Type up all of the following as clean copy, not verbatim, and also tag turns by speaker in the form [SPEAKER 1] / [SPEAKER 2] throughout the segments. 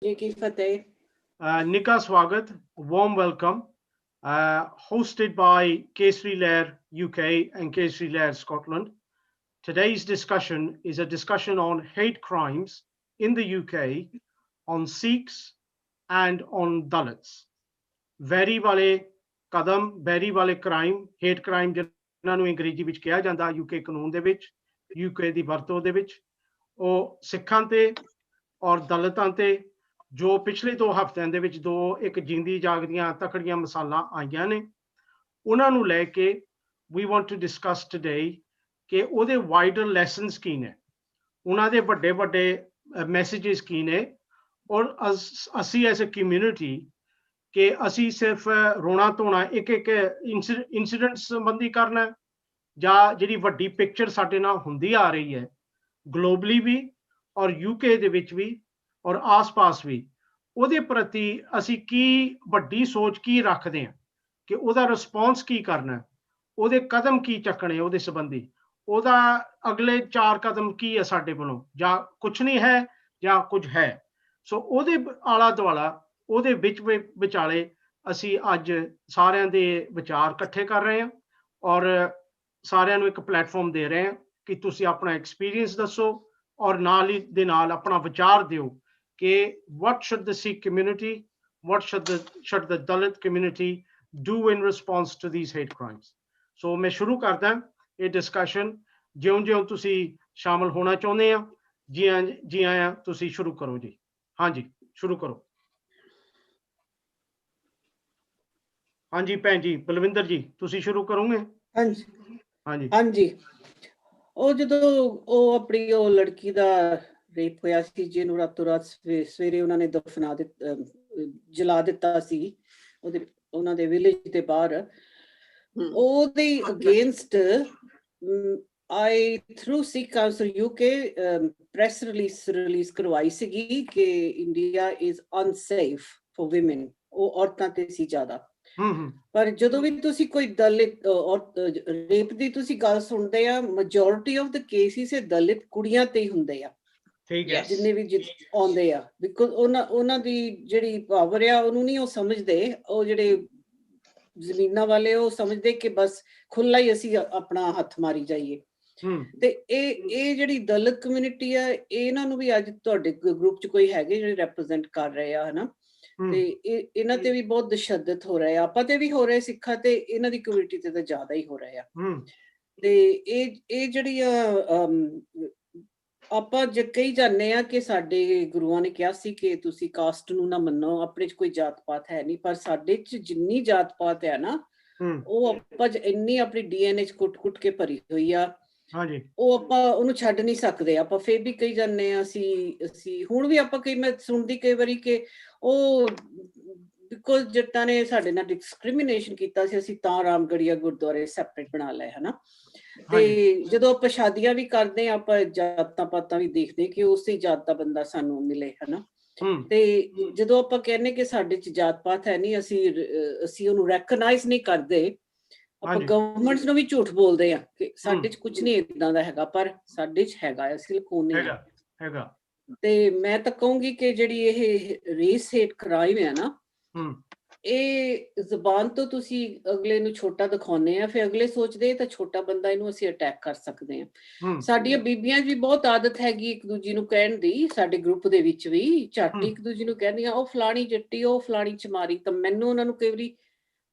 [SPEAKER 1] जी की फतेह।
[SPEAKER 2] Nika Swagat, warm welcome. Hosted by Kesri Lehar UK and Kesri Lehar Scotland. Today's discussion is a discussion on hate crimes in the UK, on Sikhs and on Dalits. Very wale kadam, very wale crime, hate crime ਜਿਨ੍ਹਾਂ ਨੂੰ ਅੰਗਰੇਜ਼ੀ ਵਿੱਚ ਕਿਹਾ ਜਾਂਦਾ UK ਕਾਨੂੰਨ ਦੇ ਵਿੱਚ, UK ਦੀ ਵਰਤੋਂ ਦੇ ਵਿੱਚ, ਉਹ ਸਿੱਖਾਂ ਤੇ ਔਰ ਦਲਿਤਾਂ ਤੇ ਜੋ ਪਿਛਲੇ 2 ਹਫ਼ਤਿਆਂ ਦੇ ਵਿੱਚ ਇੱਕ ਜਿੰਦੀ ਜਾਗਦੀਆਂ ਤਕੜੀਆਂ ਮਿਸਾਲਾਂ ਆਈਆਂ ਨੇ, ਉਹਨਾਂ ਨੂੰ ਲੈ ਕੇ we want to discuss today ਕਿ ਉਹਦੇ ਵਾਈਡਰ ਲੈਸਨਸ ਕੀ ਨੇ, ਉਹਨਾਂ ਦੇ ਵੱਡੇ ਵੱਡੇ ਮੈਸੇजेस ਕੀ ਨੇ, ਔਰ ਅਸੀਂ ਐਜ਼ ਅ ਕਮਿਊਨਿਟੀ ਕਿ ਅਸੀਂ ਸਿਰਫ ਰੋਣਾ ਧੋਣਾ ਇੱਕ ਇਨਸੀਡੈਂਟ ਸੰਬੰਧੀ ਕਰਨਾ, ਜਾਂ ਜਿਹੜੀ ਵੱਡੀ ਪਿਕਚਰ ਸਾਡੇ ਨਾਲ ਹੁੰਦੀ ਆ ਰਹੀ ਹੈ ਗਲੋਬਲੀ ਵੀ ਔਰ UK ਦੇ ਵਿੱਚ ਵੀ ਔਰ ਆਸ-ਪਾਸ ਵੀ, ਉਹਦੇ ਪ੍ਰਤੀ ਅਸੀਂ ਕੀ ਵੱਡੀ ਸੋਚ ਕੀ ਰੱਖਦੇ ਹਾਂ ਕਿ ਉਹਦਾ ਰਿਸਪੌਂਸ ਕੀ ਕਰਨਾ, ਉਹਦੇ ਕਦਮ ਕੀ ਚੱਕਣੇ, ਉਹਦੇ ਸੰਬੰਧੀ ਉਹਦਾ ਅਗਲੇ 4 ਕਦਮ ਕੀ ਹੈ ਸਾਡੇ ਵੱਲੋਂ, ਜਾਂ ਕੁਛ ਨਹੀਂ ਹੈ ਜਾਂ ਕੁਝ ਹੈ। ਸੋ ਉਹਦੇ ਆਲਾ ਦੁਆਲਾ ਉਹਦੇ ਵਿਚਾਲੇ ਅਸੀਂ ਅੱਜ ਸਾਰਿਆਂ ਦੇ ਵਿਚਾਰ ਇਕੱਠੇ ਕਰ ਰਹੇ ਹਾਂ ਔਰ ਸਾਰਿਆਂ ਨੂੰ ਇੱਕ ਪਲੇਟਫਾਰਮ ਦੇ ਰਹੇ ਹਾਂ ਕਿ ਤੁਸੀਂ ਆਪਣਾ ਐਕਸਪੀਰੀਅੰਸ ਦੱਸੋ ਔਰ ਨਾਲ ਹੀ ਦੇ ਨਾਲ ਆਪਣਾ ਵਿਚਾਰ ਦਿਓ ਕਿ what should the Sikh community, what should the Dalit community do in response to these hate crimes. So मैं शुरू करदा ਇਹ ਡਿਸਕਸ਼ਨ, ਜਿਉਂ ਤੁਸੀਂ ਸ਼ਾਮਲ ਹੋਣਾ ਚਾਹੁੰਦੇ ਆ ਜੀ ਆਇਆਂ, ਤੁਸੀਂ ਸ਼ੁਰੂ ਕਰੋ ਜੀ। ਹਾਂਜੀ ਸ਼ੁਰੂ ਕਰੋ। ਹਾਂਜੀ ਭੈਣ ਜੀ ਬਲਵਿੰਦਰ ਜੀ ਤੁਸੀਂ ਸ਼ੁਰੂ ਕਰੋਗੇ?
[SPEAKER 1] ਹਾਂਜੀ
[SPEAKER 2] ਹਾਂਜੀ
[SPEAKER 1] ਹਾਂਜੀ। ਉਹ ਜਦੋਂ ਉਹ ਆਪਣੀ ਉਹ ਲੜਕੀ ਦਾ ਰੇਪ ਹੋਇਆ ਸੀ, ਜਿਹਨੂੰ ਰਾਤੋਂ ਰਾਤ ਸਵੇਰੇ ਉਹਨਾਂ ਨੇ ਦਫਨਾ ਦਿੱਤਾ, ਜਲਾ ਦਿੱਤਾ ਸੀ ਉਹਨਾਂ ਦੇ ਵਿਲੇਜ ਦੇ ਬਾਹਰ, ਉਹਦੇ against I through Sikh Council UK press release ਕਰਵਾਈ ਸੀਗੀ ਕਿ India is unsafe for women, ਉਹ ਔਰਤਾਂ ਤੇ ਸੀ ਜ਼ਿਆਦਾ। ਪਰ ਜਦੋਂ ਵੀ ਤੁਸੀਂ ਕੋਈ ਦਲਿਤ ਰੇਪ ਦੀ ਤੁਸੀਂ ਗੱਲ ਸੁਣਦੇ ਆ, ਮੈਜੋਰਿਟੀ ਆਫ ਦ ਕੇਸਿਸ ਦਲਿਤ ਕੁੜੀਆਂ ਤੇ ਹੀ ਹੁੰਦੇ ਆ, ਜਿੰਨੇ ਵੀ ਆਉਂਦੇ ਆ, ਬਿਕੋਜ਼ ਉਹਨਾਂ ਦੀ ਜਿਹੜੀ ਪਾਵਰ ਆ ਉਹਨੂੰ ਨਹੀਂ ਉਹ ਸਮਝਦੇ, ਉਹ ਜਿਹੜੇ ਜ਼ਮੀਨਾਂ ਵਾਲੇ ਉਹ ਸਮਝਦੇ ਕਿ ਬਸ ਖੁੱਲਾ ਹੀ ਅਸੀਂ ਆਪਣਾ ਹੱਥ ਮਾਰੀ ਜਾਈਏ। ਤੇ ਇਹ ਜਿਹੜੀ ਦਲਿਤ ਕਮਿਊਨਿਟੀ ਆ, ਇਹਨਾਂ ਨੂੰ ਵੀ ਅੱਜ ਤੁਹਾਡੇ ਗਰੁੱਪ 'ਚ ਕੋਈ ਹੈਗੇ ਜਿਹੜੇ ਰੈਪਰੈਜ਼ੈਂਟ ਕਰ ਰਹੇ ਆ, ਹਨਾ, ਤੇ ਇਹਨਾਂ ਤੇ ਵੀ ਬਹੁਤ ਤਸ਼ੱਦਦ ਹੋ ਰਿਹਾ, ਆਪਾਂ ਤੇ ਵੀ ਹੋ ਰਿਹਾ, ਸਿੱਖਾਂ ਤੇ ਇਹਨਾਂ ਦੀ ਕਮਿਊਨਿਟੀ ਤੇ ਤਾਂ ਜ਼ਿਆਦਾ ਹੀ ਹੋ ਰਿਹਾ। ਤੇ ਇਹ ਜਿਹੜੀ ਆਪਾਂ ਜੇ ਕਹੀ ਜਾਂਦੇ ਆ ਕਿ ਸਾਡੇ ਗੁਰੂਆਂ ਨੇ ਕਿਹਾ ਸੀ ਕਿ ਤੁਸੀਂ ਕਾਸਟ ਨੂੰ ਨਾ ਮੰਨੋ, ਆਪਣੇ 'ਚ ਕੋਈ ਜਾਤ ਪਾਤ ਹੈ ਨਹੀਂ, ਪਰ ਸਾਡੇ 'ਚ ਜਿੰਨੀ ਜਾਤ ਪਾਤ ਹੈ ਨਾ, ਉਹ ਆਪਾਂ ਇੰਨੀ ਆਪਣੀ DNA 'ਚ ਕੁੱਟ ਕੇ ਭਰੀ ਹੋਈ ਆ, ਉਹ ਆਪਾਂ ਉਹਨੂੰ ਛੱਡ ਨਹੀਂ ਸਕਦੇ। ਆਪਾਂ ਫੇਰ ਵੀ ਕਹੀ ਜਾਂਦੇ ਆ, ਅਸੀਂ ਹੁਣ ਵੀ ਆਪਾਂ ਮੈਂ ਸੁਣਦੀ ਕਈ ਵਾਰੀ ਕਿ ਉਹ ਬਿਕੋਜ਼ ਜੱਟਾਂ ਨੇ ਸਾਡੇ ਨਾਲ ਡਿਸਕ੍ਰਿਮੀਨੇਸ਼ਨ ਕੀਤਾ ਸੀ, ਅਸੀਂ ਤਾਂ ਰਾਮਗੜੀਆ ਗੁਰਦੁਆਰੇ ਸੈਪਰੇਟ ਬਣਾ ਲਏ, ਹਨਾ। ਤੇ ਜਦੋਂ ਆਪਾਂ ਸ਼ਾਦੀਆਂ ਵੀ ਕਰਦੇ ਆ, ਆਪਾਂ ਜਾਤਾਂ ਪਾਤਾਂ ਵੀ ਦੇਖਦੇ ਕਿ ਉਸੇ ਜਾਤ ਦਾ ਬੰਦਾ ਸਾਨੂੰ ਮਿਲੇ, ਹਨਾ। ਤੇ ਜਦੋਂ ਆਪਾਂ ਕਹਿੰਦੇ ਕਿ ਸਾਡੇ 'ਚ ਜਾਤ ਪਾਤ ਹੈ ਨਹੀਂ, ਅਸੀਂ ਉਹਨੂੰ ਰੈਕਗਨਾਈਜ਼ ਨਹੀਂ ਕਰਦੇ, ਆਪਾਂ ਗਵਰਨਮੈਂਟ ਨੂੰ ਵੀ ਝੂਠ ਬੋਲਦੇ ਆ ਕਿ ਸਾਡੇ 'ਚ ਕੁਝ ਨਹੀਂ ਏਦਾਂ ਦਾ ਹੈਗਾ, ਪਰ ਸਾਡੇ 'ਚ ਹੈਗਾ, ਅਸੀਂ ਲੁਕਾਉਂਦੇ ਆ। ਤੇ ਮੈਂ ਤਾਂ ਕਹੂੰਗੀ ਕਿ ਜਿਹੜੀ ਇਹ ਰੇਸ ਹੇਟ ਕ੍ਰਾਈਮ ਹੈ ਨਾ, ਇਹ ਜ਼ੁਬਾਨ ਤੋਂ ਤੁਸੀਂ ਅਗਲੇ ਨੂੰ ਛੋਟਾ ਦਿਖਾਉਂਦੇ ਆ, ਫਿਰ ਅਗਲੇ ਸੋਚਦੇ ਤਾਂ ਛੋਟਾ ਬੰਦਾ, ਇਹਨੂੰ ਅਸੀਂ ਅਟੈਕ ਕਰ ਸਕਦੇ ਆ। ਸਾਡੀਆਂ ਬੀਬੀਆਂ ਵੀ ਬਹੁਤ ਆਦਤ ਹੈਗੀ ਇੱਕ ਦੂਜੀ ਨੂੰ ਕਹਿਣ ਦੀ, ਸਾਡੇ ਗਰੁੱਪ ਦੇ ਵਿੱਚ ਵੀ ਝੱਟ ਇੱਕ ਦੂਜੀ ਨੂੰ ਕਹਿੰਦੀਆਂ ਉਹ ਫਲਾਣੀ ਜੱਟੀ, ਉਹ ਫਲਾਣੀ ਚਮਾਰੀ। ਤਾਂ ਮੈਨੂੰ ਉਹਨਾਂ ਨੂੰ ਕਈ ਵਾਰੀ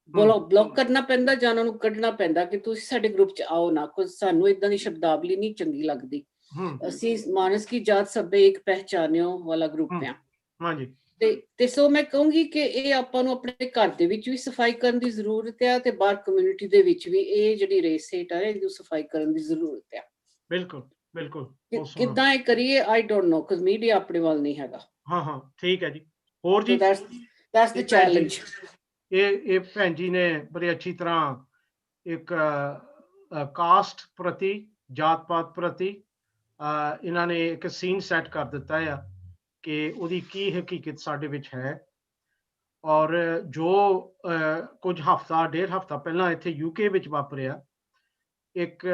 [SPEAKER 1] ਬਲੌਕ ਕਰਨਾ ਪੈਂਦਾ ਜਾਂ ਉਹਨਾਂ ਨੂੰ ਕੱਢਣਾ ਪੈਂਦਾ ਕਿ ਤੁਸੀਂ ਸਾਡੇ ਗਰੁੱਪ 'ਚ ਆਓ ਨਾ, ਕੁਝ ਸਾਨੂੰ ਏਦਾਂ ਦੀ ਸ਼ਬਦਾਵਲੀ ਨਹੀਂ ਚੰਗੀ ਲੱਗਦੀ। ਅਸੀਂ ਮਾਨਸ ਕੀ ਜਾਤ ਸਭੇ ਇੱਕ ਪਹਿਚਾਨਿਓ ਵਾਲਾ ਗਰੁੱਪ ਆ। ਤੇ ਸੋ ਮੈਂ ਕਹੂੰਗੀ ਕਿ ਇਹ ਆਪਾਂ ਨੂੰ ਆਪਣੇ ਘਰ ਦੇ ਵਿੱਚ ਵੀ ਸਫਾਈ ਕਰਨ ਦੀ ਜ਼ਰੂਰਤ ਆ, ਤੇ ਬਾਹਰ ਕਮਿਊਨਿਟੀ ਦੇ ਵਿੱਚ ਵੀ ਇਹ ਜਿਹੜੀ ਰੇਸ ਹੇਟ ਆ, ਇਹਦੀ ਸਫਾਈ ਕਰਨ ਦੀ ਜ਼ਰੂਰਤ ਆ। ਬਿਲਕੁਲ ਬਿਲਕੁਲ। ਕਿੱਦਾਂ ਇਹ ਕਰੀਏ ਆਈ ਡੋਂਟ ਨੋ, ਕਿਉਂਕਿ ਮੀਡੀਆ ਆਪਣੇ ਵੱਲ ਨਹੀਂ ਹੈਗਾ। ਹਾਂ ਠੀਕ ਹੈ ਜੀ। ਹੋਰ ਜੀ? That's the challenge. ਇਹ ਭੈਣ ਜੀ ਨੇ ਬੜੀ ਅੱਛੀ ਤਰ੍ਹਾਂ ਇੱਕ ਕਾਸਟ ਪ੍ਰਤੀ, ਜਾਤ ਪਾਤ ਪ੍ਰਤੀ ਇਹਨਾਂ ਨੇ ਇੱਕ ਸੀਨ ਸੈੱਟ ਕਰ ਦਿੱਤਾ ਆ ਕਿ ਉਹਦੀ ਕੀ ਹਕੀਕਤ ਸਾਡੇ ਵਿੱਚ ਹੈ। ਔਰ ਜੋ ਕੁਝ ਹਫ਼ਤਾ ਡੇਢ ਹਫ਼ਤਾ ਪਹਿਲਾਂ ਇੱਥੇ UK ਵਿੱਚ ਵਾਪਰਿਆ, ਇੱਕ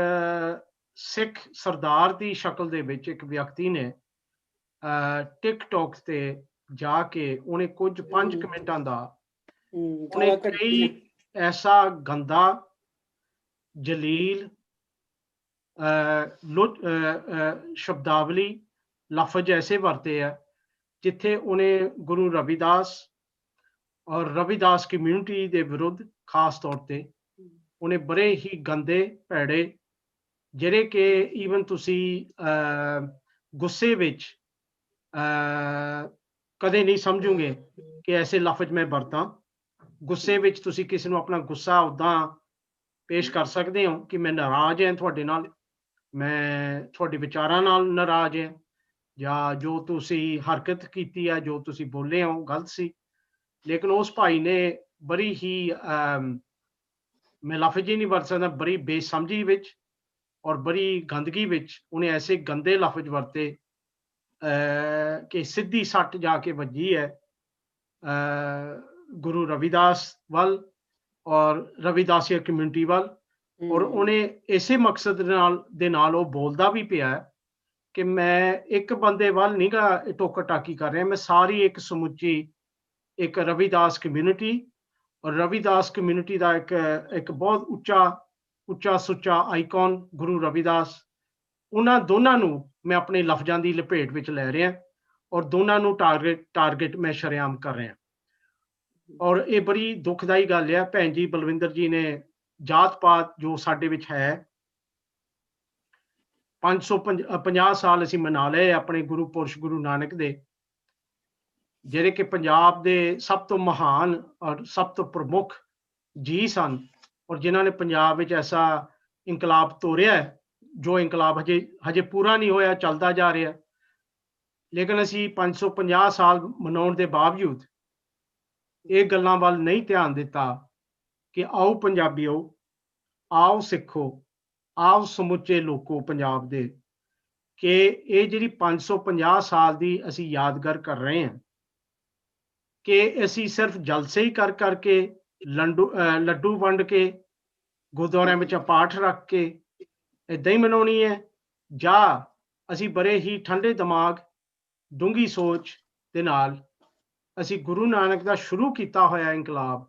[SPEAKER 1] ਸਿੱਖ ਸਰਦਾਰ ਦੀ ਸ਼ਕਲ ਦੇ ਵਿੱਚ ਇੱਕ ਵਿਅਕਤੀ ਨੇ ਟਿਕਟੌਕ ਤੇ
[SPEAKER 2] ਜਾ ਕੇ ਉਹਨੇ ਕੁਝ 5 ਮਿੰਟਾਂ ਦਾ ਉਹਨੇ
[SPEAKER 1] ਗਾਲਾਂ
[SPEAKER 2] ਕਈ
[SPEAKER 1] ਕੱਢੀਆਂ।
[SPEAKER 2] ਐਸਾ ਗੰਦਾ ਜਲੀਲ ਸ਼ਬਦਾਵਲੀ ਲਫ਼ਜ਼ ਐਸੇ ਵਰਤੇ ਆ ਜਿੱਥੇ ਉਹਨੇ ਗੁਰੂ ਰਵਿਦਾਸ ਔਰ ਰਵਿਦਾਸ ਕਮਿਊਨਿਟੀ ਦੇ ਵਿਰੁੱਧ ਖਾਸ ਤੌਰ ਤੇ ਉਹਨੇ ਬੜੇ ਹੀ ਗੰਦੇ ਭੈੜੇ ਜਿਹੜੇ ਕਿ ਈਵਨ ਤੁਸੀਂ ਗੁੱਸੇ ਵਿੱਚ ਕਦੇ ਨਹੀਂ ਸਮਝੋਗੇ ਕਿ ਐਸੇ ਲਫ਼ਜ਼ ਮੈਂ ਵਰਤਾਂ। ਗੁੱਸੇ ਵਿੱਚ ਤੁਸੀਂ ਕਿਸੇ ਨੂੰ ਆਪਣਾ ਗੁੱਸਾ ਉੱਦਾਂ ਪੇਸ਼ ਕਰ ਸਕਦੇ ਹੋ ਕਿ ਮੈਂ ਨਾਰਾਜ਼ ਹਾਂ ਤੁਹਾਡੇ ਨਾਲ, ਮੈਂ ਤੁਹਾਡੇ ਵਿਚਾਰਾਂ ਨਾਲ ਨਾਰਾਜ਼ ਹਾਂ, ਜਾਂ ਜੋ ਤੁਸੀਂ ਹਰਕਤ ਕੀਤੀ ਹੈ, ਜੋ ਤੁਸੀਂ ਬੋਲੇ ਹੋ ਗਲਤ ਸੀ। ਲੇਕਿਨ ਉਸ ਭਾਈ ਨੇ ਬੜੀ ਹੀ ਮੈਂ ਲਫ਼ਜ਼ ਹੀ ਨਹੀਂ ਵਰਤ ਸਕਦਾ, ਬੜੀ ਬੇਸਮਝੀ ਵਿੱਚ ਔਰ ਬੜੀ ਗੰਦਗੀ ਵਿੱਚ ਉਹਨੇ ਐਸੇ ਗੰਦੇ ਲਫ਼ਜ਼ ਵਰਤੇ ਕਿ ਸਿੱਧੀ ਸੱਟ ਜਾ ਕੇ ਵੱਜੀ ਹੈ ਗੁਰੂ ਰਵਿਦਾਸ ਵੱਲ ਔਰ ਰਵਿਦਾਸੀਆ ਕਮਿਊਨਿਟੀ ਵੱਲ। ਔਰ ਉਹਨੇ ਇਸੇ ਮਕਸਦ ਦੇ ਨਾਲ ਉਹ ਬੋਲਦਾ ਵੀ ਪਿਆ ਕਿ ਮੈਂ ਇੱਕ ਬੰਦੇ ਵੱਲ ਨਹੀਂ ਗਾ ਟੋਕਾ ਟਾਕੀ ਕਰ ਰਿਹਾ, ਮੈਂ ਸਾਰੀ ਇੱਕ ਸਮੁੱਚੀ ਇੱਕ ਰਵਿਦਾਸ ਕਮਿਊਨਿਟੀ ਔਰ ਰਵਿਦਾਸ ਕਮਿਊਨਿਟੀ ਦਾ ਇੱਕ ਬਹੁਤ ਉੱਚਾ ਸੁੱਚਾ ਆਈਕਨ ਗੁਰੂ ਰਵਿਦਾਸ, ਉਹਨਾਂ ਦੋਨਾਂ ਨੂੰ ਮੈਂ ਆਪਣੇ ਲਫ਼ਜ਼ਾਂ ਦੀ ਲਪੇਟ ਵਿੱਚ ਲੈ ਰਿਹਾ ਔਰ ਦੋਨਾਂ ਨੂੰ ਟਾਰਗੇਟ ਮੈਂ ਸ਼ਰੇਆਮ ਕਰ ਰਿਹਾ। ਔਰ ਇਹ ਬੜੀ ਦੁਖਦਾਈ ਗੱਲ ਹੈ। ਭੈਣ ਜੀ ਬਲਵਿੰਦਰ ਜੀ ਨੇ ਜਾਤ ਪਾਤ ਜੋ ਸਾਡੇ ਵਿੱਚ ਹੈ 550 ਸਾਲ ਅਸੀਂ ਮਨਾ ਲਏ ਆਪਣੇ ਗੁਰੂ ਪੁਰਸ਼ ਗੁਰੂ ਨਾਨਕ ਦੇ, ਜਿਹੜੇ ਕਿ ਪੰਜਾਬ ਦੇ ਸਭ ਤੋਂ ਮਹਾਨ ਔਰ ਸਭ ਤੋਂ ਪ੍ਰਮੁੱਖ ਜੀ ਸਨ ਔਰ ਜਿਨ੍ਹਾਂ ਨੇ ਪੰਜਾਬ ਵਿੱਚ ਐਸਾ ਇਨਕਲਾਬ ਤੋਰਿਆ ਜੋ ਇਨਕਲਾਬ ਹਜੇ ਪੂਰਾ ਨਹੀਂ ਹੋਇਆ, ਚੱਲਦਾ ਜਾ ਰਿਹਾ। ਲੇਕਿਨ ਅਸੀਂ 550 ਸਾਲ ਮਨਾਉਣ ਦੇ ਬਾਵਜੂਦ ਇਹ ਗੱਲਾਂ ਵੱਲ ਨਹੀਂ ਧਿਆਨ ਦਿੱਤਾ ਕਿ ਆਓ ਪੰਜਾਬੀਓ, ਆਓ ਸਿੱਖੋ, ਆਓ ਸਮੁੱਚੇ ਲੋਕੋ ਪੰਜਾਬ ਦੇ, ਕਿ ਇਹ ਜਿਹੜੀ 550 ਸਾਲ ਦੀ ਅਸੀਂ ਯਾਦਗਾਰ ਕਰ ਰਹੇ ਹਾਂ ਕਿ ਅਸੀਂ ਸਿਰਫ ਜਲਸੇ ਹੀ ਕਰ ਕਰਕੇ ਲੱਡੂ ਵੰਡ ਕੇ ਗੁਰਦੁਆਰਿਆਂ ਵਿੱਚ ਪਾਠ ਰੱਖ ਕੇ ਇੱਦਾਂ ਹੀ ਮਨਾਉਣੀ ਹੈ, ਜਾਂ ਅਸੀਂ ਬੜੇ ਹੀ ਠੰਡੇ ਦਿਮਾਗ ਡੂੰਘੀ ਸੋਚ ਦੇ ਨਾਲ ਅਸੀਂ ਗੁਰੂ ਨਾਨਕ ਦਾ ਸ਼ੁਰੂ ਕੀਤਾ ਹੋਇਆ ਇਨਕਲਾਬ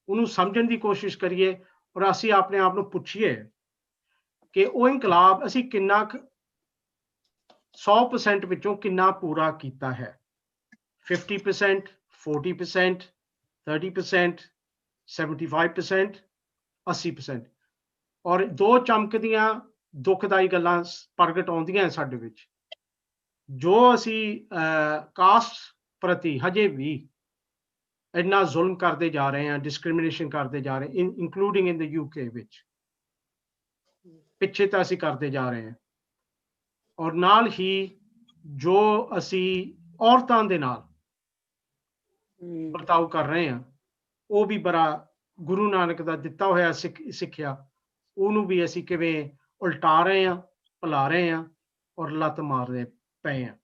[SPEAKER 2] ਉਹਨੂੰ ਸਮਝਣ ਦੀ ਕੋਸ਼ਿਸ਼ ਕਰੀਏ ਔਰ ਅਸੀਂ ਆਪਣੇ ਆਪ ਨੂੰ ਪੁੱਛੀਏ ਕਿ ਉਹ ਇਨਕਲਾਬ ਅਸੀਂ ਕਿੰਨਾ 100% ਵਿੱਚੋਂ ਕਿੰਨਾ ਪੂਰਾ ਕੀਤਾ ਹੈ। 50%, 40%, 30%, 75%, 80%। ਔਰ ਦੋ ਚਮਕਦੀਆਂ ਦੁਖਦਾਈ ਗੱਲਾਂ ਪ੍ਰਗਟ ਆਉਂਦੀਆਂ ਸਾਡੇ ਵਿੱਚ, ਜੋ ਅਸੀਂ ਕਾਸਟ ਪ੍ਰਤੀ ਹਜੇ ਵੀ ਇੰਨਾ ਜ਼ੁਲਮ ਕਰਦੇ ਜਾ ਰਹੇ ਹਾਂ, ਡਿਸਕ੍ਰਿਮੀਨੇਸ਼ਨ ਕਰਦੇ ਜਾ ਰਹੇ, ਇਨਕਲੂਡਿੰਗ ਇਨ ਦ UK ਵਿੱਚ ਪਿੱਛੇ ਤਾਂ ਅਸੀਂ ਕਰਦੇ ਜਾ ਰਹੇ ਹਾਂ। ਔਰ ਨਾਲ ਹੀ ਜੋ ਅਸੀਂ ਔਰਤਾਂ ਦੇ ਨਾਲ ਵਰਤਾਓ ਕਰ ਰਹੇ ਹਾਂ ਉਹ ਵੀ ਬੜਾ ਗੁਰੂ ਨਾਨਕ ਦਾ ਦਿੱਤਾ ਹੋਇਆ ਸਿੱਖਿਆ, ਉਹਨੂੰ ਵੀ ਅਸੀਂ ਕਿਵੇਂ ਉਲਟਾ ਰਹੇ ਹਾਂ, ਭੁਲਾ ਰਹੇ ਹਾਂ ਔਰ ਲੱਤ ਮਾਰਦੇ ਪਏ ਹਾਂ।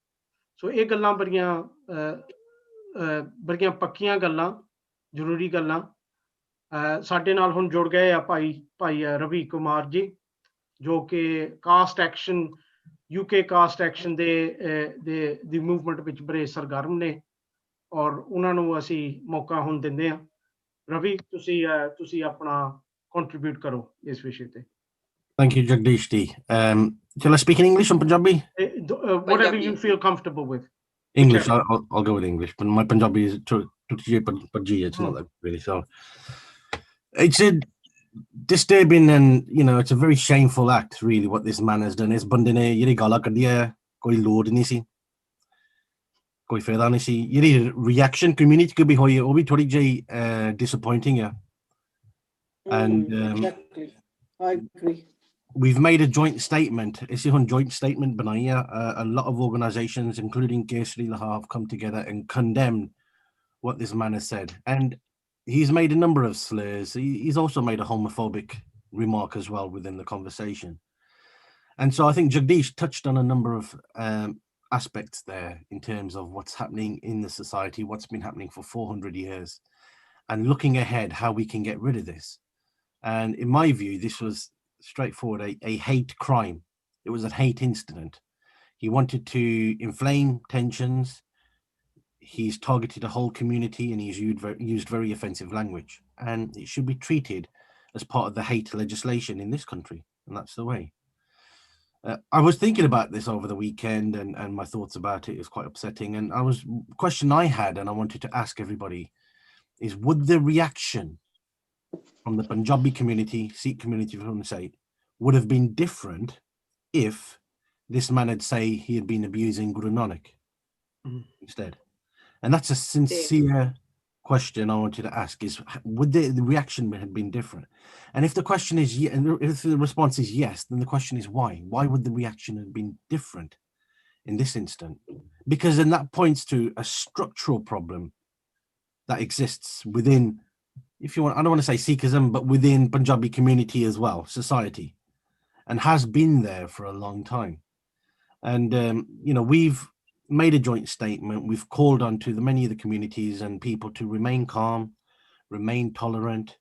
[SPEAKER 2] ਸੋ ਇਹ ਗੱਲਾਂ ਬੜੀਆਂ ਪੱਕੀਆਂ ਗੱਲਾਂ, ਜ਼ਰੂਰੀ ਗੱਲਾਂ। ਸਾਡੇ ਨਾਲ ਹੁਣ ਜੁੜ ਗਏ ਆ ਭਾਈ ਰਵੀ ਕੁਮਾਰ ਜੀ, ਜੋ ਕਿ caste action UK caste action ਦੀ ਮੂਵਮੈਂਟ ਵਿੱਚ ਬੜੇ ਸਰਗਰਮ ਨੇ ਔਰ ਉਹਨਾਂ ਨੂੰ ਅਸੀਂ ਮੌਕਾ ਹੁਣ ਦਿੰਦੇ ਹਾਂ। ਰਵੀ, ਤੁਸੀਂ ਆਪਣਾ ਕੰਟਰੀਬਿਊਟ ਕਰੋ ਇਸ ਵਿਸ਼ੇ ਤੇ।
[SPEAKER 3] Thank you, Jagdish Ji. Shall I speak in English or Punjabi?
[SPEAKER 2] Whatever you feel comfortable with.
[SPEAKER 3] English. I'll go with English, but my Punjabi is it's not that really. So it's a disturbing and it's a very shameful act, really, what this man has done. Is bande ne yeri gala kadiya koi load nahi si, koi fayda nahi si. Yeri reaction community ko bhi hoyi hai, wo bhi thodi jahi disappointing hai. And
[SPEAKER 1] exactly, I agree.
[SPEAKER 3] We've made a joint statement. It's a joint statement banaya. A lot of organizations, including Kesri, Lehar, have come together and condemned what this man has said. And he's made a number of slurs. He's also made a homophobic remark as well within the conversation. And so I think Jagdish touched on a number of aspects there in terms of what's happening in the society, what's been happening for 400 years, and looking ahead, how we can get rid of this. And in my view, this was straightforward, a hate crime. It was a hate incident. He wanted to inflame tensions. he's targeted a whole community and he's used very offensive language, and it should be treated as part of the hate legislation in this country, and that's the way. I was thinking about this over the weekend, and my thoughts about it is quite upsetting. And question I had, and I wanted to ask everybody, is would the reaction from the Punjabi community, Sikh community, from the state, would have been different if this man had say he had been abusing Guru Nanak instead? And that's a sincere question I wanted to ask: is would the reaction have been different? And if the question is and if the response is yes, then the question is why? Why would the reaction have been different in this instant? Because then that points to a structural problem that exists within, if you want, I don't want to say Sikhism, but within Punjabi community as well, society, and has been there for a long time. And you know, we've made a joint statement. We've called on to many of the communities and people to remain calm, remain tolerant,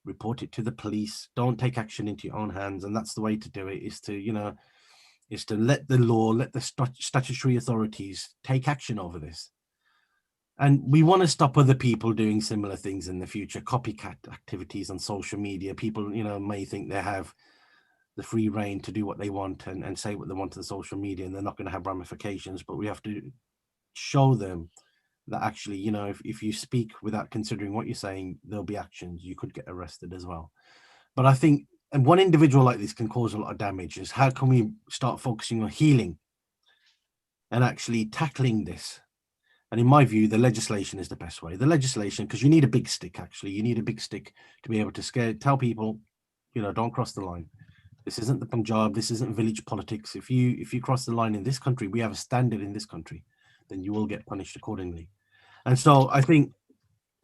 [SPEAKER 3] report it to the police, don't take action into your own hands. And that's the way to do it, is to, you know, is to let the law, let the statutory authorities take action over this. And we want to stop other people doing similar things in the future, copycat activities on social media. People, you know, may think they have the free reign to do what they want and say what they want to the social media, and they're not going to have ramifications. But we have to show them that actually, you know, if you speak without considering what you're saying, there'll be actions. You could get arrested as well. But I think, and one individual like this can cause a lot of damage, is how can we start focusing on healing and actually tackling this? And in my view, the legislation is the best way. The legislation, because you need a big stick, actually. You need a big stick to be able to tell people, you know, don't cross the line. This isn't the Punjab. This isn't village politics. If you cross the line in this country, we have a standard in this country, then you will get punished accordingly. And so I think,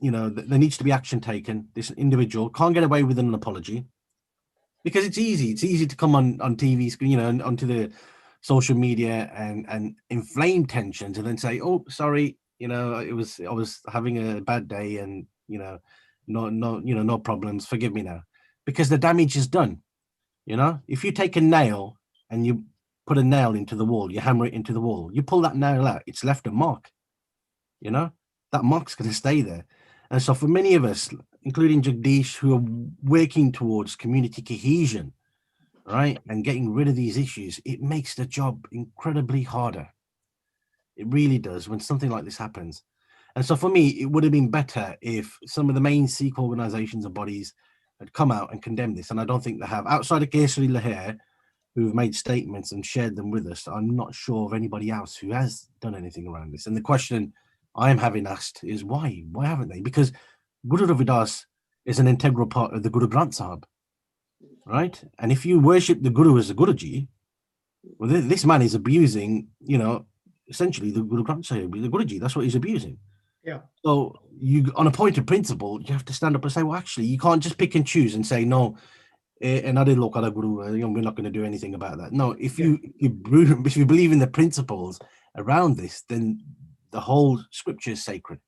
[SPEAKER 3] you know, there needs to be action taken. This individual can't get away with an apology, because it's easy. It's easy to come on TV, you know, onto the social media and inflame tensions and then say, oh, sorry, you know, I was having a bad day, and, you know, no problems. Forgive me now, because the damage is done. You know, if you take a nail and you put a nail into the wall, you hammer it into the wall, you pull that nail out, it's left a mark. You know, that mark's going to stay there. And so for many of us, including Jagdish, who are working towards community cohesion, right, and getting rid of these issues, it makes the job incredibly harder. It really does when something like this happens. And so for me, it would have been better if some of the main Sikh organizations and bodies had come out and condemned this. And I don't think they have. Outside of Kesri, Lehar, who've made statements and shared them with us, I'm not sure of anybody else who has done anything around this. And the question I'm having asked is why? Why haven't they? Because Guru Ravidas is an integral part of the Guru Granth Sahib, right? And if you worship the Guru as a Guruji, well, this man is abusing, you know, essentially the Guru Granth Sahib, the Guruji. That's what he's abusing. Yeah. So you, on a point of principle, you have to stand up and say, well, actually, you can't just pick and choose and say, no, we're not going to do anything about that. No, if you believe in the principles around this, then the whole scripture is sacred.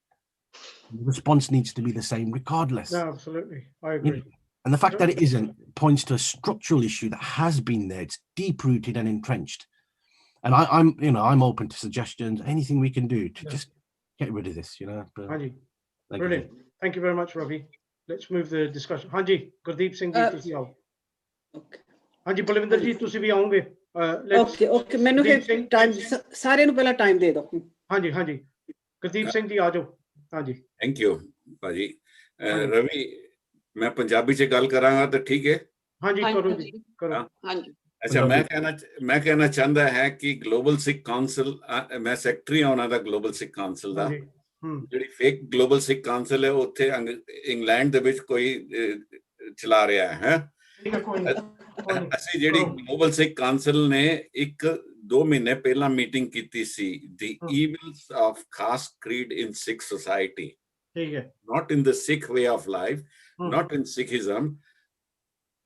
[SPEAKER 3] The response needs to be the same regardless.
[SPEAKER 2] No, absolutely. I agree.
[SPEAKER 3] You know? And the fact that it isn't points to a structural issue that has been there. It's deep-rooted and entrenched. And I'm open to suggestions, anything we can do to just get rid of this, you know. But,
[SPEAKER 2] brilliant. Thank you very much, Ravi. Let's move the discussion. Hanji, Gurdeep Singh ji, ਤੁਸੀਂ ਆਓ. ਹਾਂਜੀ ਬਲਵਿੰਦਰ ਜੀ ਤੁਸੀਂ ਵੀ ਆਓਗੇ.
[SPEAKER 1] Okay ਮੈਨੂੰ ਫਿਰ time ਸਾਰਿਆਂ ਨੂੰ ਪਹਿਲਾਂ ਟਾਈਮ ਦੇ ਦਿਓ.
[SPEAKER 2] ਹਾਂਜੀ ਗੁਰਦੀਪ ਸਿੰਘ ਜੀ ਆ ਜਾਓ. ਹਾਂਜੀ
[SPEAKER 4] ਥੈਂਕ ਯੂ ਭਾਜੀ. ਰਵੀ ਮੈਂ ਪੰਜਾਬੀ ਚ ਗੱਲ ਕਰਾਂਗਾ ਤਾਂ ਠੀਕ ਹੈ?
[SPEAKER 2] ਹਾਂਜੀ ਕਰੋ ਜੀ ਕਰੋ.
[SPEAKER 1] ਹਾਂਜੀ
[SPEAKER 4] ਅੱਛਾ ਮੈਂ ਕਹਿਣਾ ਚਾਹੁੰਦਾ ਹੈ ਕਿ ਗਲੋਬਲ ਸਿੱਖ ਕਾਉਂਸਲ, ਮੈਂ ਸੈਕਟਰੀ ਹਾਂ ਉਹਨਾਂ ਦਾ ਗਲੋਬਲ ਸਿੱਖ ਕਾਉਂਸਲ ਦਾ, ਜਿਹੜੀ ਫੇਕ ਗਲੋਬਲ ਸਿੱਖ ਕਾਉਂਸਲ ਹੈ ਉੱਥੇ ਇੰਗਲੈਂਡ ਦੇ ਵਿੱਚ ਕੋਈ ਚਲਾ ਰਿਹਾ ਹੈ. ਅਸੀਂ ਜਿਹੜੀ ਗਲੋਬਲ ਸਿੱਖ ਕਾਉਂਸਲ ਨੇ 1-2 ਮਹੀਨੇ ਪਹਿਲਾਂ ਮੀਟਿੰਗ ਕੀਤੀ ਸੀ, the evils of caste creed in Sikh society, not in the Sikh way of life, not in Sikhism,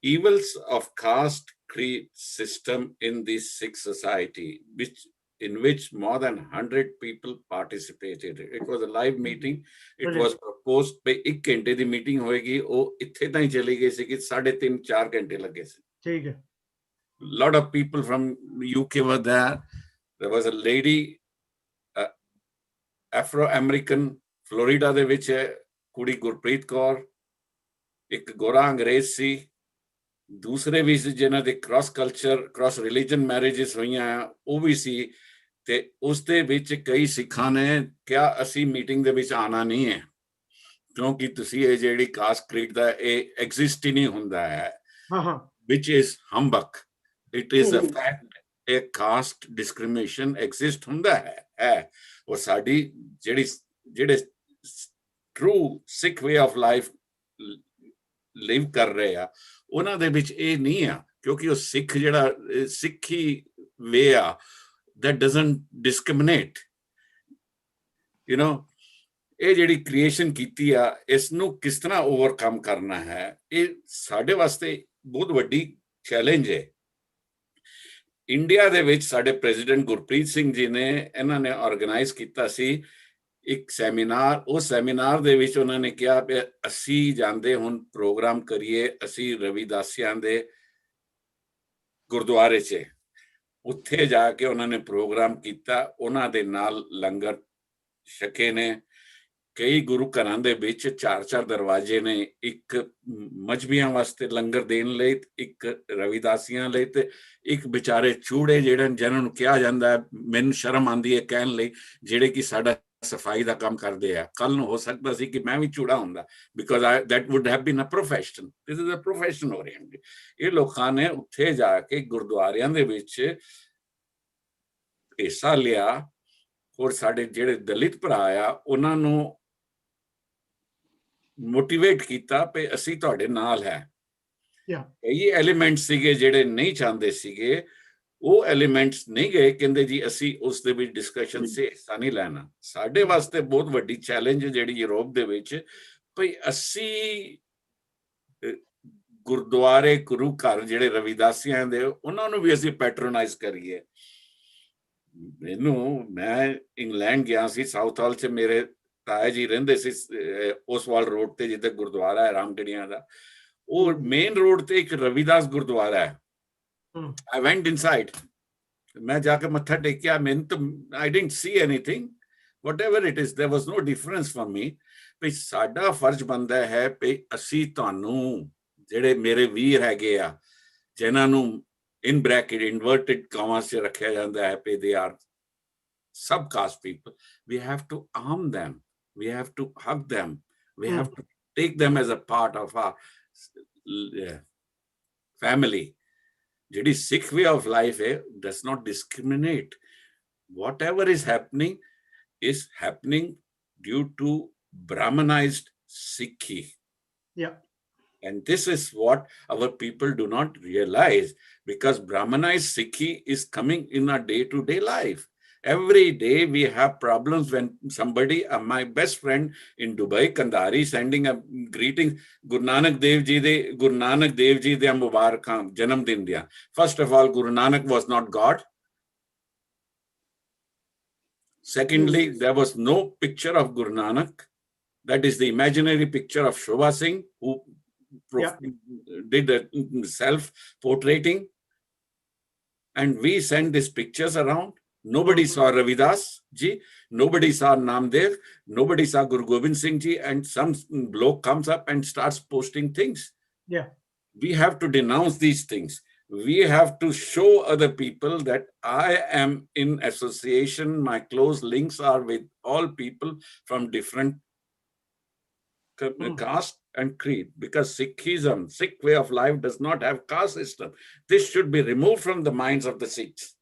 [SPEAKER 4] evils of caste creed system in the Sikh society, in which more than 100 people participated. It was a live meeting. It was proposed by 1 ਘੰਟੇ ਦੀ meeting ਹੋਏਗੀ, ਉਹ ਇੱਥੇ ਤਾਂ ਹੀ ਚਲੀ ਗਈ ਸੀ ਕਿ 3.5-4 ਘੰਟੇ ਲੱਗੇ ਸੀ. ਠੀਕ ਹੈ. Lot of people from UK were there. There was a lady, Afro American Florida ਦੇ ਵਿੱਚ ਹੈ, ਕੁੜੀ ਗੁਰਪ੍ਰੀਤ ਕੌਰ, ਇੱਕ ਗੋਰਾ ਅੰਗਰੇਜ਼ ਸੀ, ਦੂਸਰੇ ਵੀ ਸੀ ਜਿਨ੍ਹਾਂ ਦੇ cross culture cross religion marriages ਹੋਈਆਂ ਉਹ ਵੀ ਸੀ, ਤੇ ਉਸ ਦੇ ਵਿੱਚ ਕਈ ਸਿੱਖਾਂ ਨੇ ਕਿਹਾ ਅਸੀਂ ਮੀਟਿੰਗ ਦੇ ਵਿੱਚ ਆਉਣਾ ਨਹੀਂ ਹੈ ਕਿਉਂਕਿ ਤੁਸੀਂ ਇਹ ਜਿਹੜੀ ਕਾਸਟ ਕ੍ਰੀਡ ਦਾ ਇਹ ਐਗਜ਼ਿਸਟ ਹੀ ਨਹੀਂ ਹੁੰਦਾ ਹੈ, which is humbug. It is a fact. A caste discrimination exist ਹੁੰਦਾ ਹੈ ਔਰ ਸਾਡੀ ਜਿਹੜੇ true Sikh way of life live ਕਰ ਰਹੇ ਆ ਉਹਨਾਂ ਦੇ ਵਿੱਚ ਇਹ ਨਹੀਂ ਆ, ਕਿਉਂਕਿ ਉਹ ਸਿੱਖ ਜਿਹੜਾ ਸਿੱਖੀ ਵੇ ਆ that doesn't discriminate, you know. ਇਹ ਜਿਹੜੀ ਕ੍ਰੀਏਸ਼ਨ ਕੀਤੀ ਆ ਇਸ ਨੂੰ ਕਿਸ ਤਰ੍ਹਾਂ ਓਵਰਕਮ ਕਰਨਾ ਹੈ, ਇਹ ਸਾਡੇ ਵਾਸਤੇ ਬਹੁਤ ਵੱਡੀ ਚੈਲੰਜ ਹੈ। ਇੰਡੀਆ ਦੇ ਵਿੱਚ ਸਾਡੇ ਪ੍ਰੈਜ਼ੀਡੈਂਟ ਗੁਰਪ੍ਰੀਤ ਸਿੰਘ ਜੀ ਨੇ ਇਹਨਾਂ ਨੇ ਆਰਗੇਨਾਈਜ਼ ਕੀਤਾ ਸੀ ਇੱਕ ਸੈਮੀਨਾਰ। ਉਸ ਸੈਮੀਨਾਰ ਦੇ ਵਿੱਚ ਉਹਨਾਂ ਨੇ ਕਿਹਾ ਕਿ ਅਸੀਂ ਜਾਂਦੇ ਹੁਣ ਪ੍ਰੋਗਰਾਮ ਕਰੀਏ ਅਸੀਂ ਰਵਿਦਾਸੀਆਂ ਦੇ ਗੁਰਦੁਆਰੇ 'ਚ। ਉੱਥੇ ਜਾ ਕੇ ਉਹਨਾਂ ਨੇ ਪ੍ਰੋਗਰਾਮ ਕੀਤਾ, ਉਹਨਾਂ ਦੇ ਨਾਲ ਲੰਗਰ ਛਕੇ ਨੇ। ਕਈ ਗੁਰੂ ਘਰਾਂ ਦੇ ਵਿੱਚ 4-4 ਦਰਵਾਜ਼ੇ ਨੇ, ਇੱਕ ਮਜ਼੍ਹਬੀਆਂ ਵਾਸਤੇ ਲੰਗਰ ਦੇਣ ਲਈ, ਇੱਕ ਰਵਿਦਾਸੀਆਂ ਲਈ, ਤੇ ਇੱਕ ਵਿਚਾਰੇ ਚੂੜੇ ਜਿਹੜੇ ਜਿਹਨਾਂ ਨੂੰ ਕਿਹਾ ਜਾਂਦਾ, ਮੈਨੂੰ ਸ਼ਰਮ ਆਉਂਦੀ ਹੈ ਕਹਿਣ ਲਈ, ਜਿਹੜੇ ਕਿ ਸਾਡਾ ਸਫਾਈ ਦਾ ਕੰਮ ਕਰਦੇ ਆ। ਕੱਲ ਨੂੰ ਹੋ ਸਕਦਾ ਸੀ ਕਿ ਮੈਂ ਵੀ ਚੂੜਾ ਹੁੰਦਾ, because that would have been a profession. This is a profession oriented. ਇਹ ਲੋਕਾਂ ਨੇ ਉੱਥੇ ਜਾ ਕੇ ਗੁਰਦੁਆਰਿਆਂ ਦੇ ਵਿੱਚ ਹਿੱਸਾ ਲਿਆ ਔਰ ਸਾਡੇ ਜਿਹੜੇ ਦਲਿਤ ਭਰਾ ਆ ਉਹਨਾਂ ਨੂੰ ਮੋਟੀਵੇਟ ਕੀਤਾ ਕਿ ਅਸੀਂ ਤੁਹਾਡੇ ਨਾਲ ਹੈ। ਕਈ ਐਲੀਮੈਂਟ ਸੀਗੇ ਜਿਹੜੇ ਨਹੀਂ ਚਾਹੁੰਦੇ ਸੀਗੇ, ਉਹ ਐਲੀਮੈਂਟਸ ਨਹੀਂ ਗਏ, ਕਹਿੰਦੇ ਜੀ ਅਸੀਂ ਉਸ ਦੇ ਵਿੱਚ ਡਿਸਕਸ਼ਨ ਸੇ ਹਿੱਸਾ ਨਹੀਂ ਲੈਣਾ। ਸਾਡੇ ਵਾਸਤੇ ਬਹੁਤ ਵੱਡੀ ਚੈਲੰਜ ਜਿਹੜੀ ਯੂਰਪ ਦੇ ਵਿੱਚ, ਭਈ ਅਸੀਂ ਗੁਰਦੁਆਰੇ ਗੁਰੂ ਘਰ ਜਿਹੜੇ ਰਵਿਦਾਸੀਆਂ ਦੇ ਉਹਨਾਂ ਨੂੰ ਵੀ ਅਸੀਂ ਪੈਟਰੋਨਾਈਜ਼ ਕਰੀਏ। ਮੈਂ ਇੰਗਲੈਂਡ ਗਿਆ ਸੀ, ਸਾਊਥ ਹਾਲ 'ਚ ਮੇਰੇ ਤਾਇਆ ਜੀ ਰਹਿੰਦੇ ਸੀ, ਉਸਵਾਲ ਰੋਡ ਤੇ ਜਿੱਥੇ ਗੁਰਦੁਆਰਾ ਹੈ ਰਾਮਗੜੀਆਂ ਦਾ, ਉਹ ਮੇਨ ਰੋਡ ਤੇ ਇੱਕ ਰਵਿਦਾਸ ਗੁਰਦੁਆਰਾ ਹੈ। I went inside. ਮੈਂ ਜਾ ਕੇ ਮੱਥਾ ਟੇਕਿਆ, ਮੈਨੂੰ ਤਾਂ I didn't see anything. Whatever it is, there was no difference for me. ਵੀ ਸਾਡਾ ਫਰਜ਼ ਬਣਦਾ ਹੈ ਵੀ ਅਸੀਂ ਤੁਹਾਨੂੰ ਜਿਹੜੇ ਮੇਰੇ ਵੀਰ ਹੈਗੇ ਆ, ਜਿਨ੍ਹਾਂ ਨੂੰ in bracket inverted commas 'ਚ ਰੱਖਿਆ ਜਾਂਦਾ ਹੈ ਵੀ they are sub-caste people, we have to arm them, we have to hug them, we have to take them as a part of our family. ਜਿਹੜੀ Sikh way of life does not discriminate. Whatever is happening due to Brahmanized Sikhi. And this is what our people do not realize, because Brahmanized Sikhi is coming in our day-to-day life. Every day we have problems when somebody, my best friend in Dubai, Kandari, sending a greeting, Guru Nanak Dev Ji de Mubarakah Janam Din diya. First of all, Guru Nanak was not God. Secondly, there was no picture of Guru Nanak. That is the imaginary picture of Shobha Singh, who did self-portraiting. And we sent these pictures around. Nobody saw Ravidas ji, nobody saw Namdev, nobody saw Guru Gobind Singh ji, and some bloke comes up and starts posting things. We have to denounce these things. We have to show other people that I am in association, my close links are with all people from different caste and creed, because Sikhism, Sikh way of life does not have caste system. This should be removed from the minds of the Sikhs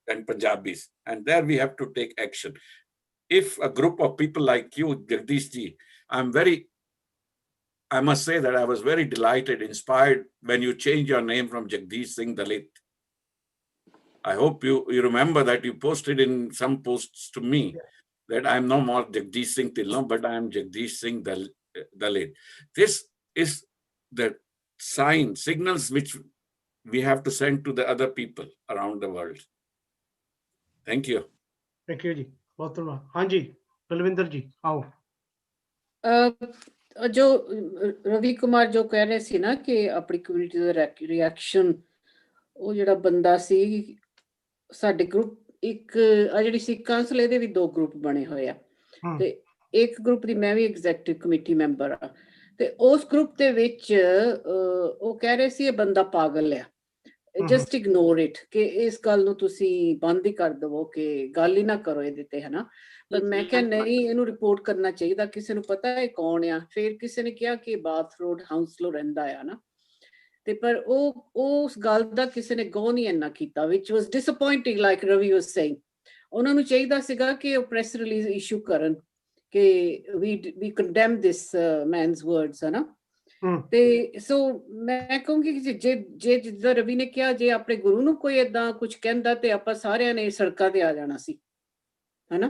[SPEAKER 4] and Punjabis, and there we have to take action. If a group of people like you, Jagdish ji, I must say that I was very delighted, inspired when you changed your name from Jagdish Singh Dalit. I hope you remember that you posted in some posts to me that I am no more Jagdish Singh Dhillon, but I am Jagdish Singh Dalit. This is the signals which we have to send to the other people around the world. Thank you.
[SPEAKER 2] Thank you ji. बहुत धन्यवाद। हाँ जी, बलविंदर जी आओ।
[SPEAKER 1] जो रवि कुमार जो कह रहे सी ना कि अपनी कम्युनिटी ਦਾ ਰਿਐਕਸ਼ਨ, ਉਹ ਜਿਹੜਾ ਬੰਦਾ ਸੀ ਸਾਡੇ ਗਰੁੱਪ ਇੱਕ ਆ ਜਿਹੜੀ ਸਿੱਖ ਕਾਉਂਸਲ ਇਹਦੇ ਵੀ 2 ਗਰੁੱਪ ਬਣੇ ਹੋਏ ਆ ਤੇ ਇੱਕ ਗਰੁੱਪ ਦੀ ਮੈਂ ਵੀ ਐਗਜ਼ੈਕਟਿਵ ਕਮੇਟੀ ਮੈਂਬਰ ਆ ਤੇ ਉਸ ਗਰੁੱਪ ਦੇ ਵਿੱਚ ਉਹ ਕਹਿ ਰਹੇ ਸੀ ਇਹ ਬੰਦਾ ਪਾਗਲ ਆ, ਜਸਟ ਇਗਨੋਰ ਇਟ, ਕਿ ਇਸ ਗੱਲ ਨੂੰ ਤੁਸੀਂ ਬੰਦ ਹੀ ਕਰ ਦਵੋ, ਕਿ ਗੱਲ ਹੀ ਨਾ ਕਰੋ ਇਹਦੇ ਤੇ, ਹਨਾ। ਪਰ ਮੈਂ ਕਿਹਾ ਨਹੀਂ, ਇਹਨੂੰ ਰਿਪੋਰਟ ਕਰਨਾ ਚਾਹੀਦਾ, ਕਿਸੇ ਨੂੰ ਪਤਾ ਹੈ ਕੌਣ ਆ। ਫਿਰ ਕਿਸੇ ਨੇ ਕਿਹਾ ਕਿ ਬਾਥ ਰੋਡ ਹਾਊਸਲੋ ਰਹਿੰਦਾ ਆ ਨਾ, ਤੇ ਪਰ ਉਹ ਉਸ ਗੱਲ ਦਾ ਕਿਸੇ ਨੇ ਗੌਰ ਨਹੀਂ ਇੰਨਾ ਕੀਤਾ, which was disappointing, like Ravi was saying। ਉਹਨਾਂ ਨੂੰ ਚਾਹੀਦਾ ਸੀਗਾ ਕਿ ਉਹ ਪ੍ਰੈਸ ਰਿਲੀਜ਼ ਇਸ਼ੂ ਕਰਨ ਕਿ we condemn this man's words, ਹਨਾ। ਤੇ ਸੋ ਮੈਂ ਕਹੂੰਗੀ ਕਿ ਜੇ ਜਿੱਦਾਂ ਰਵੀ ਨੇ ਕਿਹਾ, ਜੇ ਆਪਣੇ ਗੁਰੂ ਨੂੰ ਕੋਈ ਏਦਾਂ ਕੁਝ ਕਹਿੰਦਾ ਤੇ ਆਪਾਂ ਸਾਰਿਆਂ ਨੇ ਸੜਕਾਂ ਤੇ ਆ ਜਾਣਾ ਸੀ, ਹਨਾ।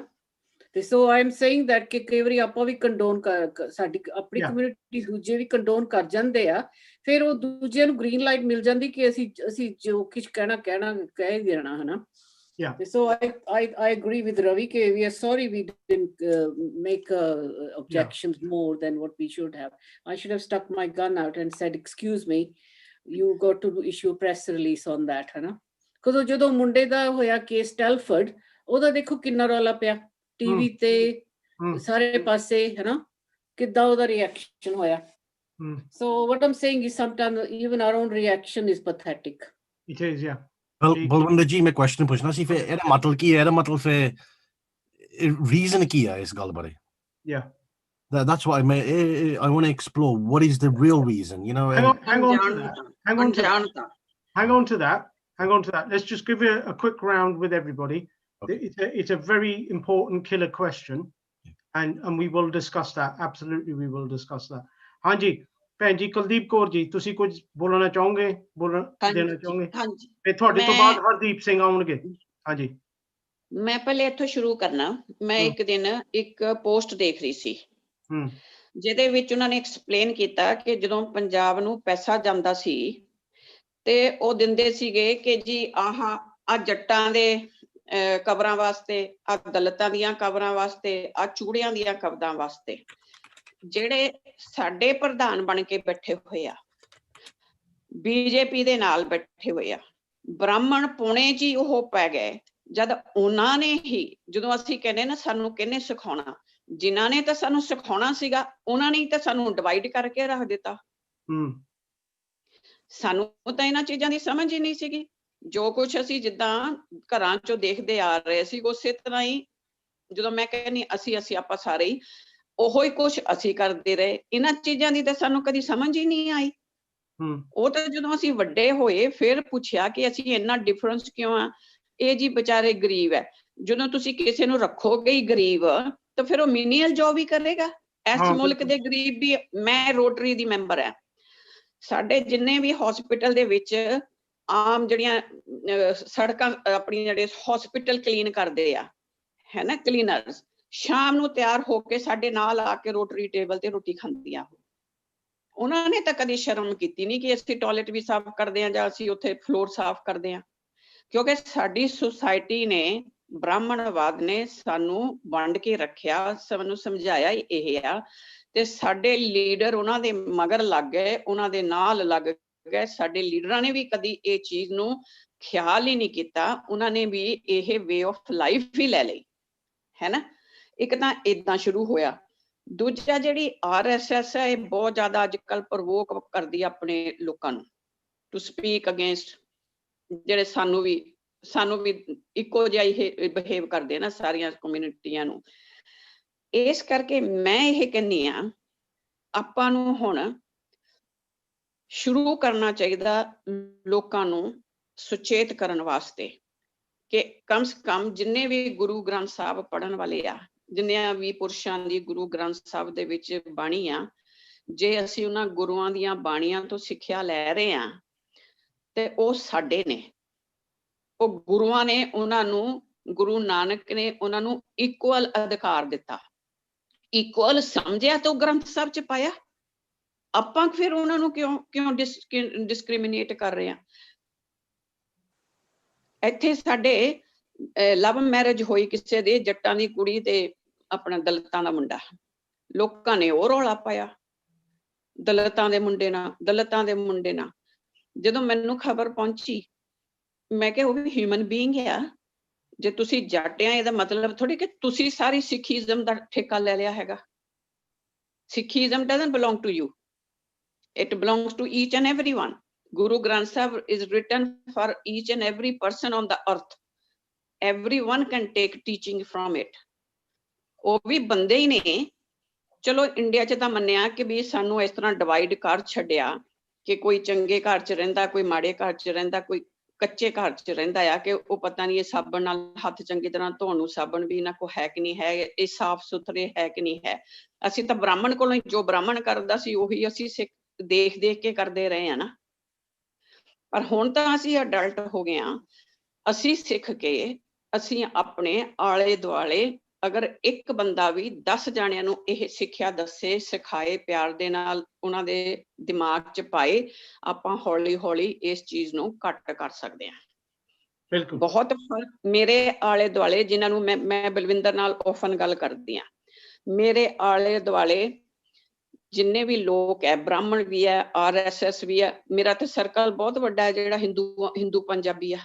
[SPEAKER 1] ਤੇ ਸੋ ਆਈ ਐਮ ਸੇਇੰਗ ਦੈਟ ਕਿ ਕਈ ਵਾਰੀ ਆਪਾਂ ਵੀ ਕੰਡੋਨ ਸਾਡੀ ਆਪਣੀ ਕਮਿਊਨਿਟੀ ਦੂਜੇ ਵੀ ਕੰਡੋਨ ਕਰ ਜਾਂਦੇ ਆ, ਫਿਰ ਉਹ ਦੂਜਿਆਂ ਨੂੰ ਗ੍ਰੀਨ ਲਾਈਟ ਮਿਲ ਜਾਂਦੀ ਕਿ ਅਸੀਂ ਜੋ ਕੁਝ ਕਹਿਣਾ ਕਹਿ ਦੇਣਾ, ਹਨਾ। So I agree with Ravi ke we are sorry we didn't make objections more than what we should have. I should have stuck my gun out and said, excuse me, you got to issue a press release on that, है ना। because ਜਦੋਂ ਮੁੰਡੇ ਦਾ ਹੋਇਆ case ਟੈਲਫਰਡ, ਉਹਦਾ ਦੇਖੋ ਕਿੰਨਾ ਰੌਲਾ ਪਿਆ ਟੀਵੀ ਤੇ ਸਾਰੇ ਪਾਸੇ, ਹੈ ਨਾ, ਕਿੱਦਾਂ ਉਹਦਾ ਰਿਐਕਸ਼ਨ ਹੋਇਆ। so what I'm saying is sometimes even our own reaction is pathetic.
[SPEAKER 2] It is, yeah।
[SPEAKER 3] Balwinder ਜੀ, ਮੈਂ ਕੁਐਸਚਨ ਪੁੱਛਣਾ ਸੀ, ਫਿਰ ਇਹਦਾ ਮਤਲਬ ਕੀ ਹੈ? ਇਹਦਾ ਮਤਲਬ ਫਿਰ ਰੀਜ਼ਨ ਕੀ ਹੈ ਇਸ ਗੱਲ ਬਾਰੇ? That's why I want to explore what is the real reason, you know.
[SPEAKER 2] Hang on to that. Let's just give a quick round with everybody. Okay. It's a very important killer question, and we will discuss that. Absolutely, we will discuss that. Hanji, ਭੈਣ ਜੀ ਕੁਲਦੀਪ ਕੌਰ ਜੀ, ਤੁਸੀਂ ਕੁਝ ਬੋਲਣਾ ਚਾਹੋਗੇ? ਦੇਣਾ ਚਾਹੋਗੇ?
[SPEAKER 5] ਹਾਂਜੀ,
[SPEAKER 2] ਤੇ ਤੁਹਾਡੇ ਤੋਂ ਬਾਅਦ ਹਰਦੀਪ ਸਿੰਘ ਆਉਣਗੇ। ਹਾਂਜੀ,
[SPEAKER 5] ਮੈਂ ਪਹਿਲੇ ਇੱਥੋਂ ਸ਼ੁਰੂ ਕਰਨਾ। ਮੈਂ ਇੱਕ ਦਿਨ ਇੱਕ ਪੋਸਟ ਦੇਖ ਰਹੀ ਸੀ ਜਿਹਦੇ ਵਿੱਚ ਉਹਨਾਂ ਨੇ ਐਕਸਪਲੇਨ ਕੀਤਾ ਕਿ ਜਦੋਂ ਪੰਜਾਬ ਨੂੰ ਪੈਸਾ ਜਾਂਦਾ ਸੀ ਤੇ ਉਹ ਦਿੰਦੇ ਸੀਗੇ ਕਿ ਜੀ ਆ ਜੱਟਾਂ ਦੇ ਕਬਰਾਂ ਵਾਸਤੇ, ਆ ਦਲਿਤਾਂ ਦੀਆਂ ਕਬਰਾਂ ਵਾਸਤੇ, ਆ ਚੂੜਿਆਂ ਦੀਆਂ ਕਬਰਾਂ ਵਾਸਤੇ। ਜਿਹੜੇ ਸਾਡੇ ਪ੍ਰਧਾਨ ਬਣ ਕੇ ਬੈਠੇ ਹੋਏ ਆ, ਬੀਜੇਪੀ ਦੇ ਨਾਲ ਬੈਠੇ ਹੋਏ ਆ, ਬ੍ਰਾਹਮਣ ਪੁਣੇ ਚ ਹੀ ਉਹ ਪੈ ਗਏ, ਜਦ ਉਹਨਾਂ ਨੇ ਹੀ, ਜਦੋਂ ਅਸੀਂ ਕਹਿੰਦੇ ਨਾ ਸਾਨੂੰ ਕਿਹਨੇ ਸਿਖਾਉਣਾ, ਜਿਨ੍ਹਾਂ ਨੇ ਤਾਂ ਸਾਨੂੰ ਸਿਖਾਉਣਾ ਸੀਗਾ ਉਹਨਾਂ ਨੇ ਤਾਂ ਸਾਨੂੰ ਡਿਵਾਈਡ ਕਰਕੇ ਰੱਖ ਦਿੱਤਾ। ਸਾਨੂੰ ਤਾਂ ਇਹਨਾਂ ਚੀਜ਼ਾਂ ਦੀ ਸਮਝ ਹੀ ਨਹੀਂ ਸੀਗੀ। ਜੋ ਕੁਛ ਅਸੀਂ ਜਿੱਦਾਂ ਘਰਾਂ ਚੋਂ ਦੇਖਦੇ ਆ ਰਹੇ ਸੀ, ਉਸੇ ਤਰ੍ਹਾਂ ਹੀ ਜਦੋਂ ਮੈਂ ਕਹਿੰਦੀ ਅਸੀਂ ਆਪਾਂ ਸਾਰੇ ਹੀ ਉਹੋ ਹੀ ਕੁਛ ਅਸੀਂ ਕਰਦੇ ਰਹੇ। ਇਹਨਾਂ ਚੀਜ਼ਾਂ ਦੀ ਤਾਂ ਸਾਨੂੰ ਕਦੀ ਸਮਝ ਹੀ ਨਹੀਂ ਆਈ। ਉਹ ਤਾਂ ਜਦੋਂ ਅਸੀਂ ਵੱਡੇ ਹੋਏ ਫਿਰ ਪੁੱਛਿਆ ਕਿ ਅਸੀਂ ਇੰਨਾ ਡਿਫਰੈਂਸ ਕਿਉਂ ਆ। ਇਹ ਜੀ ਵਿਚਾਰੇ ਗਰੀਬ ਹੈ। ਜਦੋਂ ਤੁਸੀਂ ਕਿਸੇ ਨੂੰ ਰੱਖੋਗੇ ਹੀ ਗਰੀਬ ਤਾਂ ਫਿਰ ਉਹ ਮੀਨੀਅਲ ਜੋਬ ਹੀ ਕਰੇਗਾ। ਇਸ ਮੁਲਕ ਦੇ ਗਰੀਬ ਵੀ, ਮੈਂ ਰੋਟਰੀ ਦੀ ਮੈਂਬਰ ਹਾਂ, ਸਾਡੇ ਜਿੰਨੇ ਵੀ ਹਸਪੀਟਲ ਦੇ ਵਿੱਚ ਆਮ ਜਿਹੜੀਆਂ ਸੜਕਾਂ ਆਪਣੀ ਜਿਹੜੇ ਹਸਪੀਟਲ ਕਲੀਨ ਕਰਦੇ ਆ, ਹੈ ਨਾ, ਕਲੀਨਰਸ, ਸ਼ਾਮ ਨੂੰ ਤਿਆਰ ਹੋ ਕੇ ਸਾਡੇ ਨਾਲ ਆ ਕੇ ਰੋਟਰੀ ਟੇਬਲ ਤੇ ਰੋਟੀ ਖਾਂਦੀਆਂ। ਉਹਨਾਂ ਨੇ ਤਾਂ ਕਦੀ ਸ਼ਰਮ ਕੀਤੀ ਨਹੀਂ ਕਿ ਅਸੀਂ ਟਾਇਲਟ ਵੀ ਸਾਫ਼ ਕਰਦੇ ਹਾਂ ਜਾਂ ਅਸੀਂ ਉੱਥੇ ਫਲੋਰ ਸਾਫ਼ ਕਰਦੇ ਹਾਂ। ਕਿਉਂਕਿ ਸਾਡੀ ਸੁਸਾਇਟੀ ਨੇ, ਬ੍ਰਾਹਮਣਵਾਦ ਨੇ ਸਾਨੂੰ ਵੰਡ ਕੇ ਰੱਖਿਆ, ਸਾਨੂੰ ਸਮਝਾਇਆ ਇਹ ਆ, ਤੇ ਸਾਡੇ ਲੀਡਰ ਉਹਨਾਂ ਦੇ ਮਗਰ ਲੱਗ ਗਏ, ਉਹਨਾਂ ਦੇ ਨਾਲ ਲੱਗ ਗਏ। ਸਾਡੇ ਲੀਡਰਾਂ ਨੇ ਵੀ ਕਦੀ ਇਹ ਚੀਜ਼ ਨੂੰ ਖਿਆਲ ਹੀ ਨਹੀਂ ਕੀਤਾ। ਉਹਨਾਂ ਨੇ ਵੀ ਇਹ ਵੇ ਆਫ ਲਾਈਫ ਹੀ ਲੈ ਲਈ, ਹੈ ਨਾ। ਇੱਕ ਤਾਂ ਏਦਾਂ ਸ਼ੁਰੂ ਹੋਇਆ। ਦੂਜਾ ਜਿਹੜੀ RSS ਹੈ, ਇਹ ਬਹੁਤ ਜ਼ਿਆਦਾ ਅੱਜ ਕੱਲ੍ਹ ਪ੍ਰਵੋਕ ਕਰਦੀ ਆ ਆਪਣੇ ਲੋਕਾਂ ਨੂੰ ਟੂ ਸਪੀਕ ਅਗੇਂਸਟ, ਜਿਹੜੇ ਸਾਨੂੰ ਵੀ ਇੱਕੋ ਜਿਹਾ ਹੀ ਬਿਹੇਵ ਕਰਦੇ ਨਾ ਸਾਰੀਆਂ ਕਮਿਊਨਿਟੀਆਂ ਨੂੰ। ਇਸ ਕਰਕੇ ਮੈਂ ਇਹ ਕਹਿੰਦੀ ਹਾਂ, ਆਪਾਂ ਨੂੰ ਹੁਣ ਸ਼ੁਰੂ ਕਰਨਾ ਚਾਹੀਦਾ ਲੋਕਾਂ ਨੂੰ ਸੁਚੇਤ ਕਰਨ ਵਾਸਤੇ ਕਿ ਕਮ ਸੇ ਕਮ ਜਿੰਨੇ ਵੀ ਗੁਰੂ ਗ੍ਰੰਥ ਸਾਹਿਬ ਪੜ੍ਹਨ ਵਾਲੇ ਆ, ਜਿੰਨਿਆਂ ਵੀ ਪੁਰਸ਼ਾਂ ਦੀ ਗੁਰੂ ਗ੍ਰੰਥ ਸਾਹਿਬ ਦੇ ਵਿੱਚ ਬਾਣੀ ਆ, ਜੇ ਅਸੀਂ ਉਹਨਾਂ ਗੁਰੂਆਂ ਦੀਆਂ ਬਾਣੀਆਂ ਤੋਂ ਸਿੱਖਿਆ ਲੈ ਰਹੇ ਹਾਂ ਤੇ ਉਹ ਸਾਡੇ ਨੇ, ਉਹ ਗੁਰੂਆਂ ਨੇ ਉਹਨਾਂ ਨੂੰ, ਗੁਰੂ ਨਾਨਕ ਨੇ ਉਹਨਾਂ ਨੂੰ ਇਕੁਅਲ ਅਧਿਕਾਰ ਦਿੱਤਾ, ਇਕੁਅਲ ਸਮਝਿਆ ਤੇ ਉਹ ਗ੍ਰੰਥ ਸਾਹਿਬ ਚ ਪਾਇਆ। ਆਪਾਂ ਫਿਰ ਉਹਨਾਂ ਨੂੰ ਕਿਉਂ ਡਿਸਕ੍ਰਿਮੀਨੇਟ ਕਰ ਰਹੇ ਹਾਂ। ਇੱਥੇ ਸਾਡੇ ਲਵ ਮੈਰਿਜ ਹੋਈ ਕਿਸੇ ਦੇ, ਜੱਟਾਂ ਦੀ ਕੁੜੀ ਤੇ ਆਪਣਾ ਦਲਿਤਾਂ ਦਾ ਮੁੰਡਾ, ਲੋਕਾਂ ਨੇ ਉਹ ਰੌਲਾ ਪਾਇਆ ਦਲਿਤਾਂ ਦੇ ਮੁੰਡੇ ਨਾਲ। ਜਦੋਂ ਮੈਨੂੰ ਖਬਰ ਪਹੁੰਚੀ, ਮੈਂ ਕਿਹਾ ਉਹ ਵੀ ਹਿਊਮਨ ਬੀਇੰਗ ਆ, ਜੇ ਤੁਸੀਂ ਜੱਟ ਆ ਇਹਦਾ ਮਤਲਬ ਥੋੜੀ ਕਿ ਤੁਸੀਂ ਸਾਰੀ ਸਿੱਖੀਜ਼ਮ ਦਾ ਠੇਕਾ ਲੈ ਲਿਆ ਹੈਗਾ। Sikhism doesn't belong to you. It belongs to each and everyone. Guru Granth Sahib is written for each and every person on the earth. Everyone can take teaching from it. ਉਹ ਵੀ ਬੰਦੇ ਹੀ ਨੇ। ਚਲੋ India 'ਚ ਤਾਂ ਮੰਨਿਆ ਕਿ ਵੀ ਸਾਨੂੰ ਇਸ ਤਰ੍ਹਾਂ ਡਿਵਾਈਡ ਕਰ ਛੱਡਿਆ ਕਿ ਕੋਈ ਚੰਗੇ ਘਰ 'ਚ ਰਹਿੰਦਾ, ਕੋਈ ਮਾੜੇ ਘਰ 'ਚ ਰਹਿੰਦਾ, ਕੋਈ ਕੱਚੇ ਘਰ 'ਚ ਰਹਿੰਦਾ ਆ ਕਿ ਉਹ ਪਤਾ ਨਹੀਂ ਇਹ ਸਾਬਣ ਨਾਲ ਹੱਥ ਚੰਗੀ ਤਰ੍ਹਾਂ ਧੋਣ ਨੂੰ ਸਾਬਣ ਵੀ ਇਹਨਾਂ ਕੋਲ ਹੈ ਕਿ ਨਹੀਂ ਹੈ, ਇਹ ਸਾਫ਼ ਸੁਥਰੇ ਹੈ ਕਿ ਨਹੀਂ ਹੈ। ਅਸੀਂ ਤਾਂ ਬ੍ਰਾਹਮਣ ਕੋਲੋਂ ਜੋ ਬ੍ਰਾਹਮਣ ਕਰਦਾ ਸੀ ਉਹੀ ਅਸੀਂ ਸਿੱਖ ਦੇਖ ਦੇਖ ਕੇ ਕਰਦੇ ਰਹੇ ਆ ਨਾ। ਪਰ ਹੁਣ ਤਾਂ ਅਸੀਂ ਅਡਲਟ ਹੋ ਗਏ ਆ। ਅਸੀਂ ਸਿੱਖ ਕੇ ਅਸੀਂ ਆਪਣੇ ਆਲੇ ਦੁਆਲੇ ਅਗਰ ਇੱਕ ਬੰਦਾ ਵੀ 10 ਜਾਣਿਆਂ ਨੂੰ ਇਹ ਸਿੱਖਿਆ ਦੱਸੇ, ਸਿਖਾਏ, ਪਿਆਰ ਦੇ ਨਾਲ ਉਹਨਾਂ ਦੇ ਦਿਮਾਗ 'ਚ ਪਾਏ, ਆਪਾਂ ਹੌਲੀ ਹੌਲੀ ਇਸ ਚੀਜ਼ ਨੂੰ ਘੱਟ ਕਰ ਸਕਦੇ ਹਾਂ।
[SPEAKER 2] ਬਿਲਕੁਲ
[SPEAKER 5] ਬਹੁਤ ਫਰਕ ਮੇਰੇ ਆਲੇ ਦੁਆਲੇ ਜਿਨ੍ਹਾਂ ਨੂੰ ਮੈਂ ਬਲਵਿੰਦਰ ਨਾਲ ਓਫਨ ਗੱਲ ਕਰਦੀ ਹਾਂ, ਮੇਰੇ ਆਲੇ ਦੁਆਲੇ ਜਿੰਨੇ ਵੀ ਲੋਕ ਹੈ, ਬ੍ਰਾਹਮਣ ਵੀ ਹੈ, RSS ਵੀ ਹੈ। ਮੇਰਾ ਤਾਂ ਸਰਕਲ ਬਹੁਤ ਵੱਡਾ ਹੈ ਜਿਹੜਾ ਹਿੰਦੂ ਪੰਜਾਬੀ ਆ।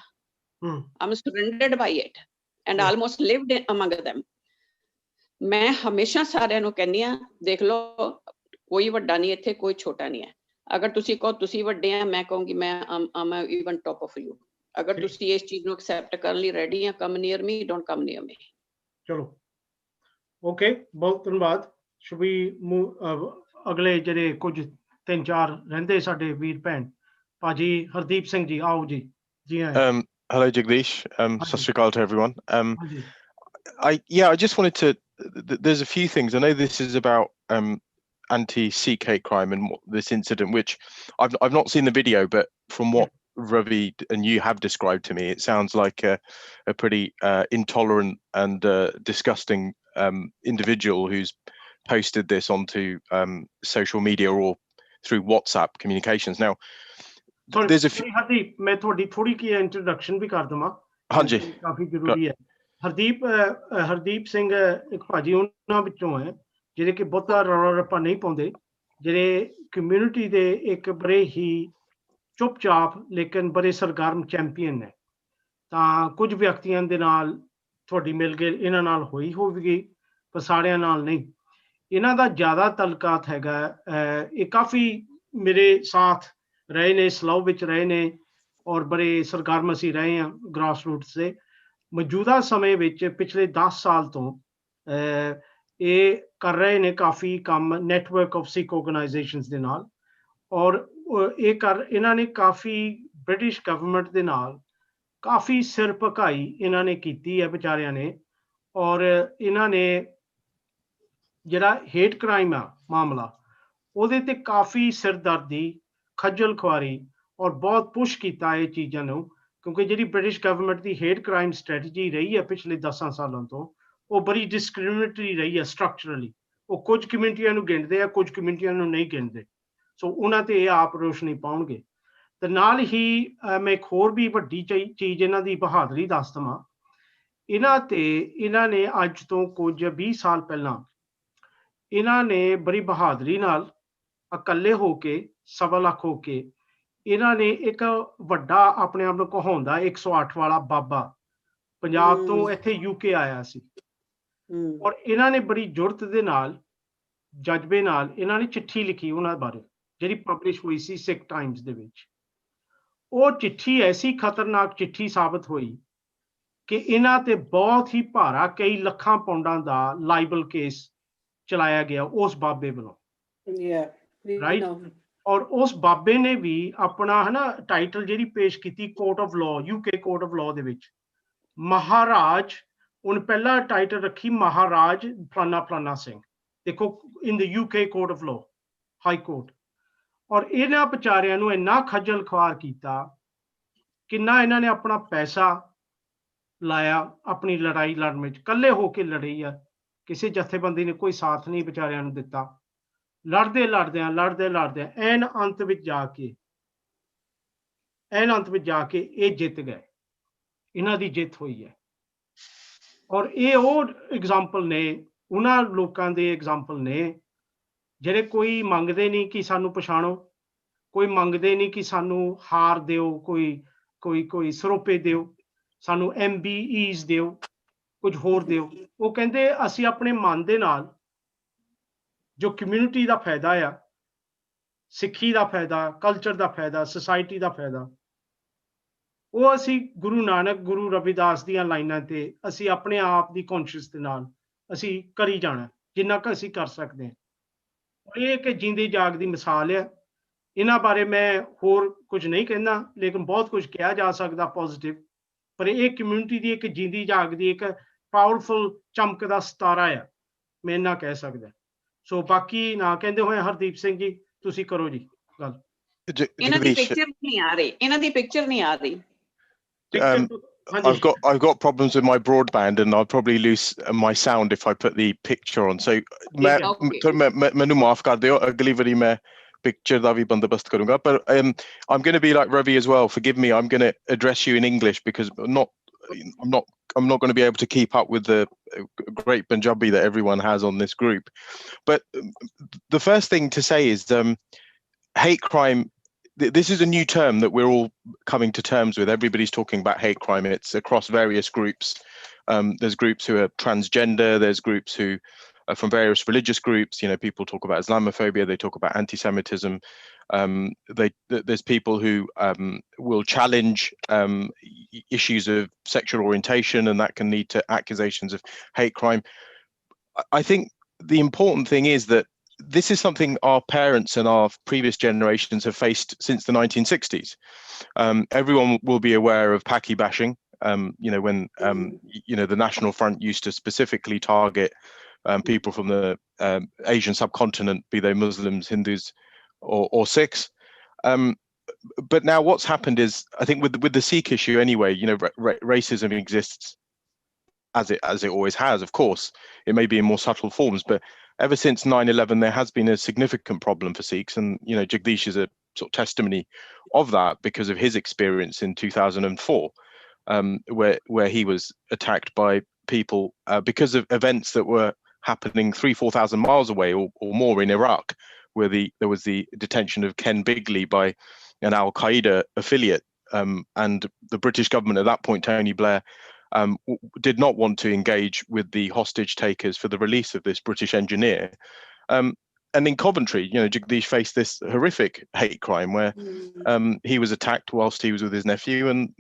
[SPEAKER 5] I'm surrounded by it and almost lived among them. ਮੈਂ ਹਮੇਸ਼ਾ ਸਾਰਿਆਂ ਨੂੰ ਕਹਿੰਦੀ ਹਾਂ, ਦੇਖ ਲਓ ਕੋਈ ਵੱਡਾ ਨਹੀਂ ਇੱਥੇ, ਕੋਈ ਛੋਟਾ ਨਹੀਂ ਹੈ। ਅਗਰ ਤੁਸੀਂ ਕਹੋ ਤੁਸੀਂ ਵੱਡੇ ਆ, ਮੈਂ ਕਹੂੰਗੀ ਮੈਂ I'm even top of you. ਅਗਰ ਤੁਸੀਂ ਇਸ ਚੀਜ਼ ਨੂੰ ਐਕਸੈਪਟ ਕਰਨ ਲਈ ਰੈਡੀ ਆ, come near me, don't come near me.
[SPEAKER 2] ਚਲੋ ਓਕੇ, ਬਹੁਤ ਧੰਨਵਾਦ। ਸ਼ੁਭੀ ਅਗਲੇ ਜਿਹੜੇ ਕੁਝ 3-4 ਰਹਿੰਦੇ ਸਾਡੇ ਵੀਰ ਭੈਣ ਭਾਜੀ ਹਰਦੀਪ ਸਿੰਘ ਜੀ, ਆਓ ਜੀ। ਜੀ ਹਾਂ।
[SPEAKER 6] Hello Jagdish, ਸਤਿ ਸ਼੍ਰੀ ਅਕਾਲ to everyone. I just wanted to, there's a few things. I know this is about anti-Sikh hate crime and this incident, which I've not seen the video, but from what Ravi and you have described to me, it sounds like a pretty intolerant and disgusting individual who's posted this onto social media or through WhatsApp communications. Now, there's a few...
[SPEAKER 2] ਮੈਂ ਤੁਹਾਡੀ ਥੋੜੀ ਕੀ introduction ਵੀ ਕਰ ਦਵਾਂ।
[SPEAKER 6] ਹਾਂਜੀ,
[SPEAKER 2] ਕਾਫੀ ਜ਼ਰੂਰੀ ਹੈ। ਹਰਦੀਪ ਸਿੰਘ ਇੱਕ ਭਾਜੀ ਉਹਨਾਂ ਵਿੱਚੋਂ ਹੈ ਜਿਹੜੇ ਕਿ ਬਹੁਤਾ ਰੌਲਾ ਰੱਪਾ ਨਹੀਂ ਪਾਉਂਦੇ, ਜਿਹੜੇ ਕਮਿਊਨਿਟੀ ਦੇ ਇੱਕ ਬੜੇ ਹੀ ਚੁੱਪਚਾਪ ਲੇਕਿਨ ਬੜੇ ਸਰਗਰਮ ਚੈਂਪੀਅਨ ਨੇ। ਤਾਂ ਕੁਝ ਵਿਅਕਤੀਆਂ ਦੇ ਨਾਲ ਤੁਹਾਡੀ ਮਿਲ ਕੇ ਇਹਨਾਂ ਨਾਲ ਹੋਈ ਹੋਵੇਗੀ, ਪਰ ਸਾਰਿਆਂ ਨਾਲ ਨਹੀਂ। ਇਹਨਾਂ ਦਾ ਜ਼ਿਆਦਾ ਤਲਕਾਤ ਹੈਗਾ, ਇਹ ਕਾਫੀ ਮੇਰੇ ਸਾਥ ਰਹੇ ਨੇ, ਸਲਾਹ ਵਿੱਚ ਰਹੇ ਨੇ ਔਰ ਬੜੇ ਸਰਗਰਮ ਅਸੀਂ ਰਹੇ ਹਾਂ ਗ੍ਰਾਸ ਰੂਟਸ ਦੇ। ਮੌਜੂਦਾ ਸਮੇਂ ਵਿੱਚ ਪਿਛਲੇ 10 ਸਾਲ ਤੋਂ ਇਹ ਕਰ ਰਹੇ ਨੇ ਕਾਫੀ ਕੰਮ ਨੈਟਵਰਕ ਆਫ ਸਿੱਖ ਆਰਗੇਨਾਈਜੇਸ਼ਨਸ ਦੇ ਨਾਲ, ਔਰ ਇਹਨਾਂ ਨੇ ਕਾਫੀ ਬ੍ਰਿਟਿਸ਼ ਗਵਰਨਮੈਂਟ ਦੇ ਨਾਲ ਕਾਫੀ ਸਿਰ ਭਕਾਈ ਇਹਨਾਂ ਨੇ ਕੀਤੀ ਹੈ ਵਿਚਾਰਿਆਂ ਨੇ। ਔਰ ਇਹਨਾਂ ਨੇ ਜਿਹੜਾ ਹੇਟ ਕ੍ਰਾਈਮ ਆ ਮਾਮਲਾ, ਉਹਦੇ ਤੇ ਕਾਫੀ ਸਿਰਦਰਦੀ, ਖੱਜਲ ਖੁਆਰੀ ਔਰ ਬਹੁਤ ਪੁਸ਼ ਕੀਤਾ ਇਹ ਚੀਜ਼ਾਂ ਨੂੰ, ਕਿਉਂਕਿ ਜਿਹੜੀ ਬ੍ਰਿਟਿਸ਼ ਗਵਰਨਮੈਂਟ ਦੀ ਹੇਟ ਕ੍ਰਾਈਮ ਸਟ੍ਰੈਟਜੀ ਰਹੀ ਹੈ ਪਿਛਲੇ 10 ਸਾਲਾਂ ਤੋਂ, ਉਹ ਬੜੀ ਡਿਸਕ੍ਰਿਮੀਨੇਟਰੀ ਰਹੀ ਹੈ ਸਟਰਕਚਰਲੀ। ਉਹ ਕੁਝ ਕਮਿਊਨਿਟੀਆਂ ਨੂੰ ਗਿਣਦੇ ਆ, ਕੁਝ ਕਮਿਊਨਿਟੀਆਂ ਨੂੰ ਨਹੀਂ ਗਿਣਦੇ। ਸੋ ਉਹਨਾਂ ਤੇ ਇਹ ਆਪ ਰੋਸ਼ਨੀ ਪਾਉਣਗੇ। ਤੇ ਨਾਲ ਹੀ ਮੈਂ ਇੱਕ ਹੋਰ ਵੀ ਵੱਡੀ ਚੀਜ਼ ਇਹਨਾਂ ਦੀ ਬਹਾਦਰੀ ਦੱਸ ਦੇਵਾਂ। ਇਹਨਾਂ ਨੇ ਅੱਜ ਤੋਂ ਕੁਝ 20 ਸਾਲ ਪਹਿਲਾਂ ਇਹਨਾਂ ਨੇ ਬੜੀ ਬਹਾਦਰੀ ਨਾਲ ਇਕੱਲੇ ਹੋ ਕੇ, 1.25 ਲੱਖ ਹੋ ਕੇ, ਇਹਨਾਂ ਨੇ ਇੱਕ ਵੱਡਾ ਆਪਣੇ ਆਪ ਨੂੰ ਕਹਾਉਂਦਾ 108 ਵਾਲਾ ਬਾਬਾ ਪੰਜਾਬ ਤੋਂ ਇੱਥੇ UK ਆਇਆ ਸੀ। ਔਰ ਇਹਨਾਂ ਨੇ ਬੜੀ ਜੁਰਤ ਦੇ ਨਾਲ, ਜਜ਼ਬੇ ਨਾਲ ਇਹਨਾਂ ਨੇ ਚਿੱਠੀ ਲਿਖੀ ਉਹਨਾਂ ਬਾਰੇ, ਜਿਹੜੀ ਪਬਲਿਸ਼ ਹੋਈ ਸੀ ਸਿੱਖ ਟਾਈਮਸ ਦੇ ਵਿੱਚ। ਉਹ ਚਿੱਠੀ ਐਸੀ ਖਤਰਨਾਕ ਚਿੱਠੀ ਸਾਬਤ ਹੋਈ ਕਿ ਇਹਨਾਂ ਤੇ ਬਹੁਤ ਹੀ ਭਾਰਾ ਕਈ ਲੱਖਾਂ ਪਾਉਂਡਾਂ ਦਾ ਲਾਈਬਲ ਕੇਸ ਚਲਾਇਆ ਗਿਆ ਉਸ ਬਾਬੇ ਵੱਲੋਂ। ਰਾਈਟ। ਔਰ ਉਸ ਬਾਬੇ ਨੇ ਵੀ ਆਪਣਾ ਟਾਈਟਲ ਜਿਹੜੀ ਪੇਸ਼ ਕੀਤੀ court of law, UK court of law ਦੇ ਵਿੱਚ, ਮਹਾਰਾਜ, ਉਹਨੇ ਪਹਿਲਾ ਟਾਈਟਲ ਰੱਖੀ ਮਹਾਰਾਜ ਫਲਾਨਾ ਫਲਾਨਾ ਸਿੰਘ। ਦੇਖੋ, ਇਨ ਦ UK court of law, high court. ਔਰ ਇਹਨਾਂ ਵਿਚਾਰਿਆਂ ਨੂੰ ਇੰਨਾ ਖੱਜਲ ਖੁਆਰ ਕੀਤਾ, ਕਿੰਨਾ ਇਹਨਾਂ ਨੇ ਆਪਣਾ ਪੈਸਾ ਲਾਇਆ ਆਪਣੀ ਲੜਾਈ ਲੜਨ ਵਿੱਚ, ਇਕੱਲੇ ਹੋ ਕੇ ਲੜੀ ਆ, ਕਿਸੇ ਜਥੇਬੰਦੀ ਨੇ ਕੋਈ ਸਾਥ ਨਹੀਂ ਵਿਚਾਰਿਆਂ ਨੂੰ ਦਿੱਤਾ। ਲੜਦੇ ਲੜਦਿਆਂ ਐਨ ਅੰਤ ਵਿੱਚ ਜਾ ਕੇ ਇਹ ਜਿੱਤ ਗਏ। ਇਹਨਾਂ ਦੀ ਜਿੱਤ ਹੋਈ ਹੈ। ਔਰ ਇਹ ਉਹ ਐਗਜ਼ਾਮਪਲ ਨੇ, ਉਹਨਾਂ ਲੋਕਾਂ ਦੇ ਐਗਜ਼ਾਮਪਲ ਨੇ ਜਿਹੜੇ ਕੋਈ ਮੰਗਦੇ ਨਹੀਂ ਕਿ ਸਾਨੂੰ ਪਛਾਣੋ, ਕੋਈ ਮੰਗਦੇ ਨਹੀਂ ਕਿ ਸਾਨੂੰ ਹਾਰ ਦਿਓ, ਕੋਈ ਸਰੋਪੇ ਦਿਓ। ਸਾਨੂੰ MBEs ਦਿਓ, ਕੁਝ ਹੋਰ ਦਿਓ। ਉਹ ਕਹਿੰਦੇ ਅਸੀਂ ਆਪਣੇ ਮਨ ਦੇ ਨਾਲ ਜੋ ਕਮਿਊਨਿਟੀ ਦਾ ਫਾਇਦਾ ਆ, ਸਿੱਖੀ ਦਾ ਫਾਇਦਾ, ਕਲਚਰ ਦਾ ਫਾਇਦਾ, ਸੁਸਾਇਟੀ ਦਾ ਫਾਇਦਾ, ਉਹ ਅਸੀਂ ਗੁਰੂ ਨਾਨਕ, ਗੁਰੂ ਰਵਿਦਾਸ ਦੀਆਂ ਲਾਈਨਾਂ ਤੇ ਅਸੀਂ ਆਪਣੇ ਆਪ ਦੀ ਕੌਨਸ਼ੀਅਸ ਦੇ ਨਾਲ ਅਸੀਂ ਕਰੀ ਜਾਣਾ, ਜਿੰਨਾ ਕੁ ਅਸੀਂ ਕਰ ਸਕਦੇ ਹਾਂ। ਇਹ ਕਿ ਜਿੰਦੀ ਜਾਗ ਦੀ ਮਿਸਾਲ ਹੈ। ਇਹਨਾਂ ਬਾਰੇ ਮੈਂ ਹੋਰ ਕੁਝ ਨਹੀਂ ਕਹਿੰਦਾ, ਲੇਕਿਨ ਬਹੁਤ ਕੁਝ ਕਿਹਾ ਜਾ ਸਕਦਾ ਪੋਜ਼ਿਟਿਵ, ਪਰ ਇਹ ਕਮਿਊਨਿਟੀ ਦੀ ਇੱਕ ਜਿੰਦੀ ਜਾਗ ਦੀ ਇੱਕ ਪਾਵਰਫੁਲ ਚਮਕਦਾ ਸਿਤਾਰਾ ਆ, ਮੈਂ ਇੰਨਾ ਕਹਿ ਸਕਦਾ। ਸੋ ਬਾਕੀ ਨਾ ਕਹਿੰਦੇ ਹੋਏ ਹਰਦੀਪ ਸਿੰਘ ਜੀ, ਤੁਸੀਂ ਕਰੋ ਜੀ ਗੱਲ।
[SPEAKER 5] ਇਹਨਾਂ ਦੀ ਪਿਕਚਰ ਨਹੀਂ ਆ ਰਹੀ, ਇਹਨਾਂ ਦੀ ਪਿਕਚਰ ਨਹੀਂ ਆ ਰਹੀ।
[SPEAKER 6] I've got problems with my broadband, and I'll probably lose my sound if I put the picture on. So ਮੈਨੂੰ ਮਾਫ ਕਰ ਦਿਓ, ਅਗਲੀ ਵਾਰੀ ਮੈਂ picture ਦਾ ਵੀ ਬੰਦੋਬਸਤ ਕਰੂੰਗਾ। But I'm going to be like Ravi as well. Forgive me. I'm going to address you in English because I'm not going to be able to keep up with the great Punjabi that everyone has on this group. But the first thing to say is hate crime. This is a new term that we're all coming to terms with. Everybody's talking about hate crime. It's across various groups. There's groups who are transgender. There's groups who are from various religious groups. You know, people talk about Islamophobia. They talk about anti-Semitism. There's people who will challenge issues of sexual orientation, and that can lead to accusations of hate crime. I think the important thing is that this is something our parents and our previous generations have faced since the 1960s. Everyone will be aware of Paki bashing. You know, when the National Front used to specifically target people from the Asian subcontinent, be they Muslims, Hindus, or Sikhs. But now what's happened is, I think with the Sikh issue anyway, you know, racism exists as it always has. Of course, it may be in more subtle forms, but ever since 9/11, there has been a significant problem for Sikhs, and you know, Jagdish is a sort of testimony of that because of his experience in 2004, where he was attacked by people because of events that were happening 3,000-4,000 miles away or more in Iraq, where there was the detention of Ken Bigley by an Al-Qaeda affiliate, and the British government at that point, Tony Blair, did not want to engage with the hostage takers for the release of this British engineer. And in Coventry, you know, Jagdish faced this horrific hate crime where he was attacked whilst he was with his nephew, and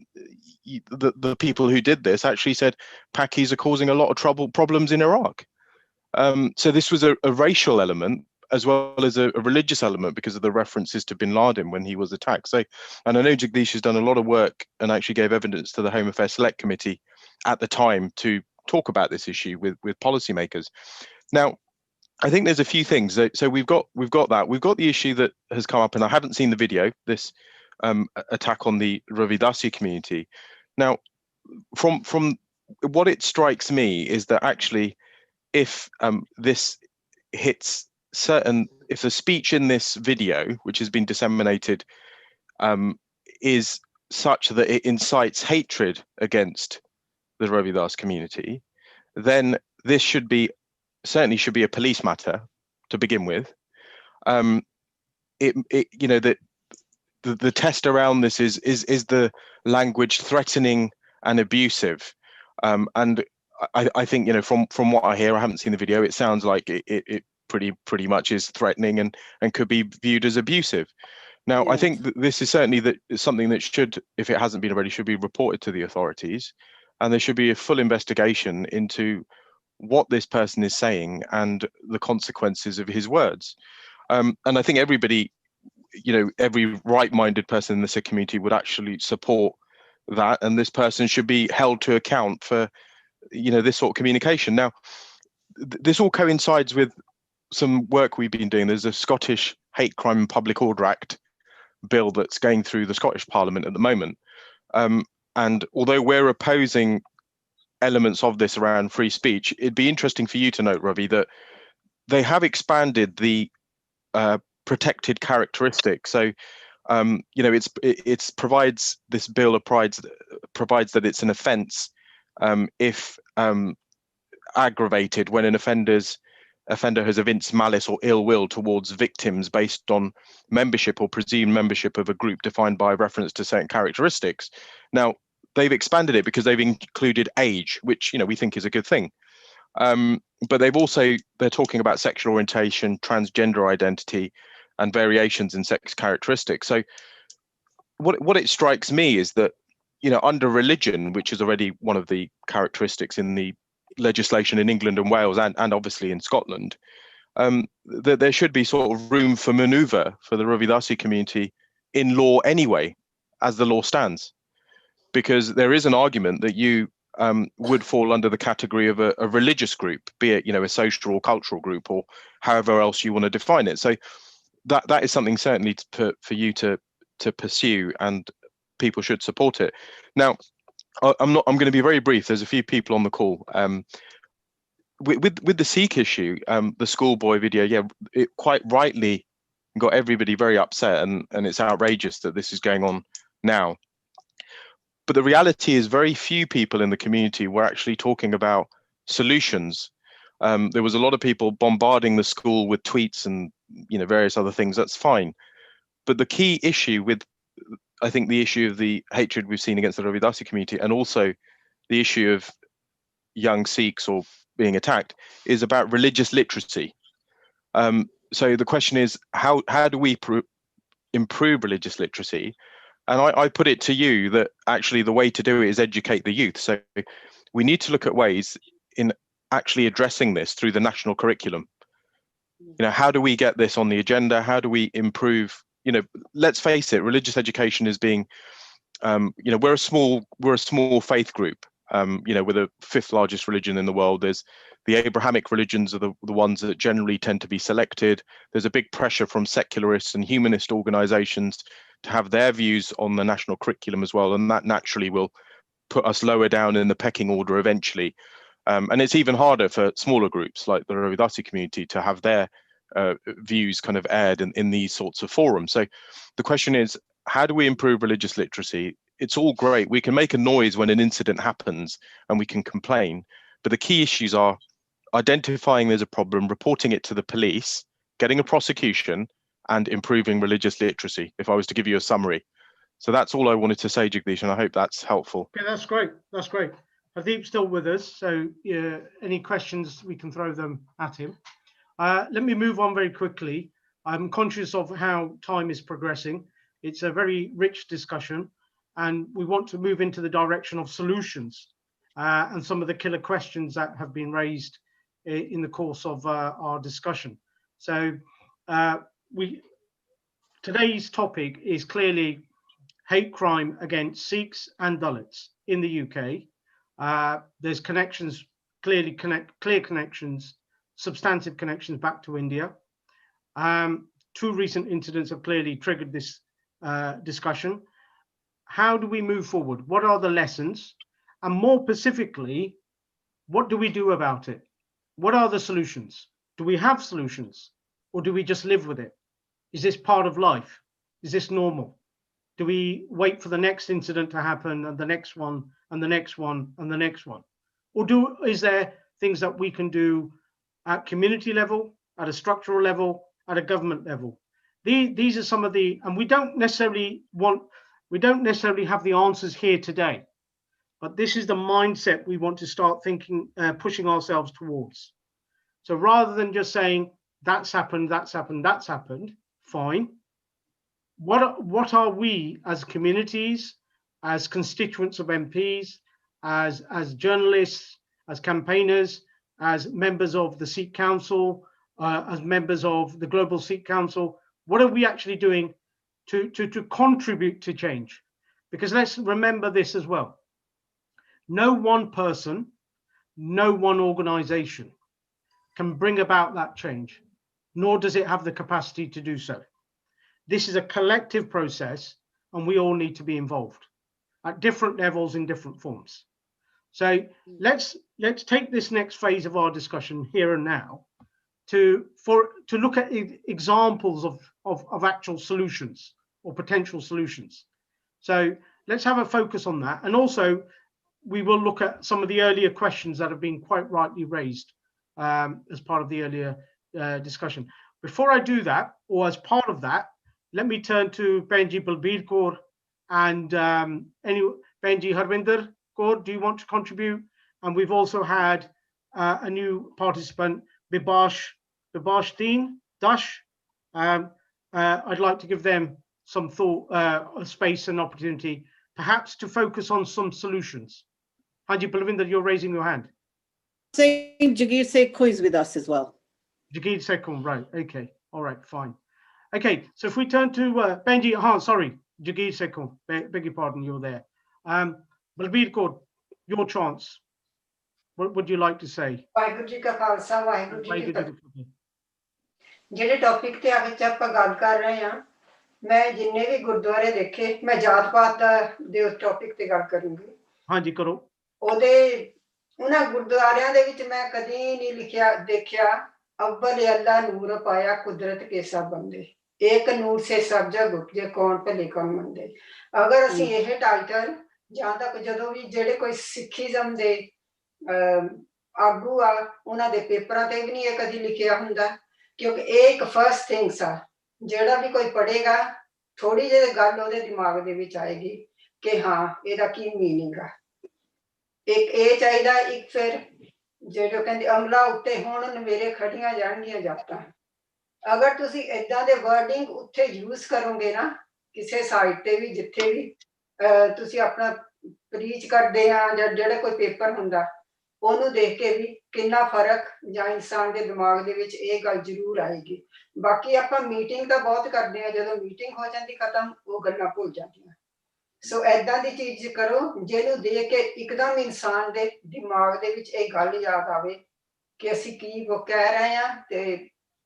[SPEAKER 6] the people who did this actually said Pakis are causing a lot of problems in Iraq. So this was a racial element as well as a religious element because of the references to bin Laden when he was attacked. So, and I know Jagdish has done a lot of work and actually gave evidence to the Home Affairs Select Committee at the time to talk about this issue with policymakers. Now, I think there's a few things. So we've got that. We've got the issue that has come up, and I haven't seen the video, this attack on the Ravidasi community. Now, from what it strikes me is that actually, if this hits if the speech in this video, which has been disseminated, is such that it incites hatred against the Ravidas community, then this certainly should be a police matter to begin with. You know, that the test around this is the language threatening and abusive, and I think, you know, from what I hear, I haven't seen the video, it sounds like it pretty much is threatening and could be viewed as abusive. Now, yes. I think this is certainly something that should, if it hasn't been already, should be reported to the authorities, and there should be a full investigation into what this person is saying and the consequences of his words. And I think everybody, you know, every right-minded person in the Sikh community would actually support that, and this person should be held to account for, you know, this sort of communication. Now, this all coincides with some work we've been doing. There's a Scottish Hate Crime and Public Order Act bill that's going through the Scottish Parliament at the moment. And although we're opposing elements of this around free speech, it'd be interesting for you to note, Ravi, that they have expanded the protected characteristics. So, you know, this bill provides that it's an offence if aggravated when an offender has evinced malice or ill will towards victims based on membership or presumed membership of a group defined by reference to certain characteristics. Now, they've expanded it because they've included age, which, you know, we think is a good thing. But they're talking about sexual orientation, transgender identity, and variations in sex characteristics. So what it strikes me is that, you know, under religion, which is already one of the characteristics in the legislation in England and Wales and obviously in Scotland, that there should be sort of room for maneuver for the Ravidasi community in law anyway, as the law stands, because there is an argument that you would fall under the category of a religious group, be it, you know, a social or cultural group, or however else you want to define it. So that is something certainly for you to pursue, and people should support it. Now, I'm going to be very brief. There's a few people on the call. With the Sikh issue, the schoolboy video, yeah, it quite rightly got everybody very upset, and it's outrageous that this is going on now. But the reality is very few people in the community were actually talking about solutions. There was a lot of people bombarding the school with tweets and, you know, various other things. That's fine. But the key issue with, I think, the issue of the hatred we've seen against the Ravidasi community, and also the issue of young Sikhs or being attacked, is about religious literacy. So the question is, how do we improve religious literacy? And I put it to you that actually the way to do it is educate the youth. So we need to look at ways in actually addressing this through the national curriculum. You know, how do we get this on the agenda? How do we improve? You know, let's face it, religious education is being, you know, we're a small faith group. You know, we're the 5th largest religion in the world. There's the Abrahamic religions are the ones that generally tend to be selected. There's a big pressure from secularists and humanist organizations to have their views on the national curriculum as well. And that naturally will put us lower down in the pecking order eventually. And it's even harder for smaller groups like the Ravidasi community to have their views kind of aired in these sorts of forums. So the question is, how do we improve religious literacy? It's all great. We can make a noise when an incident happens and we can complain. But the key issues are identifying there's a problem, reporting it to the police, getting a prosecution, and improving religious literacy, if I was to give you a summary. So that's all I wanted to say, Jagdish, and I hope that's helpful.
[SPEAKER 2] Okay, that's great. That's great. Hadeep's still with us, so any questions, we can throw them at him. Let me move on very quickly. I'm conscious of how time is progressing. It's a very rich discussion, and we want to move into the direction of solutions and some of the killer questions that have been raised in the course of our discussion. So today's topic is clearly hate crime against Sikhs and Dalits in the UK. There's connections, clear connections, substantive connections back to India. 2 recent incidents have clearly triggered this discussion. How do we move forward? What are the lessons? And more specifically, what do we do about it? What are the solutions? Do we have solutions, or do we just live with it? Is this part of life? Is this normal? Do we wait for the next incident to happen, and the next one, and the next one, and the next one? Or is there things that we can do at community level, at a structural level, at a government level? These are some of the, and we don't necessarily have the answers here today, but this is the mindset we want to start thinking, pushing ourselves towards. So rather than just saying that's happened, that's happened, that's happened, fine. What are we as communities, as constituents of MPs, as journalists, as campaigners, as members of the Sikh Council, as members of the Global Sikh Council, what are we actually doing to contribute to change? Because let's remember this as well. No one person, no one organization can bring about that change, nor does it have the capacity to do so. This is a collective process, and we all need to be involved at different levels in different forms. So let's take this next phase of our discussion here and now to look at examples of actual solutions or potential solutions. So let's have a focus on that. And also, we will look at some of the earlier questions that have been quite rightly raised as part of the earlier discussion. Before I do that, or as part of that, let me turn to Benji Balbir Kaur and Benji Harvinder Kaur, do you want to contribute? And we've also had a new participant, Bibash Deen Dash. I'd like to give them some thought, space and opportunity, perhaps to focus on some solutions. Haji Balvinder, you're raising your hand.
[SPEAKER 1] Saying Jagir Sekho is with us as well.
[SPEAKER 2] Jagir Sekho, right, okay, all right, fine. Okay, so if we turn to Benji, sorry, Jagir Sekho, beg your pardon, you're there. Balbir Kaur, your chance. What would you like to say?
[SPEAKER 7] Waheguru ji ਕਾ ਖਾਲਸਾ ਵਾਹਿਗੁਰੂ ਜੀ ਕੀ ਫਤਿਹ। ਜਿਹੜੇ topic ਤੇ ਅੱਜ ਆਪਾਂ ਗੱਲ ਕਰ ਰਹੇ ਹਾਂ, ਮੈਂ ਜਿੰਨੇ ਵੀ ਗੁਰਦੁਆਰੇ ਦੇਖੇ, ਮੈਂ ਜਾਤ ਪਾਤ ਦੇ ਉਸ ਟੌਪਿਕ ਤੇ ਗੱਲ ਕਰੂੰਗੀ।
[SPEAKER 2] ਹਾਂਜੀ ਕਰੋ।
[SPEAKER 7] ਉਹਨਾਂ ਗੁਰਦੁਆਰਿਆਂ ਦੇ ਵਿੱਚ ਮੈਂ ਕਦੀ ਨਹੀਂ ਦੇਖਿਆ अव्वल अल्लाह नूर पाया कुदरत के सब बंदे, एक नूर से सब जग उपजे कौन भले कौन मंदे। अगर असीं यह टाइटल जहाँ तक जदों भी जेडे कोई सिखिज्म दे आगू आ उन्हां दे पेपरां ते भी नहीं ये कदी लिखिया हुंदा, क्योंकि एक फर्स्ट थिंग्स आ जेड़ा भी कोई पढ़ेगा थोड़ी जी गल ओहदे दिमाग दे विच आएगी कि हाँ इहदा की मीनिंग आ। एक ये चाहिदा, एक फिर ਜਿਹੜੇ ਕਹਿੰਦੇ ਅਮਲਾ ਉੱਤੇ ਹੁਣ ਨਵੇਰੇ ਖੜੀਆਂ ਜਾਣਗੀਆਂ ਜਾਤਾਂ। ਅਗਰ ਤੁਸੀਂ ਇਦਾਂ ਦੇ ਵਰਡਿੰਗ ਉੱਥੇ ਯੂਜ਼ ਕਰੋਗੇ ਨਾ ਕਿਸੇ ਸਾਈਟ ਤੇ ਵੀ, ਜਿੱਥੇ ਵੀ ਤੁਸੀਂ ਆਪਣਾ ਪ੍ਰੀਚ ਕਰਦੇ ਆ ਜਾਂ ਜਿਹੜਾ ਕੋਈ ਪੇਪਰ ਹੁੰਦਾ, ਉਹਨੂੰ ਦੇਖ ਕੇ ਵੀ ਕਿੰਨਾ ਫਰਕ ਜਾਂ ਇਨਸਾਨ ਦੇ ਦਿਮਾਗ ਦੇ ਵਿੱਚ ਇਹ ਗੱਲ ਜ਼ਰੂਰ ਆਏਗੀ। ਬਾਕੀ ਆਪਾਂ ਮੀਟਿੰਗ ਤਾਂ ਬਹੁਤ ਕਰਦੇ ਆ, ਜਦੋਂ ਮੀਟਿੰਗ ਹੋ ਜਾਂਦੀ ਖਤਮ ਉਹ ਗੱਲਾਂ ਭੁੱਲ ਜਾਂਦੀਆਂ। ਸੋ ਏਦਾਂ ਦੀ ਚੀਜ਼ ਕਰੋ ਜਿਹਨੂੰ ਦੇਖ ਕੇ ਇੱਕਦਮ ਇਨਸਾਨ ਦੇ ਦਿਮਾਗ ਦੇ ਵਿੱਚ ਇਹ ਗੱਲ ਯਾਦ ਆਵੇ ਕਿ ਅਸੀਂ ਕੀ ਕਹਿ ਰਹੇ ਹਾਂ। ਤੇ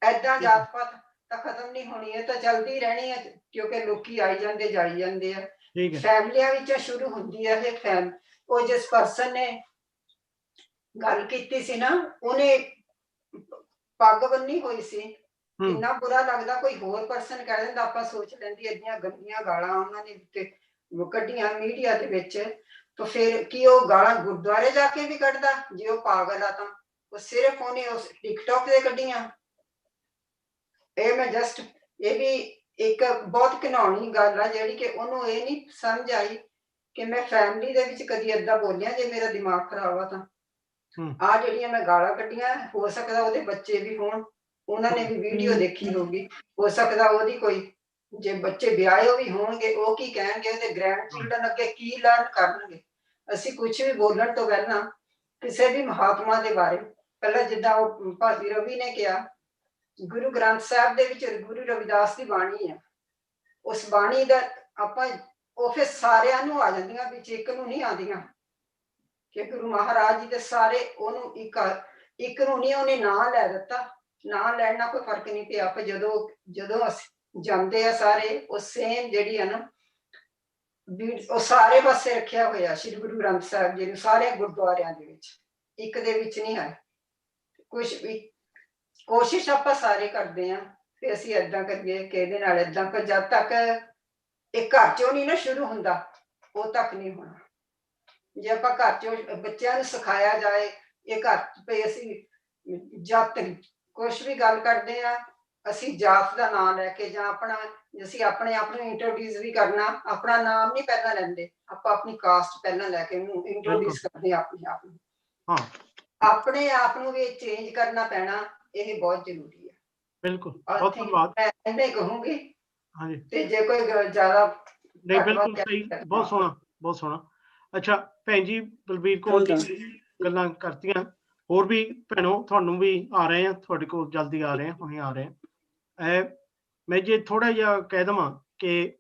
[SPEAKER 7] ਏਦਾਂ ਜਾਤ ਪਾਤ ਤਾਂ ਖਤਮ ਨਹੀਂ ਹੋਣੀ, ਇਹ ਤਾਂ ਚੱਲਦੀ ਰਹਿਣੀ ਹੈ, ਕਿਉਂਕਿ ਲੋਕੀ ਆਈ ਜਾਂਦੇ ਜਾਈ ਜਾਂਦੇ ਆ। ਫੈਮਲੀਆਂ ਵਿੱਚੋਂ ਸ਼ੁਰੂ ਹੁੰਦੀ ਹੈ ਇਹ ਉਹ ਜਿਸ ਪਰਸਨ ਨੇ ਗੱਲ ਕੀਤੀ ਸੀ ਨਾ, ਉਹਨੇ ਪੱਗ ਬੰਨੀ ਹੋਈ ਸੀ, ਕਿੰਨਾ ਬੁਰਾ ਲੱਗਦਾ ਕੋਈ ਹੋਰ ਪਰਸਨ ਕਹਿ ਦਿੰਦਾ, ਆਪਾਂ ਸੋਚ ਲੈਂਦੀ ਏਡੀਆਂ ਗੰਦੀਆਂ ਗਾਲਾਂ ਉਹਨਾਂ ਨੇ ਦਿੱਤੇ ਕੱਢੀਆਂ ਮੀਡੀਆ ਦੇ ਵਿੱਚ। ਤਾਂ ਫਿਰ ਕੀ ਉਹ ਗਾਲਾਂ ਗੁਰਦੁਆਰੇ ਜਾ ਕੇ ਵੀ ਕੱਢਦਾ? ਜੇ ਉਹ ਪਾਗਲ ਆ ਤਾਂ ਉਹ ਸਿਰਫ ਉਹਨੇ ਉਸ ਟਿਕਟੌਕ ਤੇ ਕੱਢੀਆਂ। ਇਹ ਮੈਂ ਜਸਟ ਇਹ ਵੀ ਇੱਕ ਬਹੁਤ ਘਿਨਾਉਣੀ ਗੱਲ ਆ ਜਿਹੜੀ ਕਿ ਉਹਨੂੰ ਇਹ ਨਹੀਂ ਸਮਝ ਆਈ ਕਿ ਮੈਂ ਫੈਮਿਲੀ ਦੇ ਵਿੱਚ ਕਦੀ ਏਦਾਂ ਬੋਲਿਆ ਜੇ ਮੇਰਾ ਦਿਮਾਗ ਖਰਾਬ ਆ ਤਾਂ। ਆਹ ਜਿਹੜੀਆਂ ਮੈਂ ਗਾਲਾਂ ਕੱਢੀਆਂ, ਹੋ ਸਕਦਾ ਉਹਦੇ ਬੱਚੇ ਵੀ ਹੋਣ, ਉਹਨਾਂ ਨੇ ਵੀ ਵੀਡੀਓ ਦੇਖੀ ਹੋਊਗੀ, ਹੋ ਸਕਦਾ ਉਹਦੀ ਕੋਈ ਜੇ ਬੱਚੇ ਵਿਆਹੇ ਵੀ ਹੋਣਗੇ ਉਹ ਕੀ ਕਹਿਣਗੇ, ਉਹਦੇ ਗ੍ਰੈਂਡ ਚਿਲਡਰਨ ਅੱਗੇ ਕੀ ਲਰਨ ਕਰਨਗੇ। ਅਸੀਂ ਕੁਝ ਵੀ ਬੋਲਣ ਤੋਂ ਪਹਿਲਾਂ ਕਿਸੇ ਵੀ ਮਹਾਤਮਾ ਦੇ ਬਾਰੇ ਪਹਿਲਾਂ, ਜਿੱਦਾਂ ਉਹ ਭਾਜੀ ਰਵੀ ਨੇ ਕਿਹਾ, ਗੁਰੂ ਗ੍ਰੰਥ ਸਾਹਿਬ ਦੇ ਵਿੱਚ ਗੁਰੂ ਰਵਿਦਾਸ ਦੀ ਬਾਣੀ ਆ, ਉਸ ਬਾਣੀ ਦਾ ਆਪਾਂ ਉਹ ਫਿਰ ਸਾਰਿਆਂ ਨੂੰ ਆ ਜਾਂਦੀਆਂ ਵਿੱਚ, ਇੱਕ ਨੂੰ ਨਹੀਂ ਆਉਂਦੀਆਂ ਕਿ ਗੁਰੂ ਮਹਾਰਾਜ ਜੀ ਦੇ ਸਾਰੇ ਉਹਨੂੰ ਇੱਕ ਨੂੰ ਨਹੀਂ ਉਹਨੇ ਨਾਂ ਲੈ ਦਿੱਤਾ। ਨਾਂ ਲੈਣ ਨਾਲ ਕੋਈ ਫਰਕ ਨਹੀਂ ਪਿਆ, ਪਰ ਜਦੋਂ ਅਸੀਂ ਜਾਂਦੇ ਆ ਸਾਰੇ ਉਹ ਸੇਮ ਜਿਹੜੀ ਆ ਨਾ ਉਹ ਸਾਰੇ ਪਾਸੇ ਰੱਖਿਆ ਹੋਇਆ ਸ਼੍ਰੀ ਗੁਰੂ ਗ੍ਰੰਥ ਸਾਹਿਬ ਜੀ ਨੂੰ, ਸਾਰੇ ਗੁਰਦੁਆਰਿਆਂ ਦੇ ਵਿੱਚ, ਇੱਕ ਦੇ ਵਿੱਚ ਨਹੀਂ ਹੈ ਕੁਛ ਵੀ। ਕੋਸ਼ਿਸ਼ ਆਪਾਂ ਸਾਰੇ ਕਰਦੇ ਆ ਕਿ ਅਸੀਂ ਏਦਾਂ ਕਰੀਏ ਕਿ ਇਹਦੇ ਨਾਲ ਏਦਾਂ, ਪਰ ਜਦ ਤੱਕ ਇਹ ਘਰ ਚੋਂ ਨਹੀਂ ਨਾ ਸ਼ੁਰੂ ਹੁੰਦਾ ਉਦੋਂ ਤੱਕ ਨਹੀਂ ਹੋਣਾ। ਜੇ ਆਪਾਂ ਘਰ ਚੋਂ ਬੱਚਿਆਂ ਨੂੰ ਸਿਖਾਇਆ ਜਾਏ ਇਹ ਘਰ ਪਈ, ਅਸੀਂ ਜਾਤ ਕੁਛ ਵੀ ਗੱਲ ਕਰਦੇ ਆ, ਅਸੀਂ ਜਾਤ ਦਾ ਨਾਮ ਲੈ ਕੇ ਜਾਂ ਆਪਣਾ, ਅਸੀਂ ਆਪਣੇ ਆਪ ਨੂੰ ਇੰਟਰੋਡਿਊਸ ਵੀ ਕਰਨਾ, ਆਪਣਾ ਨਾਮ ਨਹੀਂ ਪਹਿਲਾਂ ਲੈਂਦੇ, ਆਪਾਂ ਆਪਣੀ ਕਾਸਟ ਪਹਿਲਾਂ ਲੈ ਕੇ ਉਹਨੂੰ ਇੰਟਰੋਡਿਊਸ ਕਰਦੇ ਆ ਆਪਣੇ ਆਪ ਨੂੰ। ਆਪਣੇ ਆਪ ਨੂੰ ਵੀ ਚੇਂਜ ਕਰਨਾ ਪੈਣਾ, ਇਹ ਬਹੁਤ ਜ਼ਰੂਰੀ ਹੈ।
[SPEAKER 2] ਬਿਲਕੁਲ, ਬਹੁਤ ਧੰਨਵਾਦ।
[SPEAKER 7] ਮੈਂ ਇੰਨੇ ਕਹੂੰਗੀ।
[SPEAKER 2] ਹਾਂਜੀ,
[SPEAKER 7] ਤੇ ਜੇ ਕੋਈ ਜ਼ਿਆਦਾ
[SPEAKER 2] ਨਹੀਂ ਬਿਲਕੁਲ ਸਹੀ, ਬਹੁਤ ਸੋਹਣਾ, ਬਹੁਤ ਸੋਹਣਾ। ਅੱਛਾ ਭੈਣ ਜੀ ਬਲਬੀਰ ਕੌਰ ਗੱਲਾਂ ਕਰਤੀਆਂ, ਹੋਰ ਵੀ ਭੈਣੋ ਤੁਹਾਨੂੰ ਵੀ ਆ ਰਹੇ ਆ, ਤੁਹਾਡੇ ਕੋਲ ਜਲਦੀ ਆ ਰਹੇ ਆ, ਹੁਣੇ ਆ ਰਹੇ ਆ। ਮੈਂ ਜੇ ਥੋੜਾ ਜਿਹਾ ਕਹਿ ਦੇਵਾਂ ਕਿ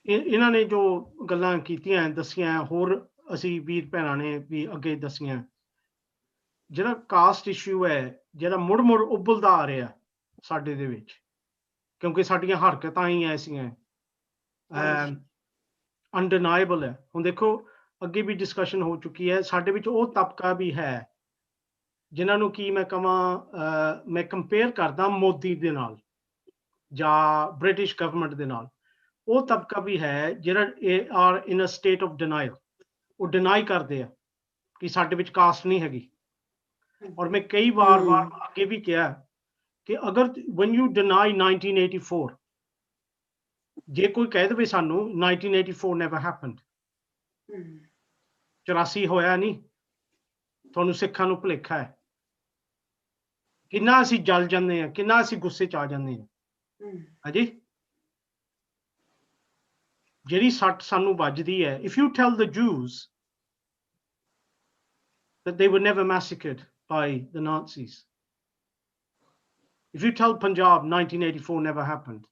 [SPEAKER 2] ਇਹਨਾਂ ਨੇ ਜੋ ਗੱਲਾਂ ਕੀਤੀਆਂ ਦੱਸੀਆਂ, ਹੋਰ ਅਸੀਂ ਵੀਰ ਭੈਣਾਂ ਨੇ ਵੀ ਅੱਗੇ ਦੱਸੀਆਂ, ਜਿਹੜਾ ਕਾਸਟ ਇਸ਼ੂ ਹੈ ਜਿਹੜਾ ਮੁੜ ਉਬਲਦਾ ਆ ਰਿਹਾ ਸਾਡੇ ਦੇ ਵਿੱਚ, ਕਿਉਂਕਿ ਸਾਡੀਆਂ ਹਰਕਤਾਂ ਹੀ ਐਸੀਆਂ ਅਨਡਿਨਾਏਬਲ ਹੈ। ਹੁਣ ਦੇਖੋ ਅੱਗੇ ਵੀ ਡਿਸਕਸ਼ਨ ਹੋ ਚੁੱਕੀ ਹੈ, ਸਾਡੇ ਵਿੱਚ ਉਹ ਤਬਕਾ ਵੀ ਹੈ ਜਿਨ੍ਹਾਂ ਨੂੰ ਕੀ ਮੈਂ ਕਹਾਂ, ਮੈਂ ਕੰਪੇਅਰ ਕਰਦਾ ਮੋਦੀ ਦੇ ਨਾਲ ਜਾਂ ਬ੍ਰਿਟਿਸ਼ ਗਵਰਨਮੈਂਟ ਦੇ ਨਾਲ, ਉਹ ਤਬਕਾ ਵੀ ਹੈ ਜਿਹੜਾ are in a state of denial. ਉਹ ਡਿਨਾਈ ਕਰਦੇ ਆ ਕਿ ਸਾਡੇ ਵਿੱਚ ਕਾਸਟ ਨਹੀਂ ਹੈਗੀ। ਔਰ ਮੈਂ ਕਈ ਵਾਰ ਅੱਗੇ ਵੀ ਕਿਹਾ ਕਿ ਅਗਰ when you deny 1984 ਜੇ ਕੋਈ ਕਹਿ ਦੇਵੇ ਸਾਨੂੰ 1984 never happened, 84 ਹੋਇਆ ਨਹੀਂ, ਤੁਹਾਨੂੰ ਸਿੱਖਾਂ ਨੂੰ ਭੁਲੇਖਾ ਹੈ। ਕਿੰਨਾ ਅਸੀਂ ਜਲ ਜਾਂਦੇ ਹਾਂ, ਕਿੰਨਾ ਅਸੀਂ ਗੁੱਸੇ ਚ ਆ ਜਾਂਦੇ ਹਾਂ। ਹਾਂਜੀ, ਜਿਹੜੀ ਸੱਟ ਸਾਨੂੰ ਵੱਜਦੀ ਹੈ, if you tell the Jews that they were never massacred by the Nazis, if you tell Punjab 1984 never happened,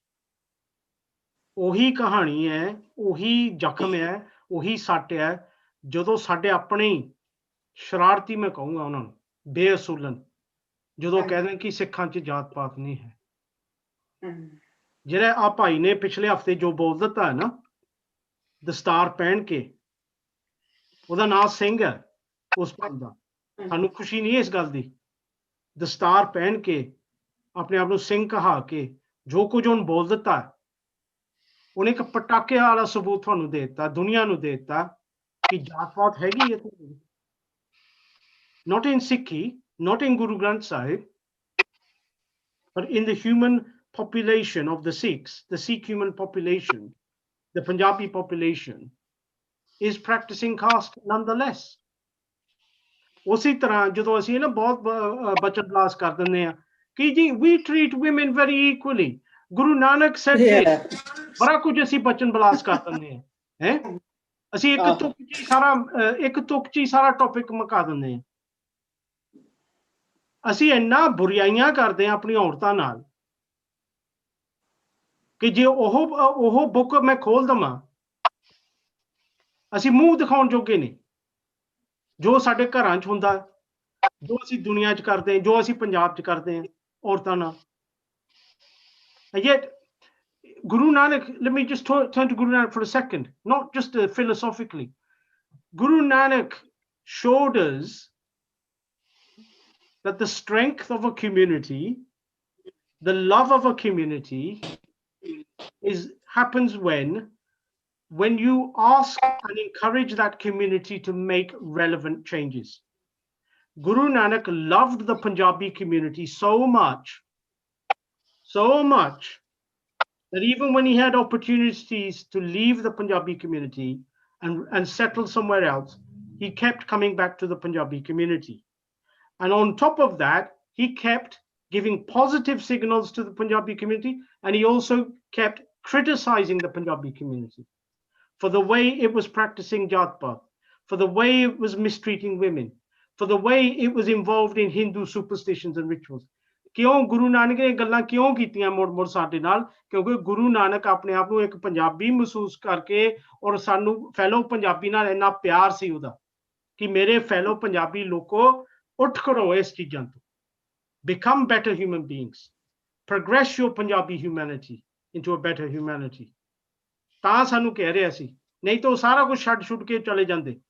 [SPEAKER 2] ਉਹੀ ਕਹਾਣੀ ਹੈ, ਉਹੀ ਜ਼ਖਮ ਹੈ, ਉਹੀ ਸੱਟ ਹੈ, ਜਦੋਂ ਸਾਡੇ ਆਪਣੇ ਹੀ ਸ਼ਰਾਰਤੀ, ਮੈਂ ਕਹੂੰਗਾ ਉਹਨਾਂ ਨੂੰ, ਬੇਅਸੂਲਨ, ਜਦੋਂ ਕਹਿੰਦੇ ਕਿ ਸਿੱਖਾਂ 'ਚ ਜਾਤ ਪਾਤ ਨਹੀਂ ਹੈ। ਜਿਹੜਾ ਆ ਭਾਈ ਨੇ ਪਿਛਲੇ ਹਫਤੇ ਜੋ ਬੋਲ ਦਿੱਤਾ ਹੈ ਨਾ, ਦਸਤਾਰ ਪਹਿਨ ਕੇ, ਉਹਦਾ ਨਾਂ ਸਿੰਘ ਹੈ ਉਸ ਭਾਈ ਦਾ, ਸਾਨੂੰ ਖੁਸ਼ੀ ਨਹੀਂ ਇਸ ਗੱਲ ਦੀ। ਦਸਤਾਰ ਪਹਿਨ ਕੇ, ਆਪਣੇ ਆਪ ਨੂੰ ਸਿੰਘ ਕਹਾ ਕੇ, ਜੋ ਕੁਝ ਉਹਨੇ ਬੋਲ ਦਿੱਤਾ, ਉਹਨੇ ਇੱਕ ਪਟਾਕੇ ਵਾਲਾ ਸਬੂਤ ਤੁਹਾਨੂੰ ਦੇ ਦਿੱਤਾ, ਦੁਨੀਆ ਨੂੰ ਦੇ ਦਿੱਤਾ ਕਿ ਜਾਤ ਪਾਤ ਹੈਗੀ ਹੈ। Not in Sikhi, not in Guru Granth Sahib, but in the human population of the Sikhs, the Sikh human population, the Punjabi population is practicing caste nonetheless. ਉਸੇ ਤਰ੍ਹਾਂ ਜਦੋਂ ਅਸੀਂ ਨਾ ਬਹੁਤ ਬਚਨ ਬਲਾਸ ਕਰ ਦਿੰਦੇ ਹਾਂ ਕਿ ਜੀ we treat women very equally, Guru Nanak said this, ਬੜਾ ਕੁਝ ਅਸੀਂ ਬਚਨ ਬਲਾਸ ਕਰ ਦਿੰਦੇ ਹਾਂ, ਹੈ ਅਸੀਂ ਇੱਕ ਤੁਕ ਚ ਹੀ ਸਾਰਾ ਟੌਪਿਕ ਮੁਕਾ ਦਿੰਦੇ ਹਾਂ। ਅਸੀਂ ਇੰਨਾ ਬੁਰਾਈਆਂ ਕਰਦੇ ਹਾਂ ਆਪਣੀ ਔਰਤਾਂ ਨਾਲ ਕਿ ਜੇ ਉਹ ਬੁੱਕ ਮੈਂ ਖੋਲ ਦਵਾਂ, ਅਸੀਂ ਮੂੰਹ ਦਿਖਾਉਣ ਜੋਗੇ ਨੇ। ਜੋ ਸਾਡੇ ਘਰਾਂ 'ਚ ਹੁੰਦਾ, ਜੋ ਅਸੀਂ ਦੁਨੀਆ 'ਚ ਕਰਦੇ ਹਾਂ, ਜੋ ਅਸੀਂ ਪੰਜਾਬ 'ਚ ਕਰਦੇ ਹਾਂ ਔਰਤਾਂ ਨਾਲ। Yet Guru Nanak, let me just turn to Guru Nanak for a second, not just philosophically. Guru Nanak showed us that the strength of a community, the love of a community happens when you ask and encourage that community to make relevant changes. Guru Nanak loved the Punjabi community so much that even when he had opportunities to leave the Punjabi community and settle somewhere else, he kept coming back to the Punjabi community. And on top of that, he kept giving positive signals to the Punjabi community, and he also kept criticizing the Punjabi community for the way it was practicing Jat Paat, for the way it was mistreating women, for the way it was involved in Hindu superstitions and rituals. ਕਿਉਂ ਗੁਰੂ ਨਾਨਕ ਨੇ ਗੱਲਾਂ ਕਿਉਂ ਕੀਤੀਆਂ ਮੁੜ ਸਾਡੇ ਨਾਲ? ਕਿਉਂਕਿ ਗੁਰੂ ਨਾਨਕ ਆਪਣੇ ਆਪ ਨੂੰ ਇੱਕ ਪੰਜਾਬੀ ਮਹਿਸੂਸ ਕਰਕੇ, ਔਰ ਸਾਨੂੰ ਫੈਲੋ ਪੰਜਾਬੀ ਨਾਲ ਇੰਨਾ ਪਿਆਰ ਸੀ ਉਹਦਾ ਕਿ ਮੇਰੇ ਫੈਲੋ ਪੰਜਾਬੀ ਲੋਕੋ ਉੱਠ ਕਰੋ ਇਸ ਚੀਜ਼ਾਂ ਤੋਂ, become better human beings, progress your Punjabi humanity into a better humanity. ਤਾਂ ਸਾਨੂੰ ਕਹਿ ਰਿਹਾ ਸੀ, ਨਹੀਂ ਤਾਂ ਉਹ ਸਾਰਾ ਕੁਝ ਛੱਡ ਕੇ ਚਲੇ ਜਾਂਦੇ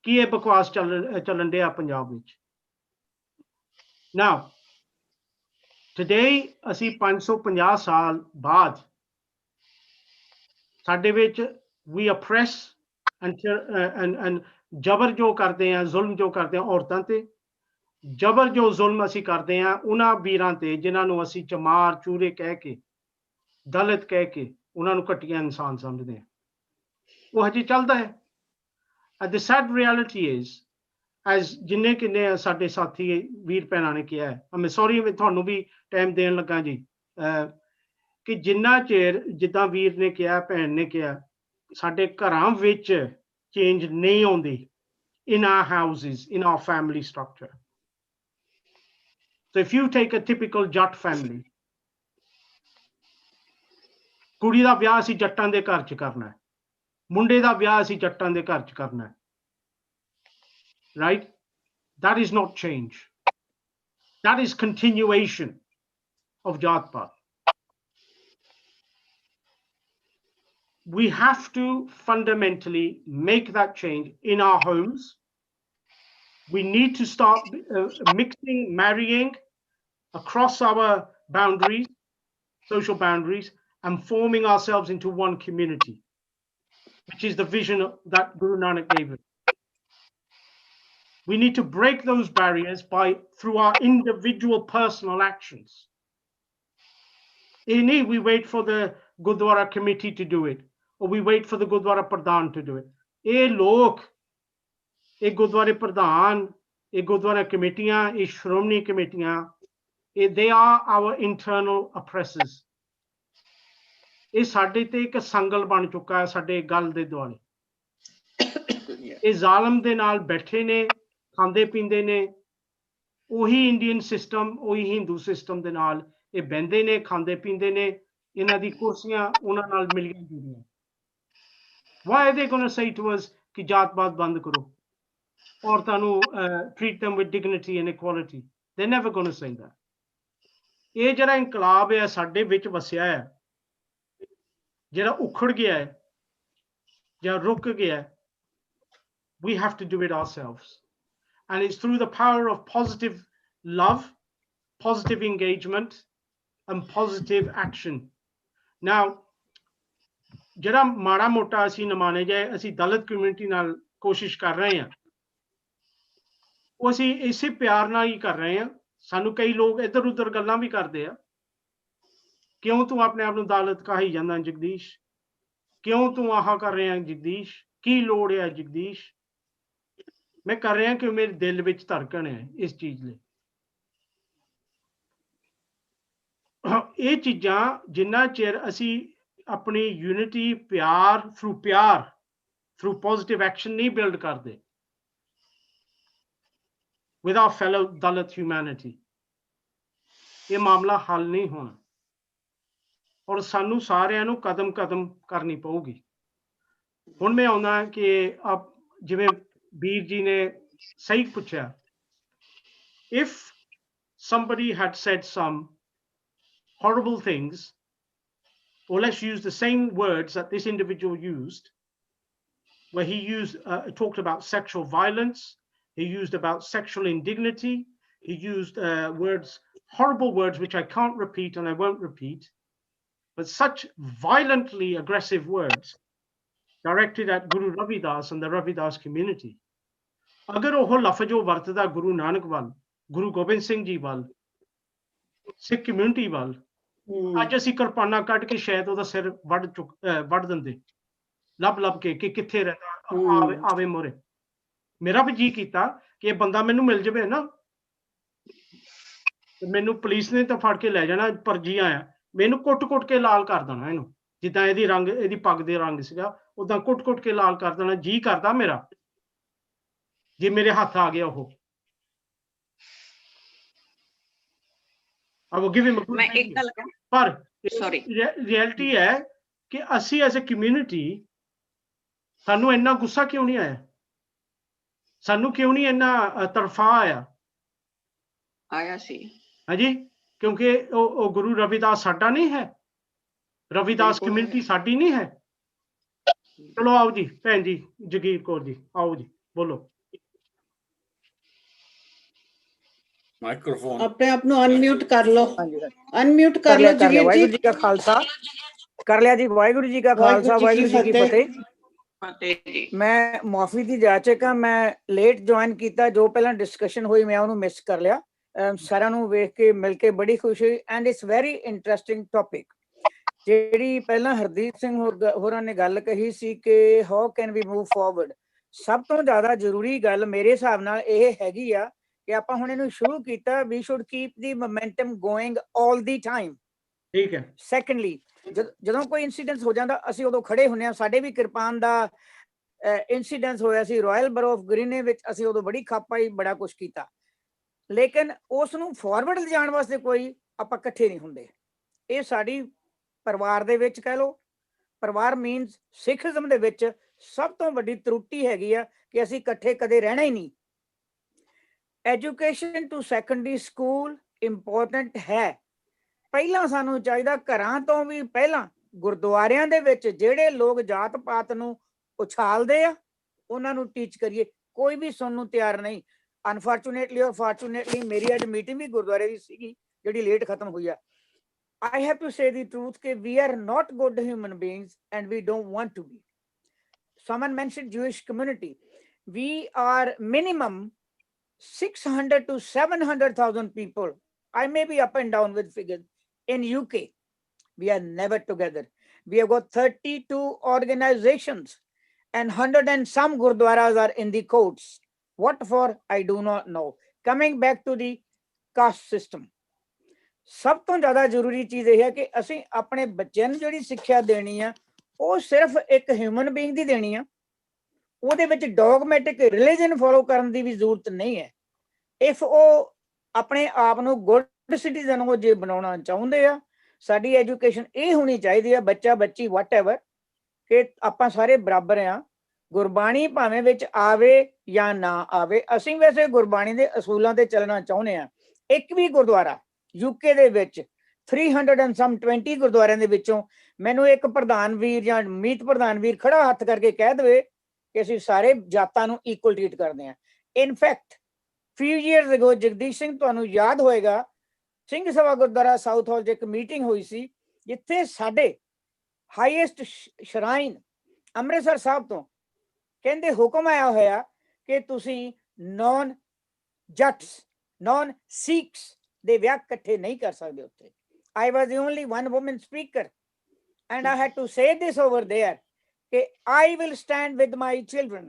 [SPEAKER 2] ਕਿ ਇਹ ਬਕਵਾਸ ਚੱਲਣ ਡਿਆ ਪੰਜਾਬ ਵਿੱਚ। Now, today ਅਸੀਂ 550 ਸਾਲ ਬਾਅਦ ਸਾਡੇ ਵਿੱਚ we oppress and ਜਬਰ ਜੋ ਕਰਦੇ ਆ, ਜ਼ੁਲਮ ਜੋ ਕਰਦੇ ਆ ਔਰਤਾਂ ਤੇ, ਜਬਰ ਜੋ ਜ਼ੁਲਮ ਅਸੀਂ ਕਰਦੇ ਆ ਉਹਨਾਂ ਵੀਰਾਂ ਤੇ ਜਿਨ੍ਹਾਂ ਨੂੰ ਅਸੀਂ ਚਮਾਰ ਚੂਰੇ ਕਹਿ ਕੇ, ਦਲਿਤ ਕਹਿ ਕੇ ਉਹਨਾਂ ਨੂੰ ਘਟੀਆ ਇਨਸਾਨ ਸਮਝਦੇ ਆ, ਉਹ ਹਜੇ ਚੱਲਦਾ ਹੈ। And the sad reality is, as ਜਿੰਨੇ ਕਿੰਨੇ ਸਾਡੇ ਸਾਥੀ ਵੀਰ ਭੈਣਾਂ ਨੇ ਕਿਹਾ ਹੈ, ਮੈਂ ਸੌਰੀ ਤੁਹਾਨੂੰ ਵੀ ਟਾਈਮ ਦੇਣ ਲੱਗਾ ਜੀ, ਕਿ ਜਿੰਨਾ ਚਿਰ ਜਿੱਦਾਂ ਵੀਰ ਨੇ ਕਿਹਾ, ਭੈਣ ਨੇ ਕਿਹਾ, ਸਾਡੇ ਘਰਾਂ ਵਿੱਚ ਚੇਂਜ ਨਹੀਂ ਆਉਂਦੀ, in our houses, in our family structure. So if you take a typical Jat family, ਕੁੜੀ ਦਾ ਵਿਆਹ ਅਸੀਂ ਜੱਟਾਂ ਦੇ ਘਰ 'ਚ ਕਰਨਾ ਹੈ, ਮੁੰਡੇ ਦਾ ਵਿਆਹ ਅਸੀਂ ਜੱਟਾਂ ਦੇ ਘਰ 'ਚ ਕਰਨਾ ਹੈ, right? That is not change. That is continuation of Jat Paat. We have to fundamentally make that change in our homes. We need to start mixing, marrying across our boundaries, social boundaries, and forming ourselves into one community, which is the vision that Guru Nanak gave us. We need to break those barriers through our individual personal actions. We wait for Gurdwara committee to do it, or we wait for the Gurdwara Pradhan to do it. ਇਹ ਲੋਕ, ਇਹ ਗੁਰਦੁਆਰੇ ਪ੍ਰਧਾਨ, ਇਹ ਗੁਰਦੁਆਰਾ ਕਮੇਟੀਆਂ, ਇਹ ਸ਼੍ਰੋਮਣੀ ਕਮੇਟੀਆਂ, they are our internal oppressors. ਇਹ ਸਾਡੇ ਤੇ ਇੱਕ ਸੰਗਲ ਬਣ ਚੁੱਕਾ ਹੈ, ਸਾਡੇ ਗਲ ਦੇ ਦੁਆਲੇ। ਇਹ ਜ਼ਾਲਮ ਦੇ ਨਾਲ ਬੈਠੇ ਨੇ, ਖਾਂਦੇ ਪੀਂਦੇ ਨੇ, ਉਹੀ ਇੰਡੀਅਨ ਸਿਸਟਮ, ਉਹੀ ਹਿੰਦੂ ਸਿਸਟਮ ਦੇ ਨਾਲ ਇਹ ਬਹਿੰਦੇ ਨੇ, ਖਾਂਦੇ ਪੀਂਦੇ ਨੇ, ਇਹਨਾਂ ਦੀ ਕੁਰਸੀਆਂ ਉਹਨਾਂ ਨਾਲ ਮਿਲੀਆਂ ਜੁਲੀਆਂ। Why are they going to say to us ਕਿ ਜਾਤ-ਪਾਤ ਬੰਦ ਕਰੋ, ਔਰਤਾਂ ਨੂੰ treat them with dignity and equality? They're never going to say that. ਇਹ ਜਿਹੜਾ ਇਨਕਲਾਬ ਹੈ ਸਾਡੇ ਵਿੱਚ ਵਸਿਆ ਹੈ, ਜਿਹੜਾ ਉਖੜ ਗਿਆ ਹੈ ਜਾਂ ਰੁਕ ਗਿਆ ਹੈ, we have to do it ourselves. And it's through the power of positive love, positive engagement, and positive action. Now, ਜਿਹੜਾ ਮਾੜਾ ਮੋਟਾ ਅਸੀਂ ਨਿਮਾਣੇ ਜਾਏ, ਅਸੀਂ ਦਲਿਤ ਕਮਿਊਨਿਟੀ ਨਾਲ ਕੋਸ਼ਿਸ਼ ਕਰ ਰਹੇ ਹਾਂ, ਉਹ ਅਸੀਂ ਇਸੇ ਪਿਆਰ ਨਾਲ ਹੀ ਕਰ ਰਹੇ ਹਾਂ। ਸਾਨੂੰ ਕਈ ਲੋਕ ਇੱਧਰ ਉੱਧਰ ਗੱਲਾਂ ਵੀ ਕਰਦੇ ਆ, ਕਿਉਂ ਤੂੰ ਆਪਣੇ ਆਪ ਨੂੰ ਦਲਿਤ ਕਹਾਈ ਜਾਂਦਾ ਜਗਦੀਸ਼, ਕਿਉਂ ਤੂੰ ਆਹ ਕਰ ਰਿਹਾ ਜਗਦੀਸ਼, ਕੀ ਲੋੜ ਹੈ ਜਗਦੀਸ਼? ਮੈਂ ਕਰ ਰਿਹਾ ਕਿ ਮੇਰੇ ਦਿਲ ਵਿੱਚ ਧੜਕਣ ਹੈ ਇਸ ਚੀਜ਼ ਲਈ। ਇਹ ਚੀਜ਼ਾਂ ਜਿੰਨਾ ਚਿਰ ਅਸੀਂ ਆਪਣੀ ਯੂਨਿਟੀ ਪਿਆਰ through positive action ਨਹੀਂ ਬਿਲਡ ਕਰਦੇ with our fellow Dalit humanity, ਇਹ ਮਾਮਲਾ ਹੱਲ ਨਹੀਂ ਹੋਣਾ। ਔਰ ਸਾਨੂੰ ਸਾਰਿਆਂ ਨੂੰ ਕਦਮ ਕਰਨੀ ਪਊਗੀ। ਹੁਣ ਮੈਂ ਆਉਣਾ ਕਿ ਜਿਵੇਂ ਵੀਰ ਜੀ ਨੇ ਸਹੀ ਪੁੱਛਿਆ, if somebody had said some horrible things, or let's use the same words that this individual used, where he talked about sexual violence, he used about sexual indignity, he used horrible words which I can't repeat and I won't repeat, but such violently aggressive words directed at Guru Ravidas and the Ravidas community. Agar oh lafaz oh vartada Guru Nanak wal, Guru Gobind Singh ji wal, Sikh community wal, ਅੱਜ ਅਸੀਂ ਕਿਰਪਾਨਾਂ ਕੱਢ ਕੇ ਸ਼ਾਇਦ ਉਹਦਾ ਸਿਰ ਵੱਢ ਦਿੰਦੇ, ਲੱਭ ਕੇ ਕਿ ਕਿੱਥੇ ਰਹਿੰਦਾ, ਆਵੇ ਮੋਰੇ। ਮੇਰਾ ਵੀ ਜੀ ਕੀਤਾ ਕਿ ਇਹ ਬੰਦਾ ਮੈਨੂੰ ਮਿਲ ਜਾਵੇ ਨਾ, ਮੈਨੂੰ ਪੁਲਿਸ ਨੇ ਤਾਂ ਫੜ ਕੇ ਲੈ ਜਾਣਾ, ਪਰ ਜੀ ਆਇਆ ਮੈਨੂੰ ਕੁੱਟ ਕੇ ਲਾਲ ਕਰ ਦੇਣਾ ਇਹਨੂੰ, ਜਿੱਦਾਂ ਇਹਦੀ ਪੱਗ ਦੇ ਰੰਗ ਸੀਗਾ ਉਦਾਂ ਕੁੱਟ ਕੇ ਲਾਲ ਕਰ ਦੇਣਾ। ਜੀ ਕਰਦਾ ਮੇਰਾ, ਜੇ ਮੇਰੇ ਹੱਥ ਆ ਗਿਆ ਉਹ।
[SPEAKER 5] ਮੈਂ ਇੱਕ ਗੱਲ ਕਹਾਂ,
[SPEAKER 2] ਪਰ ਰਿਐਲਿਟੀ ਹੈ ਕਿ ਅਸੀਂ ਐਜ਼ ਅ ਕਮਿਊਨਿਟੀ, ਸਾਨੂੰ ਇੰਨਾ ਗੁੱਸਾ ਕਿਉਂ ਨਹੀਂ ਆਇਆ, ਸਾਨੂੰ ਕਿਉਂ ਨਹੀਂ ਇੰਨਾ ਤਰਫਾ ਆਇਆ ਸੀ? ਹਾਂਜੀ, ਕਿਉਂਕਿ ਉਹ ਗੁਰੂ ਰਵਿਦਾਸ ਸਾਡਾ ਨਹੀਂ ਹੈ, ਰਵਿਦਾਸ ਕਮਿਊਨਿਟੀ ਸਾਡੀ ਨਹੀਂ ਹੈ। ਚਲੋ ਆਓ ਜੀ ਭੈਣ ਜੀ ਜਗੀਰ ਕੌਰ ਜੀ, ਆਓ ਜੀ ਬੋਲੋ।
[SPEAKER 4] ਮਾਈਕ੍ਰੋਫੋਨ
[SPEAKER 1] ਆਪਣੇ ਆਪ ਨੂੰ ਅਨਮਿਊਟ ਕਰ ਲਓ, ਅਨਮਿਊਟ ਕਰ ਲਓ ਜਗੀਰ ਜੀ।
[SPEAKER 8] ਵਾਹਿਗੁਰੂ ਜੀ ਕਾ ਖਾਲਸਾ, ਕਰ ਲਿਆ ਜੀ। ਵਾਹਿਗੁਰੂ ਜੀ ਕਾ ਖਾਲਸਾ, ਵਾਹਿਗੁਰੂ ਜੀ ਕੀ ਫਤਿਹ। ਮੈਂ ਮਾਫੀ ਦੀ ਜਾਚਕ ਹਾਂ, ਮੈਂ ਲੇਟ ਜੁਆਇਨ ਕੀਤਾ, ਜੋ ਪਹਿਲਾਂ ਡਿਸਕਸ਼ਨ ਹੋਈ ਮੈਂ ਉਹਨੂੰ ਮਿਸ ਕਰ ਲਿਆ। ਸਾਰਿਆਂ ਨੂੰ ਵੇਖ ਕੇ ਮਿਲ ਕੇ ਬੜੀ ਖੁਸ਼ੀ ਹੋਈ and it's very interesting topic. ਜਿਹੜੀ ਪਹਿਲਾਂ ਹਰਦੀਪ ਸਿੰਘ ਹੋਰਾਂ ਨੇ ਗੱਲ ਕਹੀ ਸੀ ਕਿ how can we move forward, ਸਭ ਤੋਂ ਜ਼ਿਆਦਾ ਜ਼ਰੂਰੀ ਗੱਲ ਮੇਰੇ ਹਿਸਾਬ ਨਾਲ ਇਹ ਹੈਗੀ ਆ ਕਿ ਆਪਾਂ ਹੁਣ ਇਹਨੂੰ ਸ਼ੁਰੂ ਕੀਤਾ, we should keep the momentum going all the time.
[SPEAKER 2] ਠੀਕ ਹੈ।
[SPEAKER 8] ਸੈਕੰਡਲੀ, ਜਦੋਂ ਕੋਈ ਇਨਸੀਡੈਂਸ ਹੋ ਜਾਂਦਾ ਅਸੀਂ ਉਦੋਂ ਖੜੇ ਹੁੰਦੇ ਹਾਂ। ਸਾਡੇ ਵੀ ਕਿਰਪਾਨ ਦਾ ਇਨਸੀਡੈਂਸ ਹੋਇਆ ਸੀ ਰਾਇਲ ਬਰੋ ਆਫ ਗ੍ਰੀਨੇ ਵਿੱਚ, ਅਸੀਂ ਉਦੋਂ ਬੜੀ ਖੱਪ ਆਈ, ਬੜਾ ਕੁਛ ਕੀਤਾ, ਲੇਕਿਨ ਉਸ ਨੂੰ ਫਾਰਵਰਡ ਲਿਜਾਣ ਵਾਸਤੇ ਕੋਈ ਆਪਾਂ ਇਕੱਠੇ ਨਹੀਂ ਹੁੰਦੇ। ਇਹ ਸਾਡੀ ਪਰਿਵਾਰ ਦੇ ਵਿੱਚ ਕਹਿ ਲਓ, ਪਰਿਵਾਰ ਮੀਨਸ ਸਿੱਖੀਜ਼ਮ ਦੇ ਵਿੱਚ ਸਭ ਤੋਂ ਵੱਡੀ ਤਰੁੱਟੀ ਹੈਗੀ ਆ ਕਿ ਅਸੀਂ ਇਕੱਠੇ ਕਦੇ ਰਹਿਣਾ ਹੀ ਨਹੀਂ। Education to secondary school important ਹੈ। ਪਹਿਲਾਂ ਸਾਨੂੰ ਚਾਹੀਦਾ ਘਰਾਂ ਤੋਂ ਵੀ ਪਹਿਲਾਂ ਗੁਰਦੁਆਰਿਆਂ ਦੇ ਵਿੱਚ ਜਿਹੜੇ ਲੋਕ ਜਾਤ ਪਾਤ ਨੂੰ ਉਛਾਲਦੇ ਆ ਉਹਨਾਂ ਨੂੰ ਟੀਚ ਕਰੀਏ। ਕੋਈ ਵੀ ਸੁਣਨ ਨੂੰ ਤਿਆਰ ਨਹੀਂ। ਅਨਫੋਰਚੂਨੇਟਲੀ ਔਰ ਫੋਰਚੂਨੇਟਲੀ ਮੇਰੀ ਅੱਜ ਮੀਟਿੰਗ ਵੀ ਗੁਰਦੁਆਰੇ ਦੀ ਸੀਗੀ ਜਿਹੜੀ ਲੇਟ ਖਤਮ ਹੋਈ ਆ। I have to say the truth that we are not good human beings and we don't want to be. Someone mentioned Jewish community. We are minimum 600 to 700,000 people. I may be up and down with figures. In UK, we are never together. We have got 32 organizations and 100 and some gurdwaras are in the courts. What for? I do not know. Coming back to the caste system, ਸਭ ਤੋਂ ਜ਼ਿਆਦਾ ਜ਼ਰੂਰੀ ਚੀਜ਼ ਇਹ ਹੈ ਕਿ ਅਸੀਂ ਆਪਣੇ ਬੱਚਿਆਂ ਨੂੰ ਜਿਹੜੀ ਸਿੱਖਿਆ ਦੇਣੀ ਆ ਉਹ ਸਿਰਫ ਇੱਕ ਹਿਊਮਨ ਬੀਇੰਗ ਦੀ ਦੇਣੀ ਆ। ਉਹਦੇ ਵਿੱਚ ਡੌਗਮੈਟਿਕ ਰਿਲੀਜਨ ਫੋਲੋ ਕਰਨ ਦੀ ਵੀ ਜ਼ਰੂਰਤ ਨਹੀਂ ਹੈ। ਇਫ ਉਹ ਆਪਣੇ ਆਪ ਨੂੰ ਗੁੱਡ ਸਿਟੀਜ਼ਨ ਉਹ ਜੇ ਬਣਾਉਣਾ ਚਾਹੁੰਦੇ ਆ, ਸਾਡੀ ਐਜੂਕੇਸ਼ਨ ਇਹ ਹੋਣੀ ਚਾਹੀਦੀ ਆ, ਬੱਚਾ ਬੱਚੀ ਵਟ ਐਵਰ, ਕਿ ਆਪਾਂ ਸਾਰੇ ਬਰਾਬਰ ਆ। ਗੁਰਬਾਣੀ ਭਾਵੇਂ ਵਿੱਚ ਆਵੇ ਜਾਂ ਨਾ ਆਵੇ, ਅਸੀਂ ਵੈਸੇ ਗੁਰਬਾਣੀ ਦੇ ਅਸੂਲਾਂ ਤੇ ਚੱਲਣਾ ਚਾਹੁੰਦੇ ਆ। ਇੱਕ ਵੀ ਗੁਰਦੁਆਰਾ ਯੂਕੇ ਦੇ ਵਿੱਚ 320 ਗੁਰਦੁਆਰਿਆਂ ਦੇ ਵਿੱਚੋਂ ਮੈਨੂੰ ਇੱਕ ਪ੍ਰਧਾਨ ਵੀਰ ਜਾਂ ਮੀਤ ਪ੍ਰਧਾਨ ਵੀਰ ਖੜਾ ਹੱਥ ਕਰਕੇ ਕਹਿ ਦੇਵੇ ਕਿ ਅਸੀਂ ਸਾਰੇ ਜਾਤਾਂ ਨੂੰ ਇਕੁਅਲ ਟ੍ਰੀਟ ਕਰਦੇ ਹਾਂ। In fact few years ago Jagdish Singh, ਤੁਹਾਨੂੰ ਯਾਦ ਹੋਏਗਾ, ਸਿੰਘ ਸਭਾ ਗੁਰਦੁਆਰਾ ਸਾਊਥ ਹਾਲ 'ਚ ਇੱਕ ਮੀਟਿੰਗ ਹੋਈ ਸੀ ਜਿੱਥੇ ਸਾਡੇ ਹਾਈਐਸਟ ਸ਼ਰਾਈਨ ਅੰਮ੍ਰਿਤਸਰ ਸਾਹਿਬ ਤੋਂ ਕਹਿੰਦੇ ਹੁਕਮ ਆਇਆ ਹੋਇਆ ਕਿ ਤੁਸੀਂ ਨੌਨ ਜੱਟਸ ਨੌਨ ਸਿੱਖਸ ਦੇ ਵਿਆਹ ਇਕੱਠੇ ਨਹੀਂ ਕਰ ਸਕਦੇ ਉੱਥੇ। I was the only one woman speaker and I had to say this over there that I will stand with my children.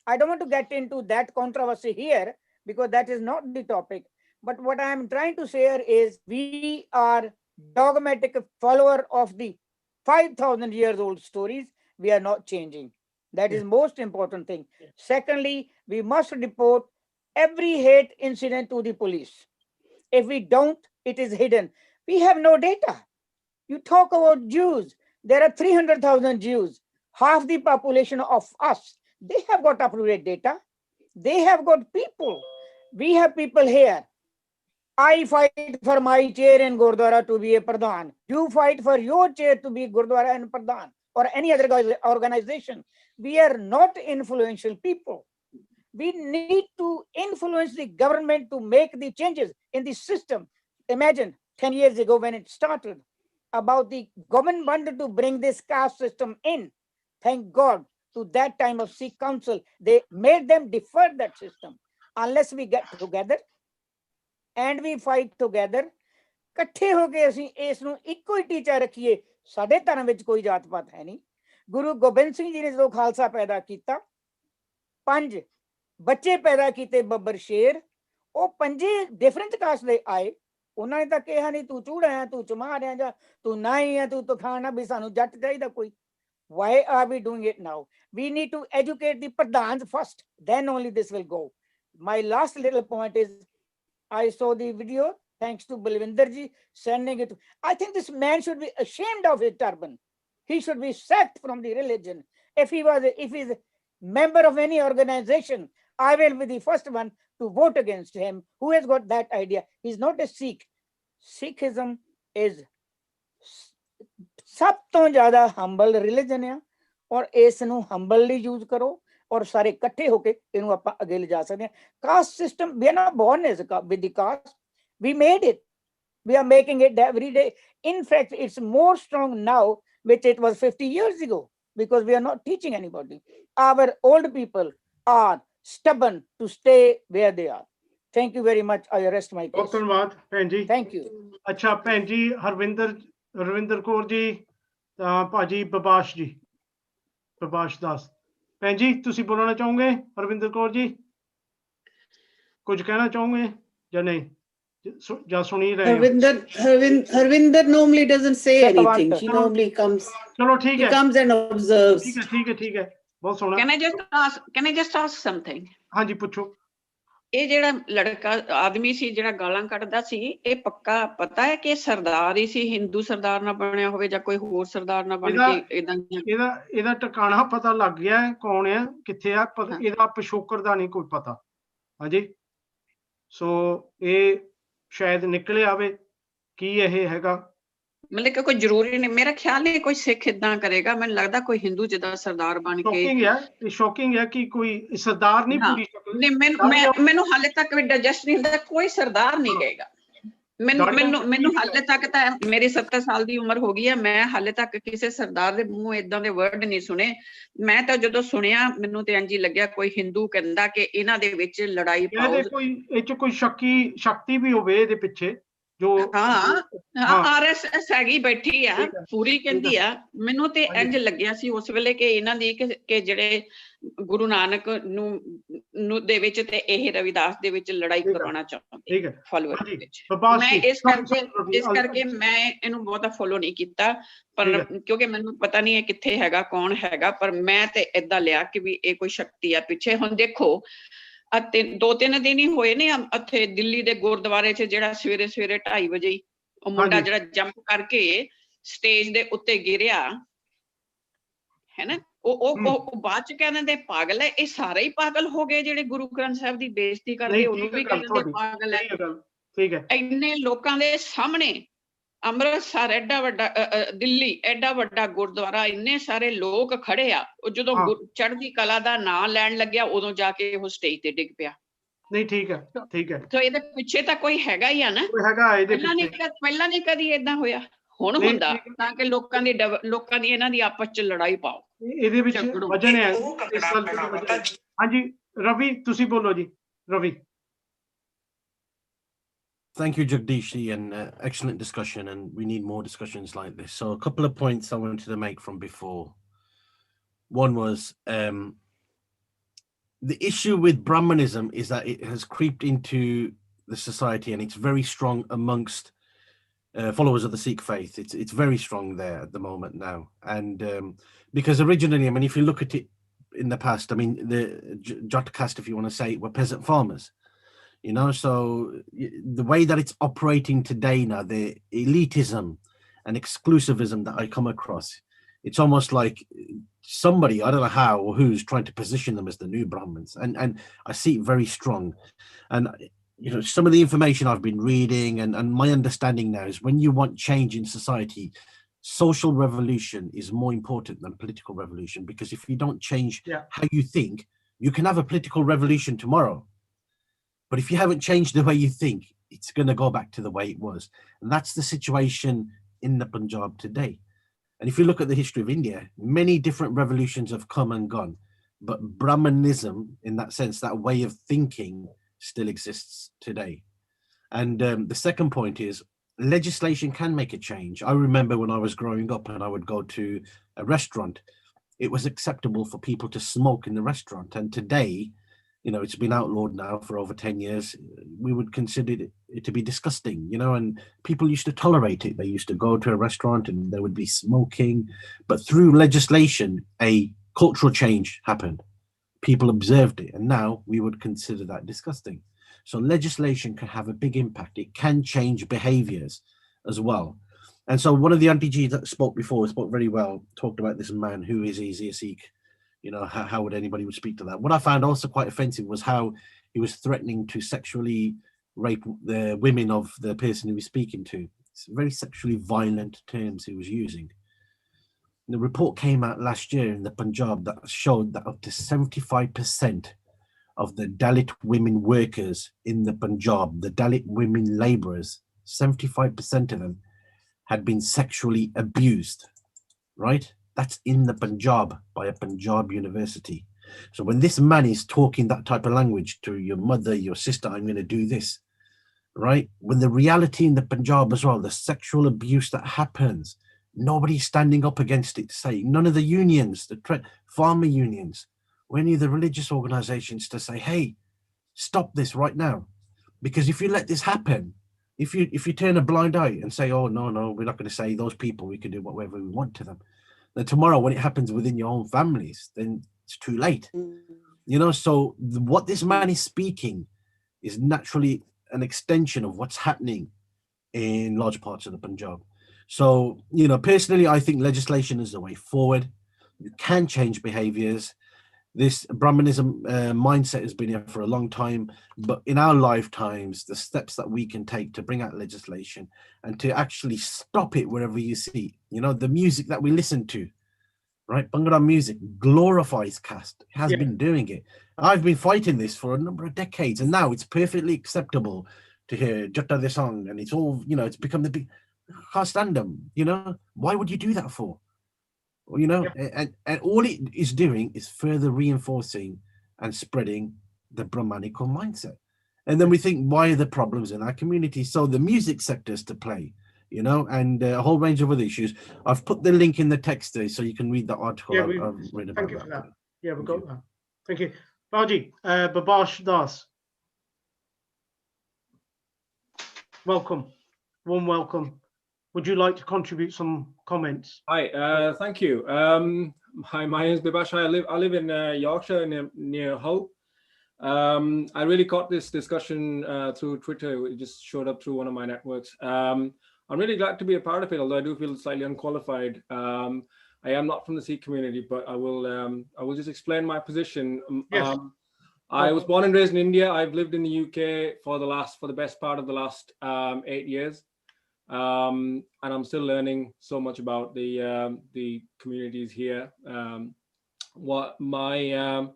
[SPEAKER 8] I don't want to get into that controversy here because that is not the topic. But what I am trying to say here is we are dogmatic follower of the 5,000 years old stories. We are not changing. That is most important thing. Secondly, we must report every hate incident to the police. If we don't, it is hidden. We have no data. You talk about Jews. There are 300,000 Jews. Half the population of us. They have got up-to-date data. They have got people. We have people here. I fight for my chair in Gurdwara to be a Pradhan. You fight for your chair to be Gurdwara and Pradhan or any other organization. We are not influential people. We need to influence the government to make the changes in the system. Imagine 10 years ago when it started about the government wanted to bring this caste system in. Thank God to that time of Sikh Council, they made them defer that system. Unless we get together and we fight together, ਇਕੱਠੇ ਹੋ ਕੇ ਅਸੀਂ ਇਸ ਨੂੰ ਇੱਕੋ ਹੀ ਟੀਚਾ ਰੱਖੀਏ। ਸਾਡੇ ਧਰਮ ਵਿੱਚ ਕੋਈ ਜਾਤ ਪਾਤ ਹੈ ਨਹੀਂ। ਗੁਰੂ ਗੋਬਿੰਦ ਸਿੰਘ ਜੀ ਨੇ ਜਦੋਂ ਖਾਲਸਾ ਪੈਦਾ ਕੀਤਾ, 5 ਬੱਚੇ ਪੈਦਾ ਕੀਤੇ ਬੱਬਰ ਸ਼ੇਰ, ਉਹ 5 ਡਿਫਰੈਂਟ ਕਾਸਟ ਦੇ ਆਏ। ਉਹਨਾਂ ਨੇ ਤਾਂ ਕਿਹਾ ਨਹੀਂ ਤੂੰ ਚੂੜਾ ਹੈ, ਤੂੰ ਚਮਾਰ ਹੈ, ਜਾਂ ਤੂੰ ਨਾਈ ਹੈ, ਤੂੰ ਤਖਾਣਾ, ਵੀ ਸਾਨੂੰ ਜੱਟ ਚਾਹੀਦਾ ਕੋਈ। Why are we doing it now? We need to educate the pradhans first, then only this will go. My last little point is, I saw the video, thanks to Balwinder ji sending it. I think this man should be ashamed of his turban. He should be sacked from the religion. If he's a member of any organization, I will be the first one to vote against him. Who has got that idea? He's not a Sikh. Sikhism is ਸਭ ਤੋਂ ਜ਼ਿਆਦਾ humble religion ਆ, ਔਰ ਇਸ ਨੂੰ ਹੰਬਲਲੀ use ਕਰੋ ਔਰ ਸਾਰੇ ਇਕੱਠੇ ਹੋ ਕੇ ਇਹਨੂੰ ਆਪਾਂ ਅੱਗੇ ਲਿਜਾ ਸਕਦੇ ਹਾਂ। Caste system, we are not born with the caste. We made it. We are making it every day. In fact, it's more strong now, which it was 50 years ago, because we are not teaching anybody. Our old people are stubborn to stay where they are. Thank you very much. I rest my case.
[SPEAKER 2] ਧੰਨਵਾਦ ਭੈਣ ਜੀ।
[SPEAKER 8] Thank you.
[SPEAKER 2] ਅੱਛਾ ਭੈਣ ਜੀ, ਰਵਿੰਦਰ ਕੌਰ ਜੀ, ਤਾਂ ਭਾਜੀ ਪ੍ਰਭਾਸ਼ ਜੀ, ਪ੍ਰਭਾਸ਼ ਦਾਸ। ਭੈਣ ਜੀ ਤੁਸੀਂ ਬੋਲਣਾ ਚਾਹੋਗੇ? ਰਵਿੰਦਰ ਕੌਰ ਜੀ ਕੁਝ ਕਹਿਣਾ ਚਾਹੋਗੇ ਜਾਂ ਨਹੀਂ, ਜਾਂ ਸੁਣੀ ਰਹੇ?
[SPEAKER 1] Harvinder normally doesn't say anything. She normally comes.
[SPEAKER 2] ਚਲੋ ਠੀਕ ਹੈ,
[SPEAKER 1] he comes and observes.
[SPEAKER 2] ਠੀਕ ਹੈ, ਬਹੁਤ ਸੋਹਣਾ।
[SPEAKER 5] Can I just ask something?
[SPEAKER 2] ਹਾਂਜੀ ਪੁੱਛੋ।
[SPEAKER 5] ਇਹ ਜਿਹੜਾ ਲੜਕਾ ਆਦਮੀ ਸੀ ਜਿਹੜਾ ਗਾਲਾਂ ਕੱਢਦਾ ਸੀ, ਇਹ ਪੱਕਾ ਪਤਾ ਹੈ ਕਿ ਸਰਦਾਰ ਹੀ ਸੀ, ਹਿੰਦੂ ਸਰਦਾਰ ਨਾ ਬਣਿਆ ਹੋਵੇ ਜਾਂ ਕੋਈ ਹੋਰ ਸਰਦਾਰ ਨਾ ਬਣ ਕੇ ਇਦਾਂ?
[SPEAKER 2] ਇਹਦਾ ਟਿਕਾਣਾ ਪਤਾ ਲੱਗ ਗਿਆ ਹੈ, ਕੌਣ ਹੈ, ਕਿੱਥੇ ਆ, ਇਹਦਾ ਪਿਛੋਕੜ ਦਾ ਨਹੀਂ ਕੋਈ ਪਤਾ। ਹਾਂਜੀ, ਸੋ ਇਹ ਸ਼ਾਇਦ ਨਿਕਲੇ ਆਵੇ ਕੀ ਇਹ ਹੈਗਾ।
[SPEAKER 5] ਮਤਲਬ ਕਿ ਕੋਈ ਜ਼ਰੂਰੀ ਨਹੀਂ, ਮੇਰਾ ਖਿਆਲ ਨਹੀਂ ਕੋਈ ਸਿੱਖ ਇਦਾਂ ਕਰੇਗਾ। ਮੈਨੂੰ ਲੱਗਦਾ ਕੋਈ ਹਿੰਦੂ ਜਿੱਦਾਂ ਸਰਦਾਰ ਬਣ ਕੇ।
[SPEAKER 2] ਸ਼ੌਕਿੰਗ ਹੈ ਕਿ ਕੋਈ ਸਰਦਾਰ ਨਹੀਂ ਪੂਰੀ ਸ਼ਕਲ।
[SPEAKER 5] ਮੈਨੂੰ ਹਾਲੇ ਤੱਕ ਵੀ ਡਾਈਜੈਸਟ ਨਹੀਂ ਹੁੰਦਾ, ਕੋਈ ਸਰਦਾਰ ਨਹੀਂ ਕਹੇਗਾ। ਮੈਨੂੰ ਹਾਲੇ ਤੱਕ ਤਾਂ ਮੇਰੀ 70 ਸਾਲ ਦੀ ਉਮਰ ਹੋ ਗਈ ਹੈ, ਮੈਂ ਹਾਲੇ ਤੱਕ ਕਿਸੇ ਸਰਦਾਰ ਦੇ ਮੂੰਹ ਏਦਾਂ ਦੇ ਵਰਡ ਨਹੀਂ ਸੁਣੇ। ਮੈਂ ਤਾਂ ਜਦੋਂ ਸੁਣਿਆ ਮੈਨੂੰ ਤੇ ਇੰਝ ਹੀ ਲੱਗਿਆ ਕੋਈ ਹਿੰਦੂ ਕਹਿੰਦਾ ਕਿ ਇਹਨਾਂ ਦੇ ਵਿੱਚ ਲੜਾਈ ਪਾਓ,
[SPEAKER 2] ਕੋਈ ਇਹ ਚ ਕੋਈ ਸ਼ਕਤੀ ਵੀ ਹੋਵੇ ਇਹਦੇ ਪਿੱਛੇ, ਜੋ
[SPEAKER 5] ਹਾਂ RSS ਹੈਗੀ ਬੈਠੀ ਆ ਪੂਰੀ ਕਹਿੰਦੀ ਆ ਮੈਨੂੰ ਤੇ ਇੰਜ ਲੱਗਿਆ ਸੀ ਉਸ ਵੇਲੇ ਕਿ ਇਹਨਾਂ ਦੀ ਕਿ ਜਿਹੜੇ ਗੁਰੂ ਨਾਨਕ ਨੂੰ ਦੇ ਵਿੱਚ ਤੇ ਇਹ ਰਵਿਦਾਸ ਦੇ ਵਿੱਚ ਲੜਾਈ ਕਰਵਾਉਣਾ ਚਾਹੁੰਦੇ ਫਾਲੋਅਰ ਦੇ ਵਿੱਚ ਮੈਂ ਇਸ ਕਰਕੇ ਮੈਂ ਇਹਨੂੰ ਬਹੁਤਾ ਫੋਲੋ ਨਹੀਂ ਕੀਤਾ ਪਰ ਕਿਉਂਕਿ ਮੈਨੂੰ ਪਤਾ ਨਹੀਂ ਇਹ ਕਿੱਥੇ ਹੈਗਾ ਕੌਣ ਹੈਗਾ ਪਰ ਮੈਂ ਤੇ ਏਦਾਂ ਲਿਆ ਕਿ ਵੀ ਇਹ ਕੋਈ ਸ਼ਕਤੀ ਆ ਪਿੱਛੇ ਹੁਣ ਦੇਖੋ 2-3 ਦਿਨ ਹੀ ਹੋਏ ਨੇ ਇੱਥੇ ਦਿੱਲੀ ਦੇ ਗੁਰਦੁਆਰੇ 'ਚ ਜਿਹੜਾ ਸਵੇਰੇ 2:30 ਵਜੇ ਉਹ ਮੁੰਡਾ ਜਿਹੜਾ ਜੰਪ ਕਰਕੇ ਸਟੇਜ ਦੇ ਉੱਤੇ ਗਿਰਿਆ ਹੈ ਨਾ ਉਹ ਬਾਅਦ 'ਚ ਕਹਿ ਦਿੰਦੇ ਪਾਗਲ ਹੈ ਇਹ ਸਾਰੇ ਹੀ ਪਾਗਲ ਹੋ ਗਏ ਜਿਹੜੇ ਗੁਰੂ ਗ੍ਰੰਥ ਸਾਹਿਬ ਦੀ ਬੇਇੱਜ਼ਤੀ ਕਰਦੇ ਉਹਨੂੰ ਵੀ ਕਹਿ ਦਿੰਦੇ ਪਾਗਲ ਹੈ
[SPEAKER 2] ਠੀਕ ਹੈ
[SPEAKER 5] ਇੰਨੇ ਲੋਕਾਂ ਦੇ ਸਾਹਮਣੇ ਅੰਮ੍ਰਿਤਸਰ ਐਡਾ ਵੱਡਾ ਦਿੱਲੀ ਐਡਾ ਵੱਡਾ ਗੁਰਦੁਆਰਾ ਇੰਨੇ ਸਾਰੇ ਲੋਕ ਖੜੇ ਆ ਉਹ ਜਦੋਂ ਚੜ੍ਹਦੀ ਕਲਾ ਦਾ ਨਾਂ ਲੈਣ ਲੱਗਿਆ ਉਦੋਂ ਜਾ ਕੇ ਉਹ ਸਟੇਜ ਤੇ ਡਿੱਗ ਪਿਆ
[SPEAKER 2] ਨਹੀਂ ਠੀਕ ਹੈ
[SPEAKER 5] ਤਾਂ ਇਹਦੇ ਪਿੱਛੇ ਤਾਂ ਕੋਈ ਹੈਗਾ ਹੀ ਆ ਨਾ ਪਹਿਲਾਂ ਨਹੀਂ ਕਦੀ ਏਦਾਂ ਹੋਇਆ ਹੁਣ ਹੁੰਦਾ ਤਾਂ ਕਿ ਲੋਕਾਂ ਦੀ ਇਹਨਾਂ ਦੀ ਆਪਸ ਚ ਲੜਾਈ ਪਾਓ
[SPEAKER 2] ਇਹਦੇ ਵਿੱਚ ਵਜਨ ਹੈ ਹਾਂਜੀ ਰਵੀ ਤੁਸੀਂ ਬੋਲੋ ਜੀ Ravi
[SPEAKER 3] Thank you, Jagdish, and excellent discussion, and we need more discussions like this. So a couple of points I wanted to make from before. One was the issue with Brahmanism is that it has creeped into the society and it's very strong amongst followers of the Sikh faith. It's very strong there at the moment now. And because originally, I mean, if you look at it in the past, I mean, the Jat caste, if you want to say, were peasant farmers. You know, so the way that it's operating today now, the elitism and exclusivism that I come across, it's almost like somebody, I don't know how or who's trying to position them as the new Brahmins. And I see it very strong. And, you know, some of the information I've been reading and my understanding now is when you want change in society, social revolution is more important than political revolution, because if you don't change how you think, you can have a political revolution tomorrow. But if you haven't changed the way you think, it's going to go back to the way it was. And that's the situation in the Punjab today. And if you look at the history of India, many different revolutions have come and gone. But Brahmanism, in that sense, that way of thinking still exists today. And the second point is legislation can make a change. I remember when I was growing up and I would go to a restaurant, it was acceptable for people to smoke in the restaurant. And today, you know, it's been outlawed now for over 10 years. We would consider it to be disgusting, you know, and people used to tolerate it. They used to go to a restaurant and there would be smoking. But through legislation, a cultural change happened. People observed it, and now we would consider that disgusting. So legislation can have a big impact. It can change behaviors as well. And so one of the Auntie G that spoke before spoke very well, talked about this man, who is he a Sikh? You know, how would anybody would speak to that? What I found also quite offensive was how he was threatening to sexually rape the women of the person he was speaking to. It's very sexually violent terms he was using. The report came out last year in the Punjab that showed that up to 75% of the Dalit women workers in the Punjab, the Dalit women laborers, 75% of them had been sexually abused, right? That's in the Punjab by a Punjab university. So when this man is talking that type of language to your mother, your sister, I'm going to do this, right? When the reality in the Punjab as well, the sexual abuse that happens, nobody's standing up against it to say, none of the unions, the farmer unions, or any of the religious organizations to say, hey, stop this right now. Because if you let this happen, if you turn a blind eye and say, oh, no, we're not going to say those people, we can do whatever we want to them. Then tomorrow, when it happens within your own families, then it's too late. You know, so what this man is speaking is naturally an extension of what's happening in large parts of the Punjab. So, you know, personally, I think legislation is the way forward. You can change behaviors. This Brahmanism mindset has been here for a long time, but in our lifetimes, the steps that we can take to bring out legislation and to actually stop it wherever you see, you know, the music that we listen to, right? Bhangra music glorifies caste. It has been doing it. I've been fighting this for a number of decades, and now it's perfectly acceptable to hear Jatta the song, and it's all, you know, it's become the big, I can't stand them, you know? Why would you do that for? You know, and all it is doing is further reinforcing and spreading the Brahmanical mindset. And then we think, why are the problems in our community? So the music sector is to play, you know, and a whole range of other issues. I've put the link in the text there so you can read the article.
[SPEAKER 2] Yeah,
[SPEAKER 3] I've read about
[SPEAKER 2] thank you for
[SPEAKER 3] that.
[SPEAKER 2] that. Yeah, we've got that. Thank you. Baji, Babash Das. Welcome. Warm welcome. Would you like to contribute some comments?
[SPEAKER 9] Hi, thank you. Hi, my name is Bibash. I live in Yorkshire near Hull. I really caught this discussion through Twitter. It just showed up through one of my networks. I'm really glad to be a part of it, although I do feel slightly unqualified. I am not from the Sikh community, but I will just explain my position.
[SPEAKER 2] Yes.
[SPEAKER 9] I was born and raised in India. I've lived in the UK for the best part of the last 8 years. And I'm still learning so much about the communities here. What my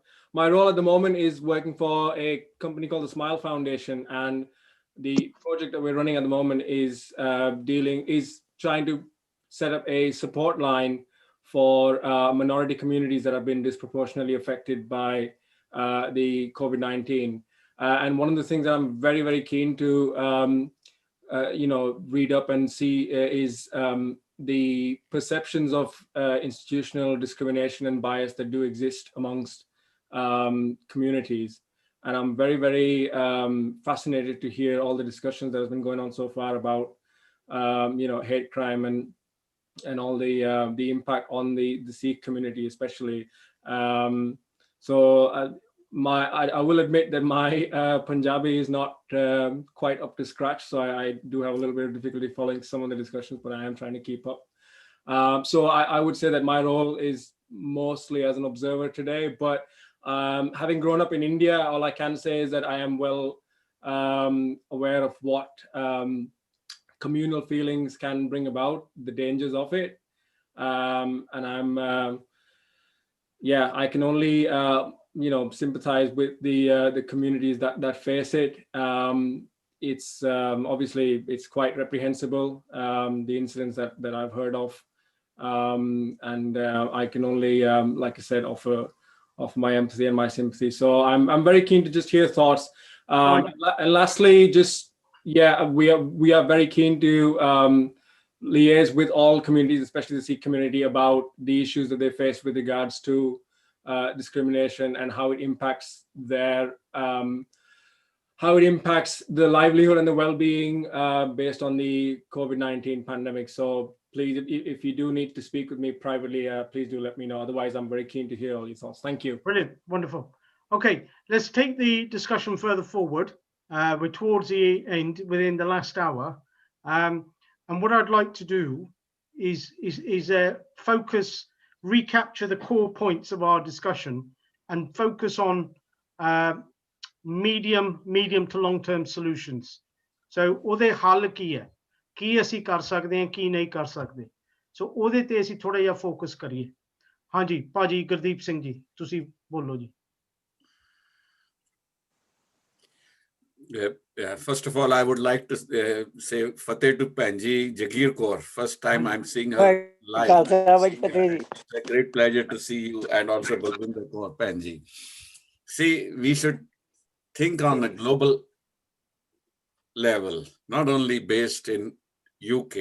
[SPEAKER 9] role at the moment is working for a company called the Smile Foundation, and the project that we're running at the moment is trying to set up a support line for minority communities that have been disproportionately affected by the COVID-19. And one of the things I'm very, very keen to read up and see is the perceptions of institutional discrimination and bias that do exist amongst communities. And I'm very, very fascinated to hear all the discussions that have been going on so far about hate crime and all the impact on the Sikh community, especially. I will admit that my Punjabi is not quite up to scratch, so I do have a little bit of difficulty following some of the discussions, but I am trying to keep up. So I would say that my role is mostly as an observer today, but having grown up in India, all I can say is that I am well aware of what communal feelings can bring about, the dangers of it. And I can only sympathize with the communities that face it. It's obviously it's quite reprehensible, the incidents that I've heard of, and I can only, like I said, offer my empathy and my sympathy. So I'm very keen to just hear thoughts. And lastly, we are very keen to liaise with all communities, especially the Sikh community, about the issues that they face with regards to discrimination and how it impacts the livelihood and the well-being based on the COVID-19 pandemic. So please, if you do need to speak with me privately, please do let me know. Otherwise, I'm very keen to hear all your thoughts. Thank you.
[SPEAKER 2] Brilliant, wonderful. Okay, let's take the discussion further forward. We're towards the end, within the last hour. And what I'd like to do is focus, recapture the core points of our discussion and focus on medium to long-term solutions. So ਉਹਦੇ ਹੱਲ ਕੀ ਅਸੀਂ ਕਰ ਸਕਦੇ ਹਾਂ, ਕੀ ਨਹੀਂ ਕਰ ਸਕਦੇ, ਸੋ ਉਹਦੇ ਤੇ ਅਸੀਂ ਥੋੜਾ ਜਿਹਾ ਫੋਕਸ ਕਰੀਏ। ਹਾਂਜੀ ਭਾਜੀ ਗੁਰਦੀਪ ਸਿੰਘ ਜੀ, ਤੁਸੀਂ ਬੋਲੋ ਜੀ।
[SPEAKER 4] First of all, I would like to say Fateh to Panji Jagir Kaur. First time I'm seeing her live. It's a great pleasure to see you, and also Balwinder Kaur Panji. See, we should think on a global level, not only based in UK.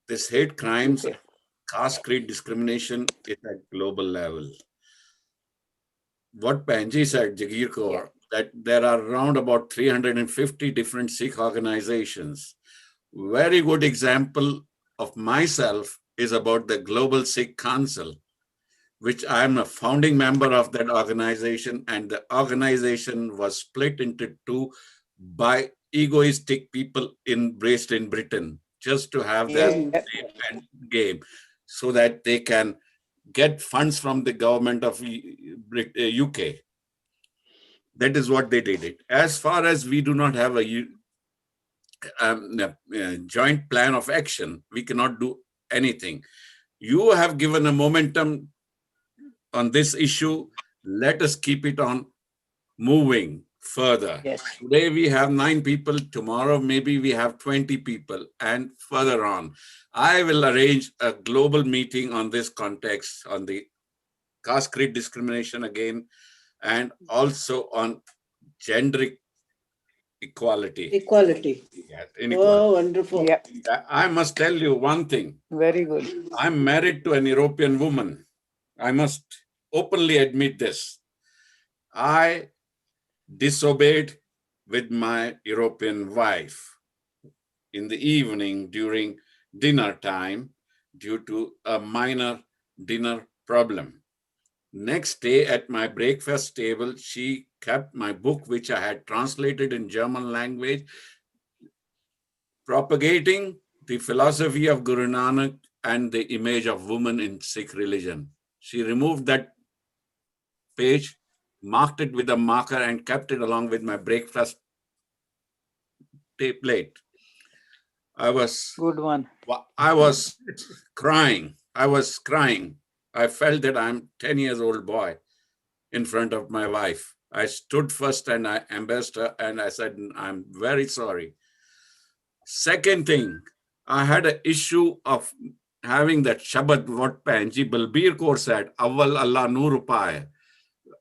[SPEAKER 4] This hate crimes, caste creed discrimination is at global level. What Panji said, Jagir Kaur, that there are around about 350 different Sikh organizations. Very good example of myself is about the Global Sikh Council, which I am a founding member of that organization, and the organization was split into two by egoistic people based in Britain, just to have their game, so that they can get funds from the government of UK. That is what they did it. As far as we do not have a joint plan of action, we cannot do anything. You have given a momentum on this issue. Let us keep it on moving further. Yes. Today we have 9 people. Tomorrow maybe we have 20 people, and further on. I will arrange a global meeting on this context, on the caste creed discrimination again, and also on gender equality.
[SPEAKER 1] Equality.
[SPEAKER 4] Yes,
[SPEAKER 1] Oh,
[SPEAKER 4] inequality.
[SPEAKER 1] wonderful.
[SPEAKER 8] Yeah,
[SPEAKER 4] I must tell you one thing.
[SPEAKER 8] very good.
[SPEAKER 4] I'm married to an European woman. I must openly admit this. I disobeyed with my European wife in the evening during dinner time due to a minor dinner problem. Next day at my breakfast table, she kept my book, which I had translated in German language, propagating the philosophy of Guru Nanak and the image of woman in Sikh religion. She removed that page, marked it with a marker, and kept it along with my breakfast plate. I was
[SPEAKER 8] Good one.
[SPEAKER 4] crying. I was crying. I felt that I'm 10 years old boy in front of my wife. I stood first and I embraced her and I said, I'm very sorry. Second thing, I had an issue of having that Shabad what Panji Balbir course at Awal Allah Noor Paye.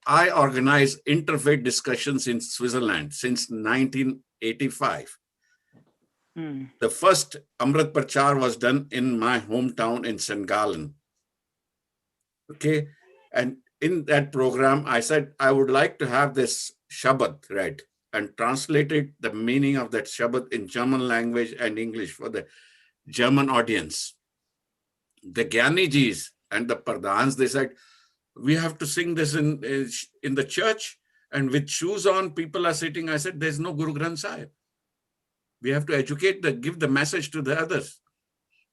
[SPEAKER 4] I organized interfaith discussions in Switzerland since 1985. The first Amrit Prachar was done in my hometown in St. Gallen. Okay. And in that program, I said, I would like to have this Shabad read and translated the meaning of that Shabad in German language and English for the German audience. The Gyanijis and the Pardhans, they said, we have to sing this in the church and with shoes on, people are sitting. I said, there's no Guru Granth Sahib. We have to educate, give the message to the others.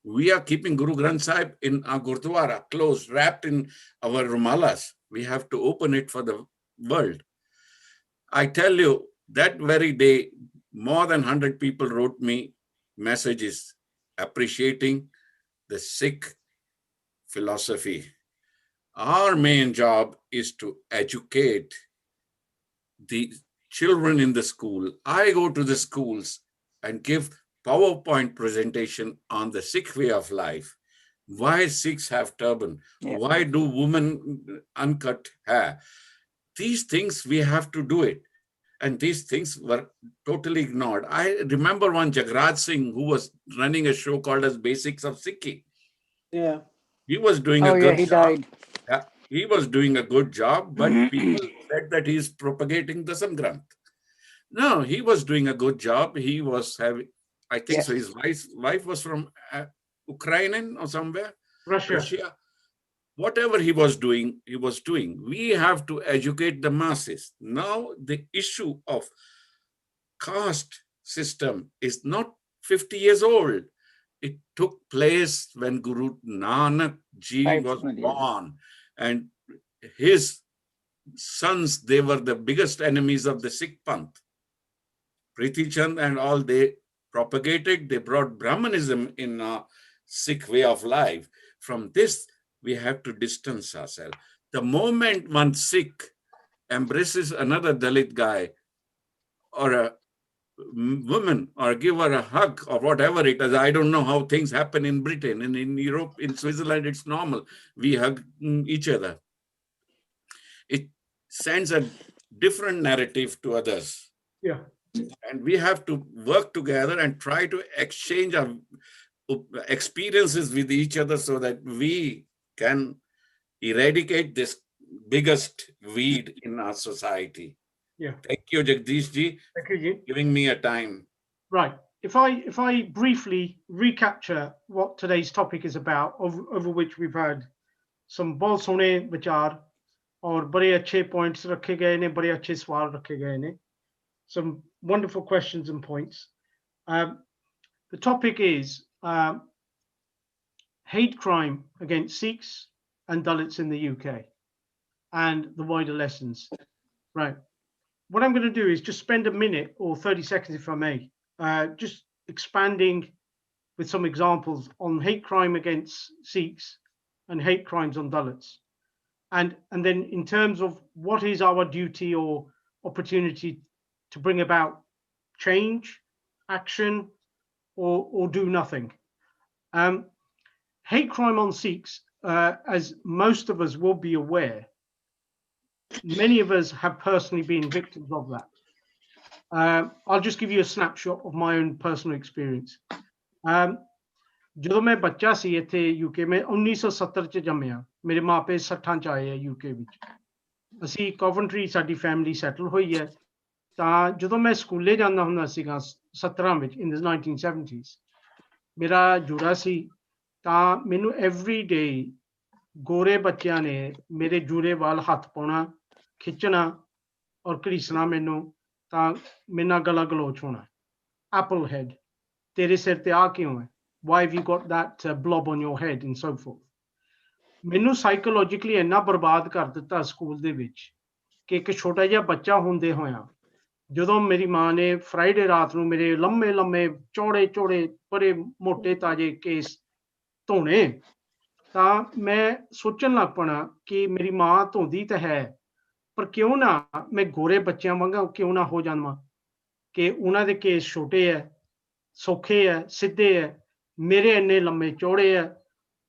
[SPEAKER 4] We are keeping Guru Granth Sahib in our Gurdwara, closed, wrapped in our rumalas. We have to open it for the world. I tell you, that very day, more than 100 people wrote me messages appreciating the Sikh philosophy. Our main job is to educate the children in the school. I go to the schools and give PowerPoint presentation on the Sikh way of life. Why Sikhs have turban? Yeah. Why do women uncut hair? These things we have to do it. And these things were totally ignored. I remember one Jagraj Singh who was running a show called as Basics of Sikhi.
[SPEAKER 1] Yeah.
[SPEAKER 4] He was doing a good
[SPEAKER 8] he
[SPEAKER 4] job.
[SPEAKER 8] Died.
[SPEAKER 4] Yeah, he was doing a good job, but people said that he's propagating the Samgranth. No, he was doing a good job. He was having, I think so, his wife was from Ukraine or somewhere. Russia. Whatever he was doing, he was doing. We have to educate the masses. Now, the issue of caste system is not 50 years old. It took place when Guru Nanak Ji was born. And his sons, they were the biggest enemies of the Sikh Panth. Priti Chand and all, they propagated, they brought Brahmanism in a Sikh way of life. From this, we have to distance ourselves. The moment one Sikh embraces another Dalit guy or a woman or give her a hug or whatever it is, I don't know how things happen in Britain and in Europe, in Switzerland, it's normal. We hug each other. It sends a different narrative to others.
[SPEAKER 2] Yeah.
[SPEAKER 4] And we have to work together and try to exchange our experiences with each other so that we can eradicate this biggest weed in our society.
[SPEAKER 2] Yeah.
[SPEAKER 4] Thank you, Jagdish ji.
[SPEAKER 2] Thank you, Ji.
[SPEAKER 4] Giving me a time.
[SPEAKER 2] Right. If I briefly recapture what today's topic is about, over which we've had some बहुत सोने विचार और बड़े अच्छे points रखे गए ने, बड़े अच्छे सवाल रखे गए ने, some wonderful questions and points. The topic is hate crime against Sikhs and Dalits in the UK and the wider lessons. Right. What I'm going to do is just spend a minute or 30 seconds, if I may, just expanding with some examples on hate crime against Sikhs and hate crimes on Dalits. And then in terms of what is our duty or opportunity to bring about change, action, or do nothing. Hate crime on Sikhs, as most of us will be aware, many of us have personally been victims of that. I'll just give you a snapshot of my own personal experience. ਜਦੋਂ ਮੈਂ ਬੱਚਾ ਸੀ ਇੱਥੇ UK ਮੈਂ 1970 ਚ ਜੰਮਿਆ, ਮੇਰੇ ਮਾਪੇ 60 ਚ ਆਏ ਆ UK ਵਿੱਚ। ਅਸੀਂ ਕੋਵੈਂਟਰੀ ਸਾਡੀ ਫੈਮਿਲੀ ਸੈਟਲ ਹੋਈ ਹੈ। ਤਾਂ ਜਦੋਂ ਮੈਂ ਸਕੂਲੇ ਜਾਂਦਾ ਹੁੰਦਾ ਸੀਗਾ 17 ਵਿੱਚ in the 1970s, ਮੇਰਾ ਜੂੜਾ ਸੀ, ਤਾਂ ਮੈਨੂੰ ਐਵਰੀ ਡੇ ਗੋਰੇ ਬੱਚਿਆਂ ਨੇ ਮੇਰੇ ਜੂੜੇ ਵੱਲ ਹੱਥ ਪਾਉਣਾ, ਖਿੱਚਣਾ ਔਰ ਘੜੀਸਣਾ ਮੈਨੂੰ, ਤਾਂ ਮੇਰੇ ਨਾਲ ਗਲਾ ਗਲੋਚ ਹੋਣਾ, ਐਪਲ ਹੈਡ, ਤੇਰੇ ਸਿਰ ਤੇ ਆ ਕਿਉਂ ਹੈ, why have you got that blob on your head and so forth। ਮੈਨੂੰ ਸਾਈਕੋਲੋਜੀਕਲੀ ਇੰਨਾ ਬਰਬਾਦ ਕਰ ਦਿੱਤਾ ਸਕੂਲ ਦੇ ਵਿੱਚ ਕਿ ਇੱਕ ਛੋਟਾ ਜਿਹਾ ਬੱਚਾ ਹੁੰਦੇ ਹੋਇਆ ਜਦੋਂ ਮੇਰੀ ਮਾਂ ਨੇ ਫਰਾਈਡੇ ਰਾਤ ਨੂੰ ਮੇਰੇ ਲੰਮੇ ਲੰਮੇ ਚੌੜੇ ਚੌੜੇ ਬੜੇ ਮੋਟੇ ਤਾਜ਼ੇ ਕੇਸ ਧੋਣੇ, ਤਾਂ ਮੈਂ ਸੋਚਣ ਲੱਗ ਪਣਾ ਕਿ ਮੇਰੀ ਮਾਂ ਧੋਂਦੀ ਤਾਂ ਹੈ, ਪਰ ਕਿਉਂ ਨਾ ਮੈਂ ਗੋਰੇ ਬੱਚਿਆਂ ਵਾਂਗਾ ਕਿਉਂ ਨਾ ਹੋ ਜਾਵਾਂ, ਕਿ ਉਹਨਾਂ ਦੇ ਕੇਸ ਛੋਟੇ ਹੈ, ਸੌਖੇ ਹੈ, ਸਿੱਧੇ ਹੈ, ਮੇਰੇ ਇੰਨੇ ਲੰਮੇ ਚੌੜੇ ਹੈ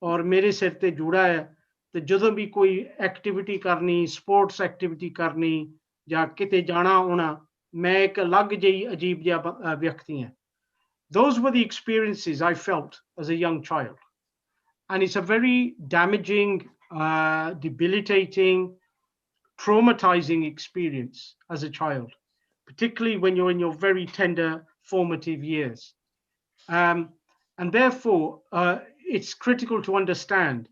[SPEAKER 2] ਔਰ ਮੇਰੇ ਸਿਰ ਤੇ ਜੂੜਾ ਹੈ। ਤੇ ਜਦੋਂ ਵੀ ਕੋਈ ਐਕਟੀਵਿਟੀ ਕਰਨੀ, ਸਪੋਰਟਸ ਐਕਟੀਵਿਟੀ ਕਰਨੀ ਜਾਂ ਕਿਤੇ ਜਾਣਾ ਆਉਣਾ, ਮੈਂ ਇੱਕ ਅਲੱਗ ਜਿਹੀ ਅਜੀਬ ਜਿਹਾ ਵਿਅਕਤੀ ਹਾਂ। Those were the experiences I felt as a young child. And it's a very damaging, debilitating, traumatizing experience as a child, particularly when you're in your very tender formative years. And therefore, it's critical to understand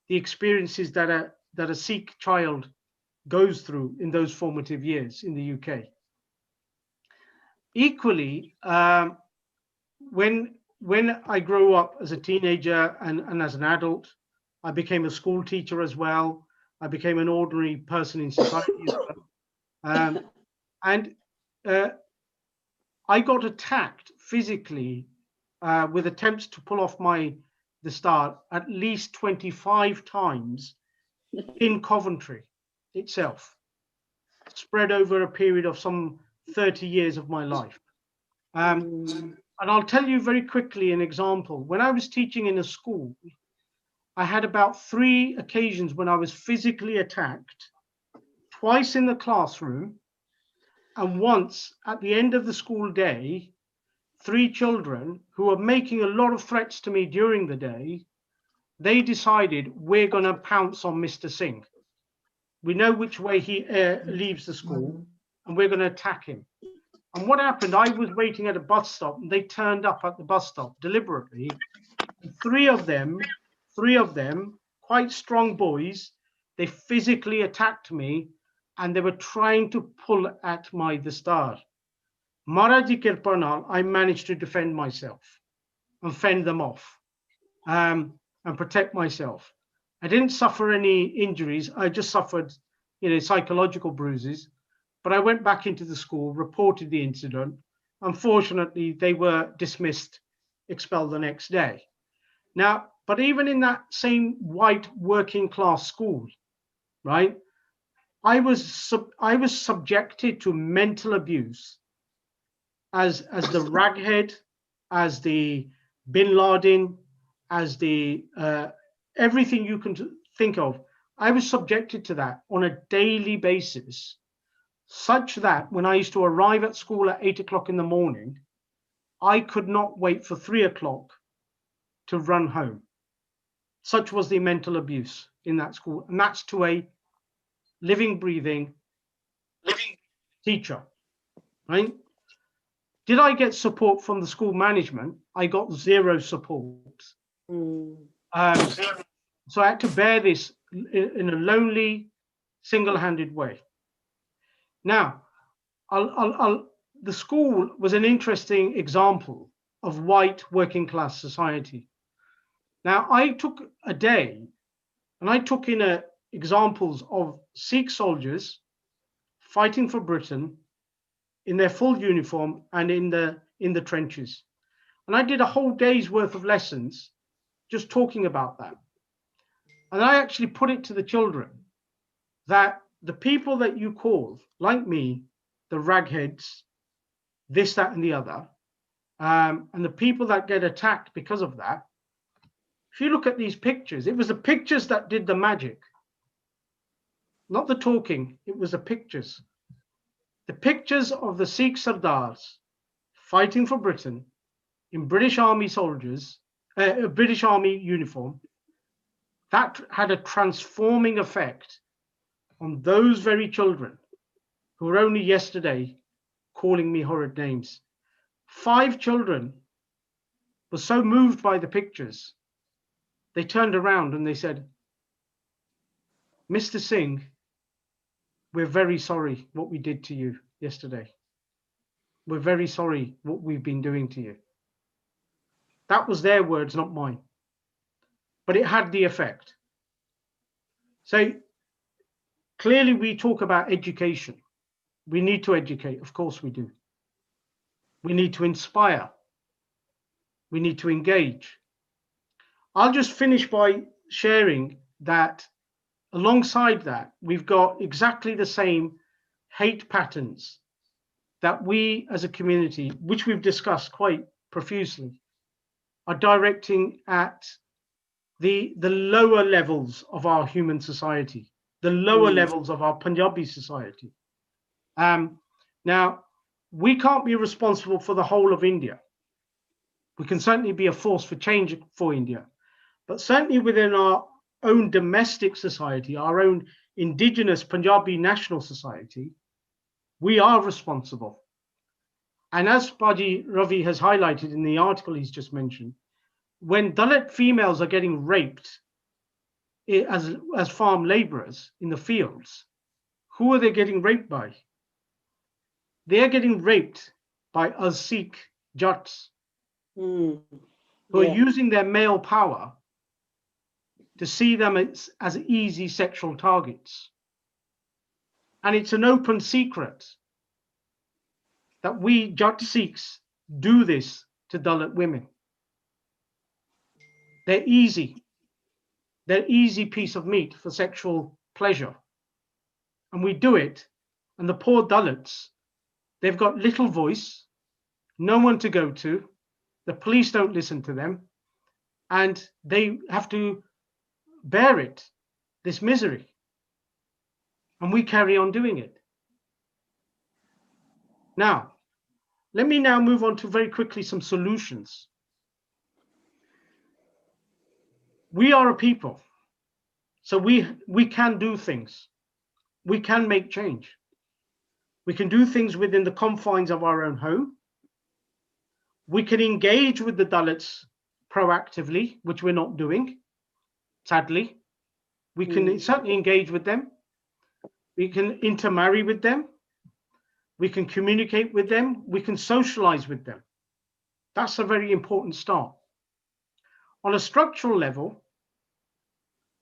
[SPEAKER 2] the experiences that a Sikh child goes through in those formative years in the UK. Equally, when I grew up as a teenager and as an adult, I became a school teacher as well. I became an ordinary person in society as well. And I got attacked physically with attempts to pull off the star at least 25 times in Coventry itself, spread over a period of some 30 years of my life. And I'll tell you very quickly an example. When I was teaching in a school, I had about 3 occasions when I was physically attacked, twice in the classroom, and once at the end of the school day, 3 children who were making a lot of threats to me during the day, they decided, we're going to pounce on Mr. Singh. We know which way he leaves the school, and we're going to attack him. And what happened, I was waiting at a bus stop, and they turned up at the bus stop deliberately. And 3 of them, quite strong boys, they physically attacked me, and they were trying to pull at my dastar. Maharaji Kirpa nal, I managed to defend myself and fend them off and protect myself. I didn't suffer any injuries. I just suffered, psychological bruises. But I went back into the school, reported the incident. Unfortunately, they were dismissed, expelled the next day. Now, but even in that same white working class school, right, I was subjected to mental abuse as the raghead, as the Bin Laden, as the everything you can think of. I was subjected to that on a daily basis, such that when I used to arrive at school at 8 o'clock in the morning, I could not wait for 3 o'clock to run home. Such was the mental abuse in that school. And that's to a living, breathing teacher, right? Did I get support from the school management? I got 0 support. So I had to bear this in a lonely, single-handed way. Now, the school was an interesting example of white working class society. Now, I took a day and I took in examples of Sikh soldiers fighting for Britain in their full uniform and in the trenches. And I did a whole day's worth of lessons just talking about that. And I actually put it to the children that the people that you call, like me, the ragheads, this, that, and the other, and the people that get attacked because of that, if you look at these pictures, it was the pictures that did the magic, not the talking, it was the pictures. the pictures of the Sikh Sardars fighting for Britain in British Army soldiers, British Army uniform, that had a transforming effect on those very children who were only yesterday calling me horrid names. 5 children were so moved by the pictures, they turned around and they said, Mr. Singh, we're very sorry what we did to you yesterday. We're very sorry what we've been doing to you. That was their words, not mine. But it had the effect. So clearly we talk about education. We need to educate, of course we do. We need to inspire. We need to engage. I'll just finish by sharing that alongside that, we've got exactly the same hate patterns that we as a community, which we've discussed quite profusely, are directing at the lower levels of our human society, the lower levels of our Punjabi society. Now, we can't be responsible for the whole of India. We can certainly be a force for change for India, but certainly within our own domestic society, our own indigenous Punjabi national society, we are responsible. And as Paji Ravi has highlighted in the article he's just mentioned, when Dalit females are getting raped as farm laborers in the fields, who are they getting raped by? They're getting raped by us Sikh Jats who are using their male power to see them as easy sexual targets. And it's an open secret that we Jat Sikhs do this to Dalit women. They're easy. They're easy piece of meat for sexual pleasure. And we do it, and the poor Dalits, they've got little voice, no one to go to, the police don't listen to them, and they have to bear it, this misery. And we carry on doing it. Now, let me now move on to very quickly some solutions. We are a people, so we can do things. We can make change. We can do things within the confines of our own home. We can engage with the Dalits proactively, which we're not doing, sadly. We can certainly engage with them. We can intermarry with them. We can communicate with them. We can socialize with them. That's a very important start. On a structural level,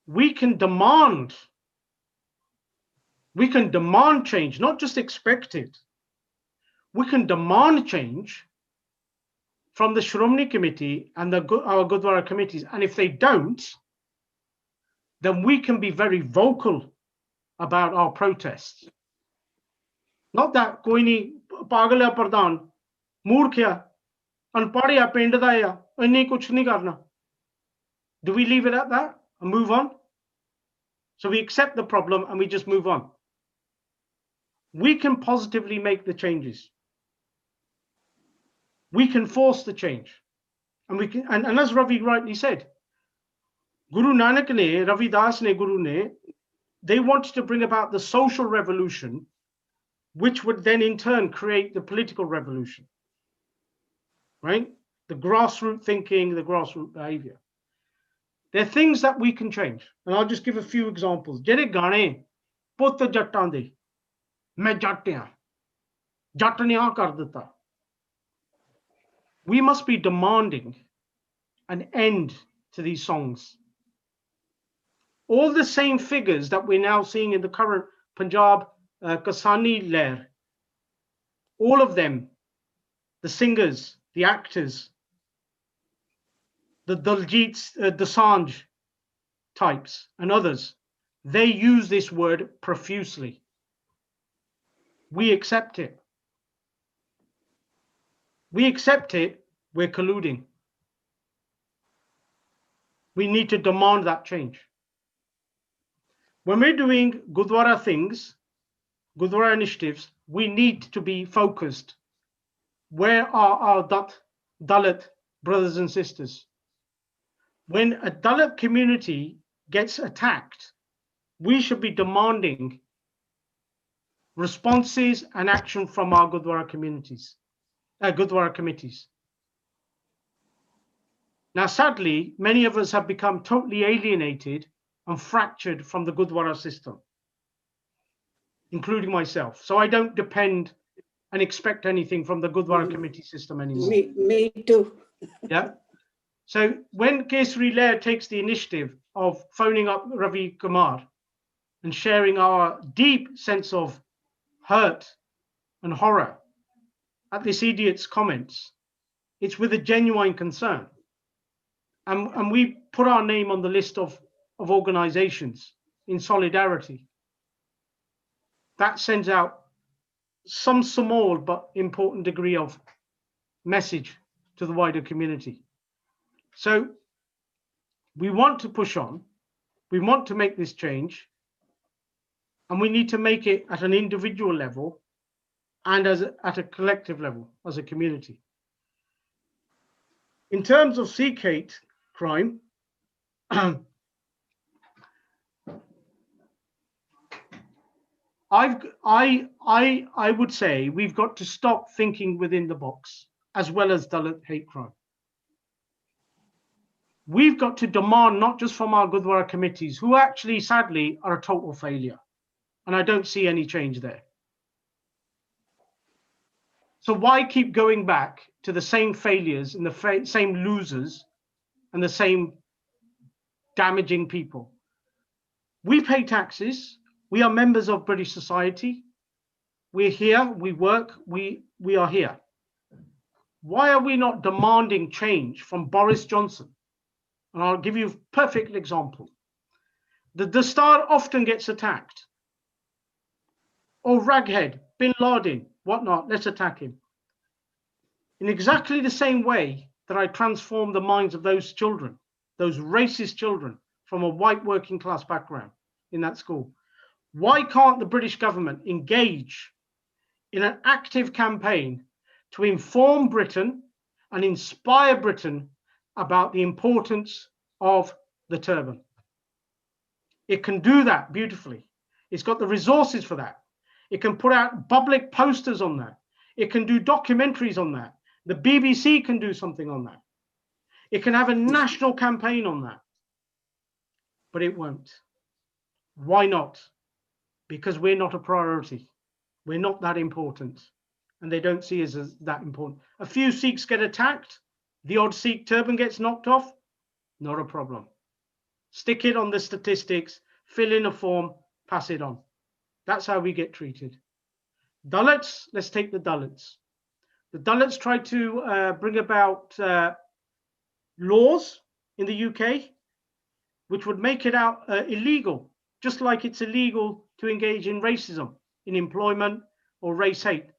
[SPEAKER 2] we can demand change, not just expect it. We can demand change from the Shromani Committee and our Gurdwara committees. And if they don't, then we can be very vocal about our protests. Not that koi nahi pagal hai pradhan, moorkhya, anpadhya pind da hai, inne kuch nahi karna. Do we leave it at that and move on? So we accept the problem and we just move on. We can positively make the changes. We can force the change. And we can, and as Ravi rightly said, Guru Nanak ne, Ravi Das ne, Guru ne, they wanted to bring about the social revolution, which would then in turn create the political revolution. Right? The grassroots thinking, the grassroots behavior. There are things that we can change. And I'll just give a few examples. Jehde gaane put jattan de, main jatt hain, jatt ne aa kar ditta. We must be demanding an end to these songs. All the same figures that we're now seeing in the current Punjab Kasani Lehar, all of them, the singers, the actors, the Daljits, Dosanjh types and others, they use this word profusely. We accept it. We accept it, we're colluding. We need to demand that change. When we're doing Gurdwara things, Gurdwara initiatives, we need to be focused. Where are our Dalit brothers and sisters? When a Dalit community gets attacked, we should be demanding responses and action from our Gurdwara communities, Gurdwara committees. Now, sadly, many of us have become totally alienated and fractured from the Gurdwara system, including myself. So I don't depend and expect anything from the Gurdwara committee system anymore.
[SPEAKER 1] Me too.
[SPEAKER 2] Yeah. So when Kesri Lehar takes the initiative of phoning up Ravi Kumar and sharing our deep sense of hurt and horror at this idiot's comments, it's with a genuine concern. And we put our name on the list of organizations in solidarity. That sends out some small but important degree of message to the wider community. So we want to push on, we want to make this change, and we need to make it at an individual level and at a collective level as a community. In terms of Sikh hate crime, I would say we've got to stop thinking within the box as well as Dalit hate crime. We've got to demand not just from our Gurdwara committees, who actually sadly are a total failure, and I don't see any change there. So why keep going back to the same failures and the same losers and the same damaging people? We pay taxes. We are members of British society. We're here, we work, we are here. Why are we not demanding change from Boris Johnson? And I'll give you a perfect example. The Star often gets attacked. Oh, Raghead, Bin Laden, whatnot, let's attack him. In exactly the same way that I transformed the minds of those children, those racist children from a white working class background in that school. Why can't the British government engage in an active campaign to inform Britain and inspire Britain about the importance of the turban? It can do that beautifully. It's got the resources for that. It can put out public posters on that. It can do documentaries on that. The BBC can do something on that. It can have a national campaign on that. But it won't. Why not? Because we're not a priority. We're not that important. And they don't see us as that important. A few Sikhs get attacked. The odd Sikh turban gets knocked off. Not a problem. Stick it on the statistics, fill in a form, pass it on. That's how we get treated. Dalits, let's take the Dalits. The Dalits tried to bring about laws in the UK which would make it out illegal, just like it's illegal to engage in racism in employment or race hate.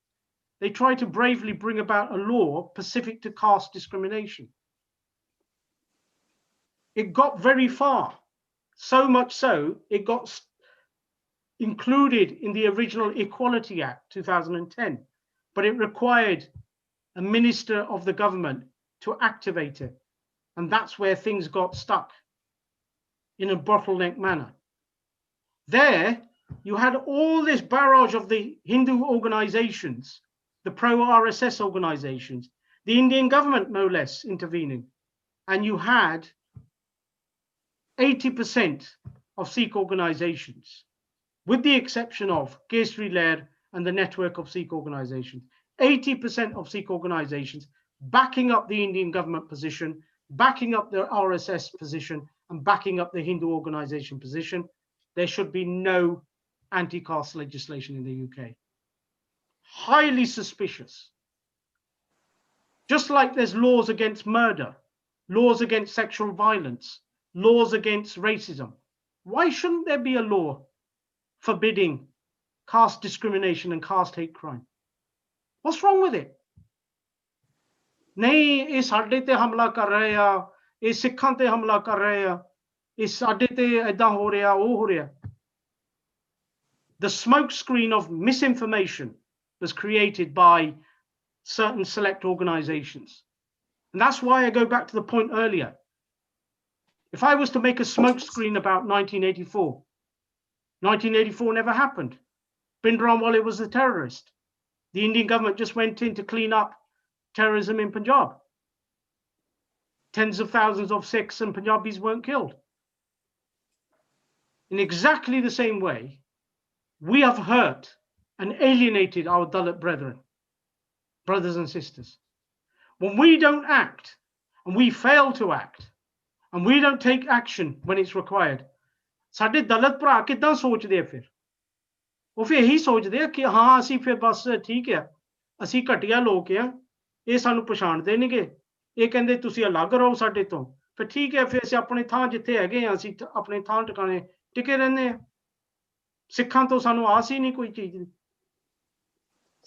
[SPEAKER 2] They tried to bravely bring about a law specific to caste discrimination. It got very far, so much so it got included in the original Equality Act 2010, but it required a minister of the government to activate it. And that's where things got stuck in a bottleneck manner. There, you had all this barrage of the Hindu organizations, the pro-RSS organizations, the Indian government, no less, intervening. And you had 80% of Sikh organizations, with the exception of Kesri Lehar and the network of Sikh organizations, 80% of Sikh organizations backing up the Indian government position, backing up the RSS position, and backing up the Hindu organization position. There should be no anti-caste legislation in the UK. Highly suspicious. Just like there's laws against murder, laws against sexual violence, laws against racism. Why shouldn't there be a law forbidding caste discrimination and caste hate crime? What's wrong with it? नहीं ये साडे ते हमला कर रहे आ, ये सिखां ते हमला कर रहे आ, ये साडे ते ऐदां हो रहा, वो हो रहा. The smoke screen of misinformation was created by certain select organizations. And that's why I go back to the point earlier. If I was to make a smokescreen about 1984 never happened. Bhindranwale was a terrorist. The Indian government just went in to clean up terrorism in Punjab. Tens of thousands of Sikhs and Punjabis weren't killed. In exactly the same way, we have hurt and alienated our Dalit brethren, brothers and sisters. When we don't act, and we fail to act, and we don't take action when it's required, ਸਾਡੇ ਦਲਿਤ ਭਰਾ ਕਿੱਦਾਂ ਸੋਚਦੇ ਆ ਫਿਰ? ਉਹ ਫਿਰ ਇਹੀ ਸੋਚਦੇ ਆ ਕਿ ਹਾਂ ਅਸੀਂ ਫਿਰ ਬਸ ਠੀਕ ਆ, ਅਸੀਂ ਘਟੀਆ ਲੋਕ ਆ, ਇਹ ਸਾਨੂੰ ਪਛਾਣਦੇ ਨਹੀਂਗੇ, ਇਹ ਕਹਿੰਦੇ ਤੁਸੀਂ ਅਲੱਗ ਰਹੋ ਸਾਡੇ ਤੋਂ, ਫਿਰ ਠੀਕ ਹੈ, ਫਿਰ ਅਸੀਂ ਆਪਣੇ ਥਾਂ ਜਿੱਥੇ ਹੈਗੇ ਆ ਅਸੀਂ ਆਪਣੇ ਥਾਂ ਟਿਕਾਣੇ ਟਿਕੇ ਰਹਿੰਦੇ ਆ। ਸਿੱਖਾਂ ਤੋਂ ਸਾਨੂੰ ਆਸ ਹੀ ਨਹੀਂ ਕੋਈ ਚੀਜ਼ ਦੀ।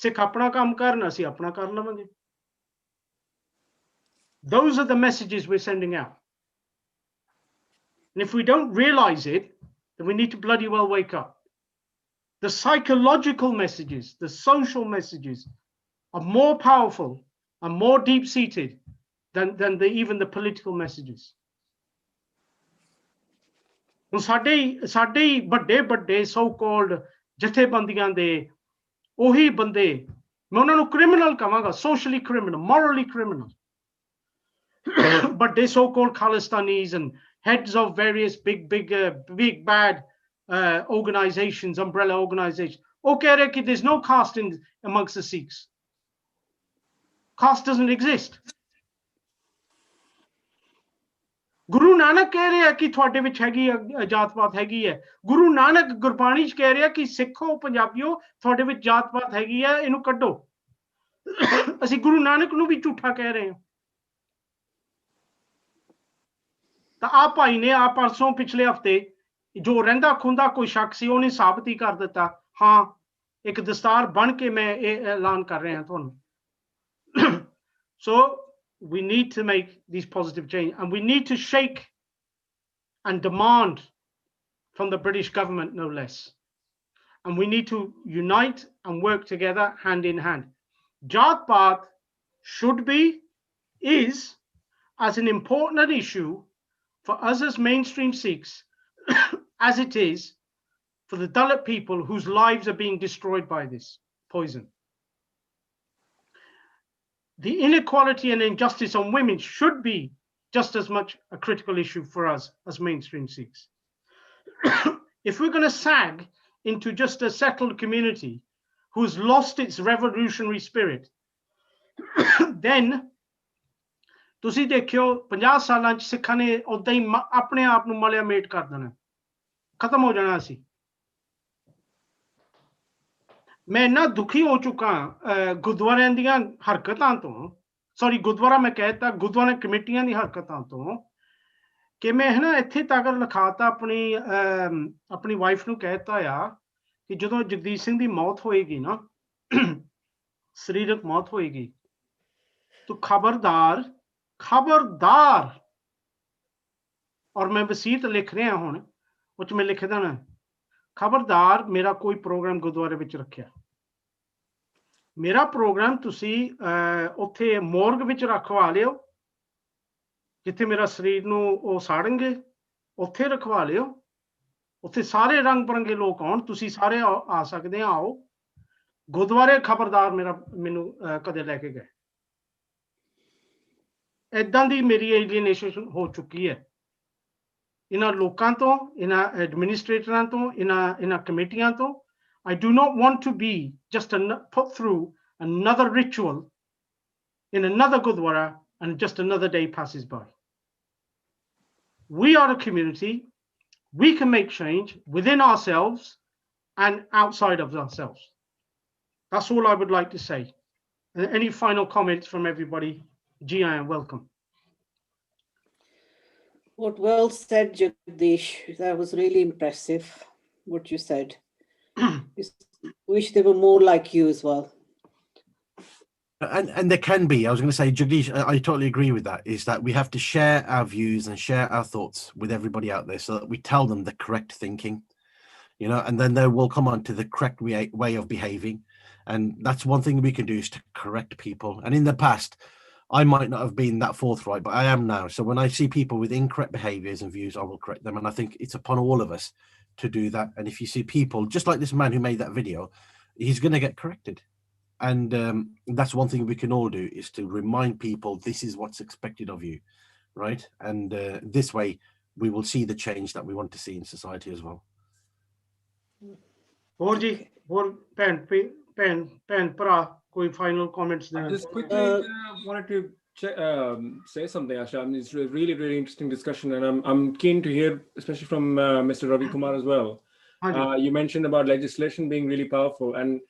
[SPEAKER 2] ਸਿੱਖ ਆਪਣਾ ਕੰਮ ਕਰਨ, ਅਸੀਂ ਆਪਣਾ ਕਰ ਲਵਾਂਗੇ। Those are the messages we're sending out. And if we don't realize it, then we need to bloody well wake up. The psychological messages, the social messages are more powerful and more deep-seated than even the political messages. ਹੁਣ ਸਾਡੇ ਵੱਡੇ so-called ਜਥੇਬੰਦੀਆਂ ਦੇ ਉਹੀ ਬੰਦੇ, ਮੈਂ ਉਹਨਾਂ ਨੂੰ criminal ਕਹਾਂਗਾ, socially criminal, morally criminal. But they so-called Khalistanis and heads of various big bad organizations, umbrella organizations. Okay, there's no caste amongst the Sikhs. Caste doesn't exist. Guru Nanak ਕਹਿ ਰਿਹਾ ਕਿ ਤੁਹਾਡੇ ਵਿੱਚ ਹੈਗੀ ਜਾਤ ਪਾਤ ਹੈਗੀ ਹੈ। ਗੁਰੂ ਨਾਨਕ ਗੁਰਬਾਣੀ ਚ ਕਹਿ ਰਿਹਾ ਕਿ ਸਿੱਖੋ ਪੰਜਾਬੀਓ ਤੁਹਾਡੇ ਵਿੱਚ ਜਾਤ ਪਾਤ ਹੈਗੀ ਹੈ, ਇਹਨੂੰ ਕੱਢੋ। ਅਸੀਂ ਗੁਰੂ ਨਾਨਕ ਨੂੰ ਵੀ ਝੂਠਾ ਕਹਿ ਰਹੇ ਹਾਂ। ਤਾਂ ਆ ਭਾਈ ਨੇ ਆ ਪਰਸੋਂ ਪਿਛਲੇ ਹਫਤੇ ਜੋ ਰਹਿੰਦਾ ਖੁੰਦਾ ਕੋਈ ਸ਼ੱਕ ਸੀ ਉਹਨੇ ਸਾਬਤ ਹੀ ਕਰ ਦਿੱਤਾ, ਹਾਂ ਇੱਕ ਦਸਤਾਰ ਬਣ ਕੇ ਮੈਂ ਇਹ ਐਲਾਨ ਕਰ ਰਿਹਾ ਤੁਹਾਨੂੰ। So we need to make these positive changes, and we need to shake and demand from the British government, no less. And we need to unite and work together hand in hand. Jat Paat should be, is as an important issue for us as mainstream Sikhs as it is for the Dalit people whose lives are being destroyed by this poison. The inequality and injustice on women should be just as much a critical issue for us as mainstream Sikhs. If we're going to sag into just a settled community who's lost its revolutionary spirit, then ਤੁਸੀਂ ਦੇਖਿਓ 50 ਸਾਲਾਂ ਚ ਸਿੱਖਾਂ ਨੇ ਉਦਾਂ ਹੀ ਆਪਣੇ ਆਪ ਨੂੰ ਮਲਿਆ ਮੇਟ ਕਰ ਦੇਣਾ, ਖਤਮ ਹੋ ਜਾਣਾ ਸੀ। ਮੈਂ ਇੰਨਾ ਦੁਖੀ ਹੋ ਚੁੱਕਾ ਗੁਰਦੁਆਰਿਆਂ ਦੀਆਂ ਹਰਕਤਾਂ ਤੋਂ, ਸੌਰੀ ਗੁਰਦੁਆਰਾ ਮੈਂ ਕਹਿ ਦਿੱਤਾ, ਗੁਰਦੁਆਰਾ ਕਮੇਟੀਆਂ ਦੀ ਹਰਕਤਾਂ ਤੋਂ, ਕਿ ਮੈਂ ਹੈ ਨਾ ਇੱਥੇ ਤੱਕ ਲਿਖਾਤਾ ਆਪਣੀ ਵਾਈਫ ਨੂੰ ਕਹਿ ਦਿੱਤਾ ਆ ਕਿ ਜਦੋਂ ਜਗਦੀਸ਼ ਸਿੰਘ ਦੀ ਮੌਤ ਹੋਏਗੀ ਨਾ, ਸਰੀਰਕ ਮੌਤ ਹੋਏਗੀ, ਤੂੰ ਖਬਰਦਾਰ, ਔਰ ਮੈਂ ਵਸੀਅਤ ਲਿਖ ਰਿਹਾ ਹੁਣ, ਉਹ ਚ ਮੈਂ ਲਿਖ ਦੇਣਾ, ਖਬਰਦਾਰ ਮੇਰਾ ਕੋਈ ਪ੍ਰੋਗਰਾਮ ਗੁਰਦੁਆਰੇ ਵਿੱਚ ਰੱਖਿਆ। ਮੇਰਾ ਪ੍ਰੋਗਰਾਮ ਤੁਸੀਂ ਉੱਥੇ ਮੋਰਗ ਵਿੱਚ ਰਖਵਾ ਲਿਓ, ਜਿੱਥੇ ਮੇਰਾ ਸਰੀਰ ਨੂੰ ਉਹ ਸਾੜਨਗੇ, ਉੱਥੇ ਰਖਵਾ ਲਿਓ। ਉੱਥੇ ਸਾਰੇ ਰੰਗ ਬਰੰਗੇ ਲੋਕ ਆਉਣ, ਤੁਸੀਂ ਸਾਰੇ ਆ ਸਕਦੇ ਆ, ਆਓ। ਗੁਰਦੁਆਰੇ ਖਬਰਦਾਰ ਮੈਨੂੰ ਕਦੇ ਲੈ ਕੇ ਗਏ। ਏਦਾਂ ਦੀ ਮੇਰੀ ਏਲੀਏਨੇਸ਼ਨ ਹੋ ਚੁੱਕੀ ਹੈ ਇਹਨਾਂ ਲੋਕਾਂ ਤੋਂ, ਇਹਨਾਂ ਐਡਮਿਨਿਸਟ੍ਰੇਟਰਾਂ ਤੋਂ, ਇਹਨਾਂ ਕਮੇਟੀਆਂ ਤੋਂ। I do not want to be just put through another ritual in another gurdwara and just another day passes by. We are a community. We can make change within ourselves and outside of ourselves. That's all I would like to say. Any final comments from everybody? Ji, I am welcome.
[SPEAKER 1] What well said, Jagdish. That was really impressive, what you said. Wish they were more like you as well.
[SPEAKER 3] And there can be. I was going to say, Jagdish, I totally agree with that, is that we have to share our views and share our thoughts with everybody out there so that we tell them the correct thinking, and then they will come on to the correct way of behaving. And that's one thing we can do, is to correct people. And in the past, I might not have been that forthright, but I am now. So when I see people with incorrect behaviors and views, I will correct them. And I think it's upon all of us to do that. And if you see people, just like this man who made that video, he's going to get corrected. And that's one thing we can all do, is to remind people this is what's expected of you, right? And this way we will see the change that we want to see in society as well.
[SPEAKER 2] Borji, pen, koi final comments there?
[SPEAKER 9] I just quickly wanted to say something, Asha. I mean, it's a really, really interesting discussion, and I'm keen to hear, especially from Mr. Ravi Kumar as well. You mentioned about legislation being really powerful, and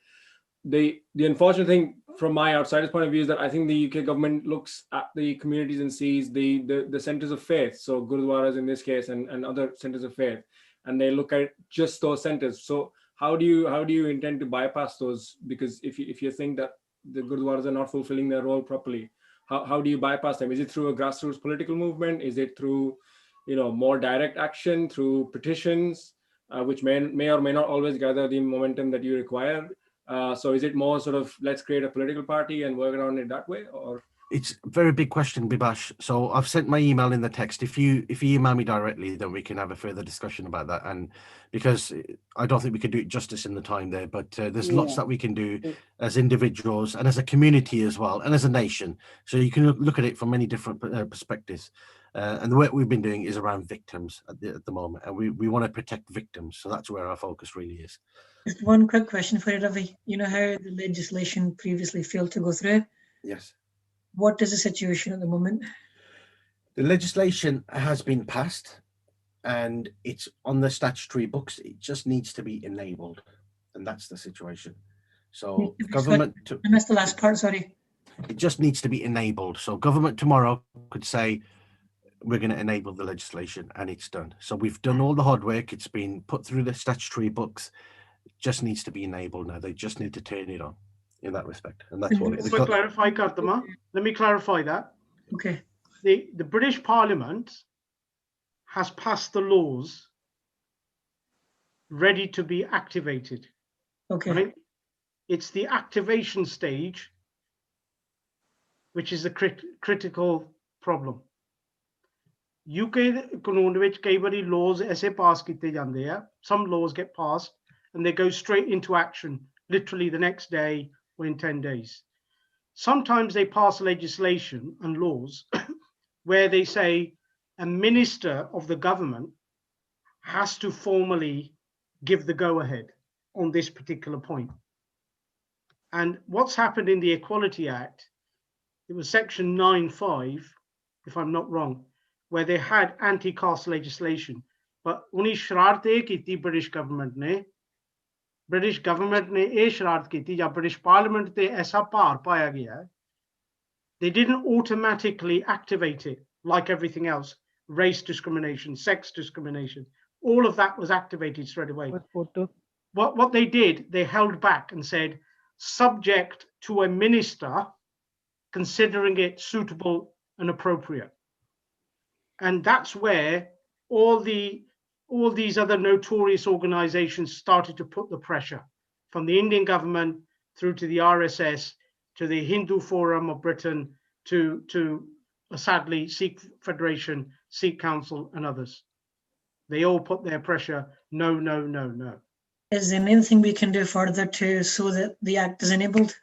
[SPEAKER 9] the unfortunate thing from my outsider's point of view is that I think the UK government looks at the communities and sees the centers of faith, so gurudwaras in this case, and other centers of faith, and they look at just those centers. So how do you intend to bypass those? Because if you think that the gurudwaras are not fulfilling their role properly, how do you bypass them? Is it through a grassroots political movement? Is it through, more direct action, through petitions, which may or may not always gather the momentum that you require? So is it more sort of, let's create a political party and work around it that way, or?
[SPEAKER 3] It's a very big question, Bibash. So I've sent my email in the text. If you email me directly, then we can have a further discussion about that. And because I don't think we can do it justice in the time there, but there's lots that we can do as individuals and as a community as well, and as a nation. So you can look at it from many different perspectives. And the work we've been doing is around victims at the moment, and we want to protect victims. So that's where our focus really is.
[SPEAKER 10] Just one quick question for you, Ravi. You know how the legislation previously failed to go through?
[SPEAKER 3] Yes.
[SPEAKER 10] What is the situation at the moment?
[SPEAKER 3] The legislation has been passed and it's on the statutory books. It just needs to be enabled. And that's the situation. So government...
[SPEAKER 10] I missed the last part, sorry.
[SPEAKER 3] It just needs to be enabled. So government tomorrow could say, we're going to enable the legislation, and it's done. So we've done all the hard work. It's been put through the statutory books. It just needs to be enabled now. They just need to turn it on in that respect. And that's what it is.
[SPEAKER 2] Let me clarify that.
[SPEAKER 10] Okay.
[SPEAKER 2] The British Parliament has passed the laws ready to be activated.
[SPEAKER 10] Okay.
[SPEAKER 2] Right? It's the activation stage which is the critical problem. UK ਕਾਨੂੰਨ ਵਿੱਚ ਕਈ ਵਾਰੀ laws ऐसे pass ਕੀਤੇ ਜਾਂਦੇ ਆ. Some laws get passed and they go straight into action literally the next day or in 10 days. Sometimes they pass legislation and laws where they say a minister of the government has to formally give the go-ahead on this particular point. And what's happened in the Equality Act, it was section 9(5), if I'm not wrong, where they had anti-caste legislation. But uni shararat eh kiti British government ne eh shararat kiti ya British Parliament te aisa paar paya gaya. They didn't automatically activate it like everything else. Race discrimination, sex discrimination, all of that was activated straight away. What they did, they held back and said, subject to a minister considering it suitable and appropriate. And that's where all these other notorious organizations started to put the pressure, from the Indian government through to the RSS, to the Hindu Forum of Britain, to sadly Sikh Federation, Sikh Council and others. They all put their pressure, no, no, no, no.
[SPEAKER 10] Is there anything we can do further so that the act is enabled?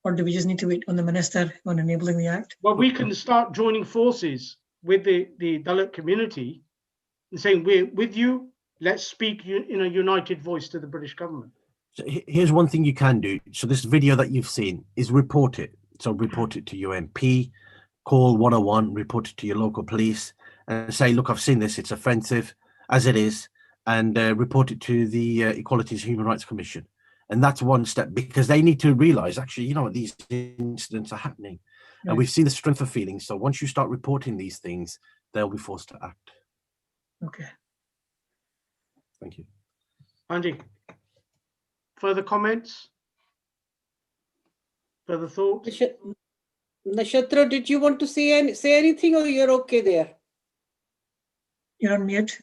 [SPEAKER 10] Or do we just need to wait on the minister on enabling the act?
[SPEAKER 2] Well, we can start joining forces with the Dalit community and saying, we're with you, let's speak in a united voice to the British government.
[SPEAKER 3] So here's one thing you can do. So this video that you've seen is report it. So report it to your MP, call 101, report it to your local police and say, look, I've seen this, it's offensive as it is, and report it to the Equalities and Human Rights Commission. And that's one step, because they need to realize, actually, you know, these incidents are happening. And we've seen the strength of feelings. So once you start reporting these things, they'll be forced to act.
[SPEAKER 10] Okay.
[SPEAKER 3] Thank you.
[SPEAKER 2] Andy, further comments? Further thoughts?
[SPEAKER 1] Nashatra, did you want to say anything, or you're okay there?
[SPEAKER 10] You're on mute.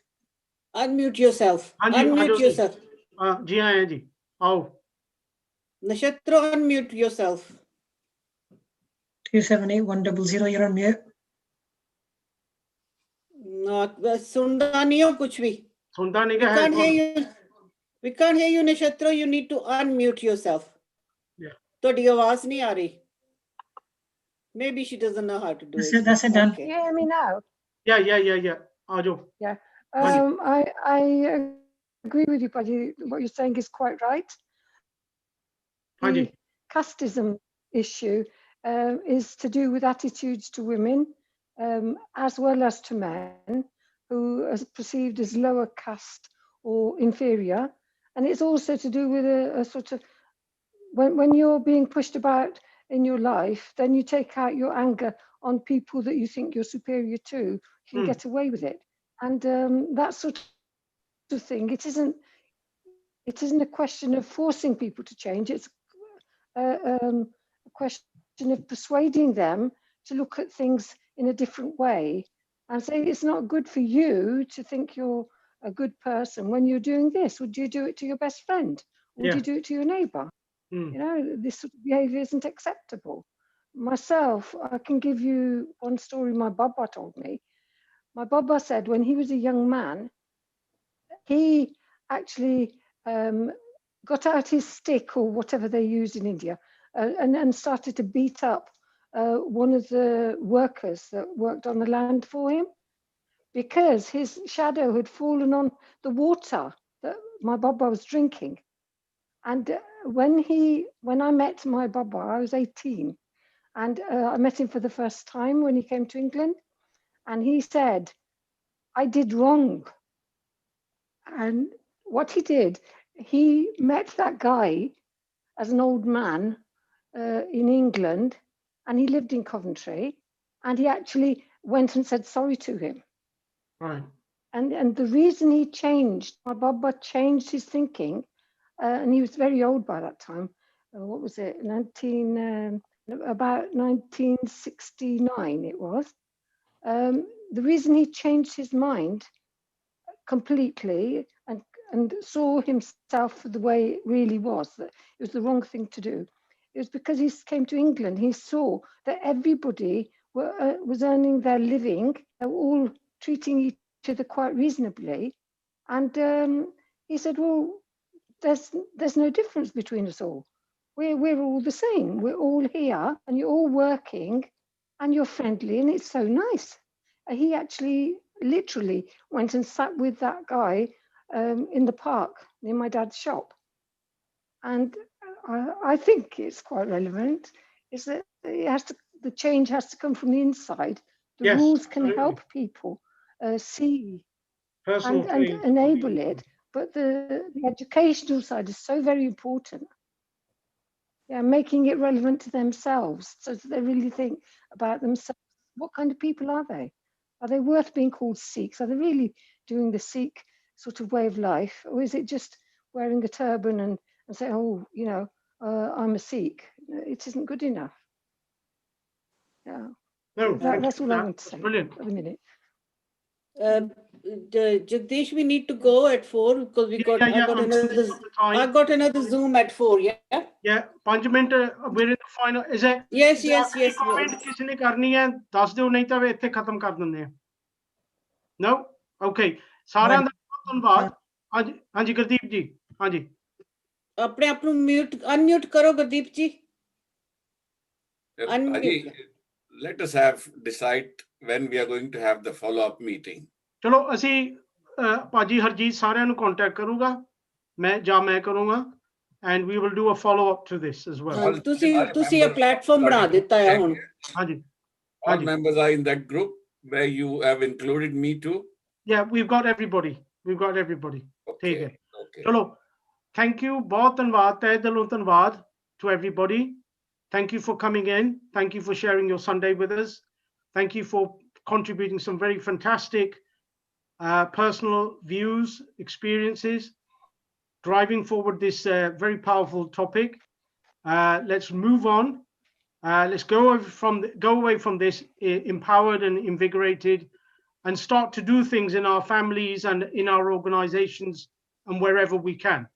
[SPEAKER 1] Unmute yourself.
[SPEAKER 2] Andy,
[SPEAKER 1] Unmute yourself.
[SPEAKER 2] Ji, Andy. Oh.
[SPEAKER 1] Nakshatra, unmute yourself.
[SPEAKER 10] 278100, you're on mute.
[SPEAKER 1] Not sunda nahi ho kuch bhi.
[SPEAKER 2] ਸੁਣਦਾ ਨਹੀਂ
[SPEAKER 1] We
[SPEAKER 2] ਗਾ
[SPEAKER 1] can't hear you. We can't hear you, Nakshatra. You need to unmute yourself.
[SPEAKER 2] Yeah.
[SPEAKER 1] ਤੁਹਾਡੀ ਆਵਾਜ਼ ਨਹੀਂ ਆ ਰਹੀ. Maybe she doesn't know how to do it.
[SPEAKER 10] That's it done.
[SPEAKER 1] Okay.
[SPEAKER 11] Can you hear me now?
[SPEAKER 2] Yeah. ਆ ਜਾਓ.
[SPEAKER 11] Yeah.
[SPEAKER 2] Right.
[SPEAKER 11] I agree with you, Paji. What you're saying is quite right.
[SPEAKER 2] ਹਾਂਜੀ
[SPEAKER 11] The casteism issue is to do with attitudes to women as well as to men who are perceived as lower caste or inferior. And it's also to do with a sort of, when you're being pushed about in your life, then you take out your anger on people that you think you're superior to, you can get away with it. And that sort of thing, it isn't a question of forcing people to change, it's a question of persuading them to look at things in a different way and say it's not good for you to think you're a good person when you're doing this. Would you do it to your best friend? Would you do it to your neighbor? You know, this sort of behavior isn't acceptable. Myself, I can give you one story my Baba told me. My Baba said when he was a young man, he actually got out his stick or whatever they used in India and started to beat up one of the workers that worked on the land for him because his shadow had fallen on the water that my Baba was drinking. And when I met my Baba, I was 18, and I met him for the first time when he came to England, and he said, I did wrong. And what he did, he met that guy as an old man in England, and he lived in Coventry, and he actually went and said sorry to him.
[SPEAKER 2] Right.
[SPEAKER 11] And the reason he changed, my Baba changed his thinking, and he was very old by that time. What was it? About 1969 it was. The reason he changed his mind completely and saw himself the way it really was, that it was the wrong thing to do. It was because he came to England, he saw that everybody was earning their living, they were all treating each other quite reasonably. And he said, well, there's no difference between us all. We're all the same. We're all here and you're all working and you're friendly and it's so nice. He actually literally went and sat with that guy in the park near my dad's shop. And I think it's quite relevant, is that the change has to come from the inside. The rules can help people see and enable it, but the educational side is so very important. Yeah, making it relevant to themselves so that they really think about themselves. What kind of people are they? Are they worth being called Sikhs? Are they really doing the Sikh sort of way of life? Or is it just wearing a turban and say, oh, you know, I'm a Sikh? It isn't good enough. Yeah.
[SPEAKER 2] No,
[SPEAKER 11] that's all I want to say.
[SPEAKER 2] Brilliant.
[SPEAKER 11] For the minute.
[SPEAKER 1] Jagdish, we need to go at 4 because we got I got another Zoom at 4.
[SPEAKER 2] Yeah, 5 minutes. We're in the final. Is it?
[SPEAKER 1] Yes.
[SPEAKER 2] Comment किसी ने करनी है, दस दो नहीं तो वे इत्थे खत्म कर देंगे हैं. No? Okay. सारा बहुत धन्यवाद. हाँ जी गुरदीप जी. हाँ जी.
[SPEAKER 1] अपने आप को unmute करो गुरदीप जी.
[SPEAKER 4] Unmute. Let us decide when we are going to have the follow-up meeting.
[SPEAKER 2] चलो असी पाजी हरजीत साਰਿਆਂ ਨੂੰ कांटेक्ट करूंगा. मैं करूंगा. And we will do a follow-up to this as well.
[SPEAKER 1] ਤੁਸੀਂ ਇਹ ਪਲੇਟਫਾਰਮ ਬਣਾ ਦਿੱਤਾ ਹੈ ਹੁਣ.
[SPEAKER 2] ਹਾਂਜੀ.
[SPEAKER 4] All members are in that group where you have included me too.
[SPEAKER 2] Yeah, we've got everybody.
[SPEAKER 4] Okay.
[SPEAKER 2] ठीक है. चलो. Thank you. बहुत धन्यवाद, तहे दिलों धन्यवाद to everybody. Thank you for coming in. Thank you for sharing your Sunday with us. Thank you for contributing some very fantastic personal views, experiences, driving forward this very powerful topic. Let's move on. Let's go away from this empowered and invigorated and start to do things in our families and in our organizations and wherever we can.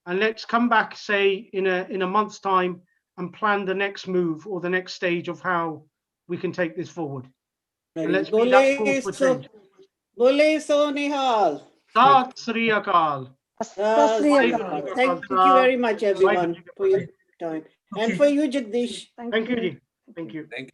[SPEAKER 2] and let's come back, say, in a month's time and plan the next move or the next stage of how we can take this forward. And let's be that force for change.
[SPEAKER 1] Bole so Nihal.
[SPEAKER 2] Sat Sri Akal.
[SPEAKER 1] Thank you very much, everyone, for your time. And for you, Jagdish.
[SPEAKER 2] Thank you. Thank you.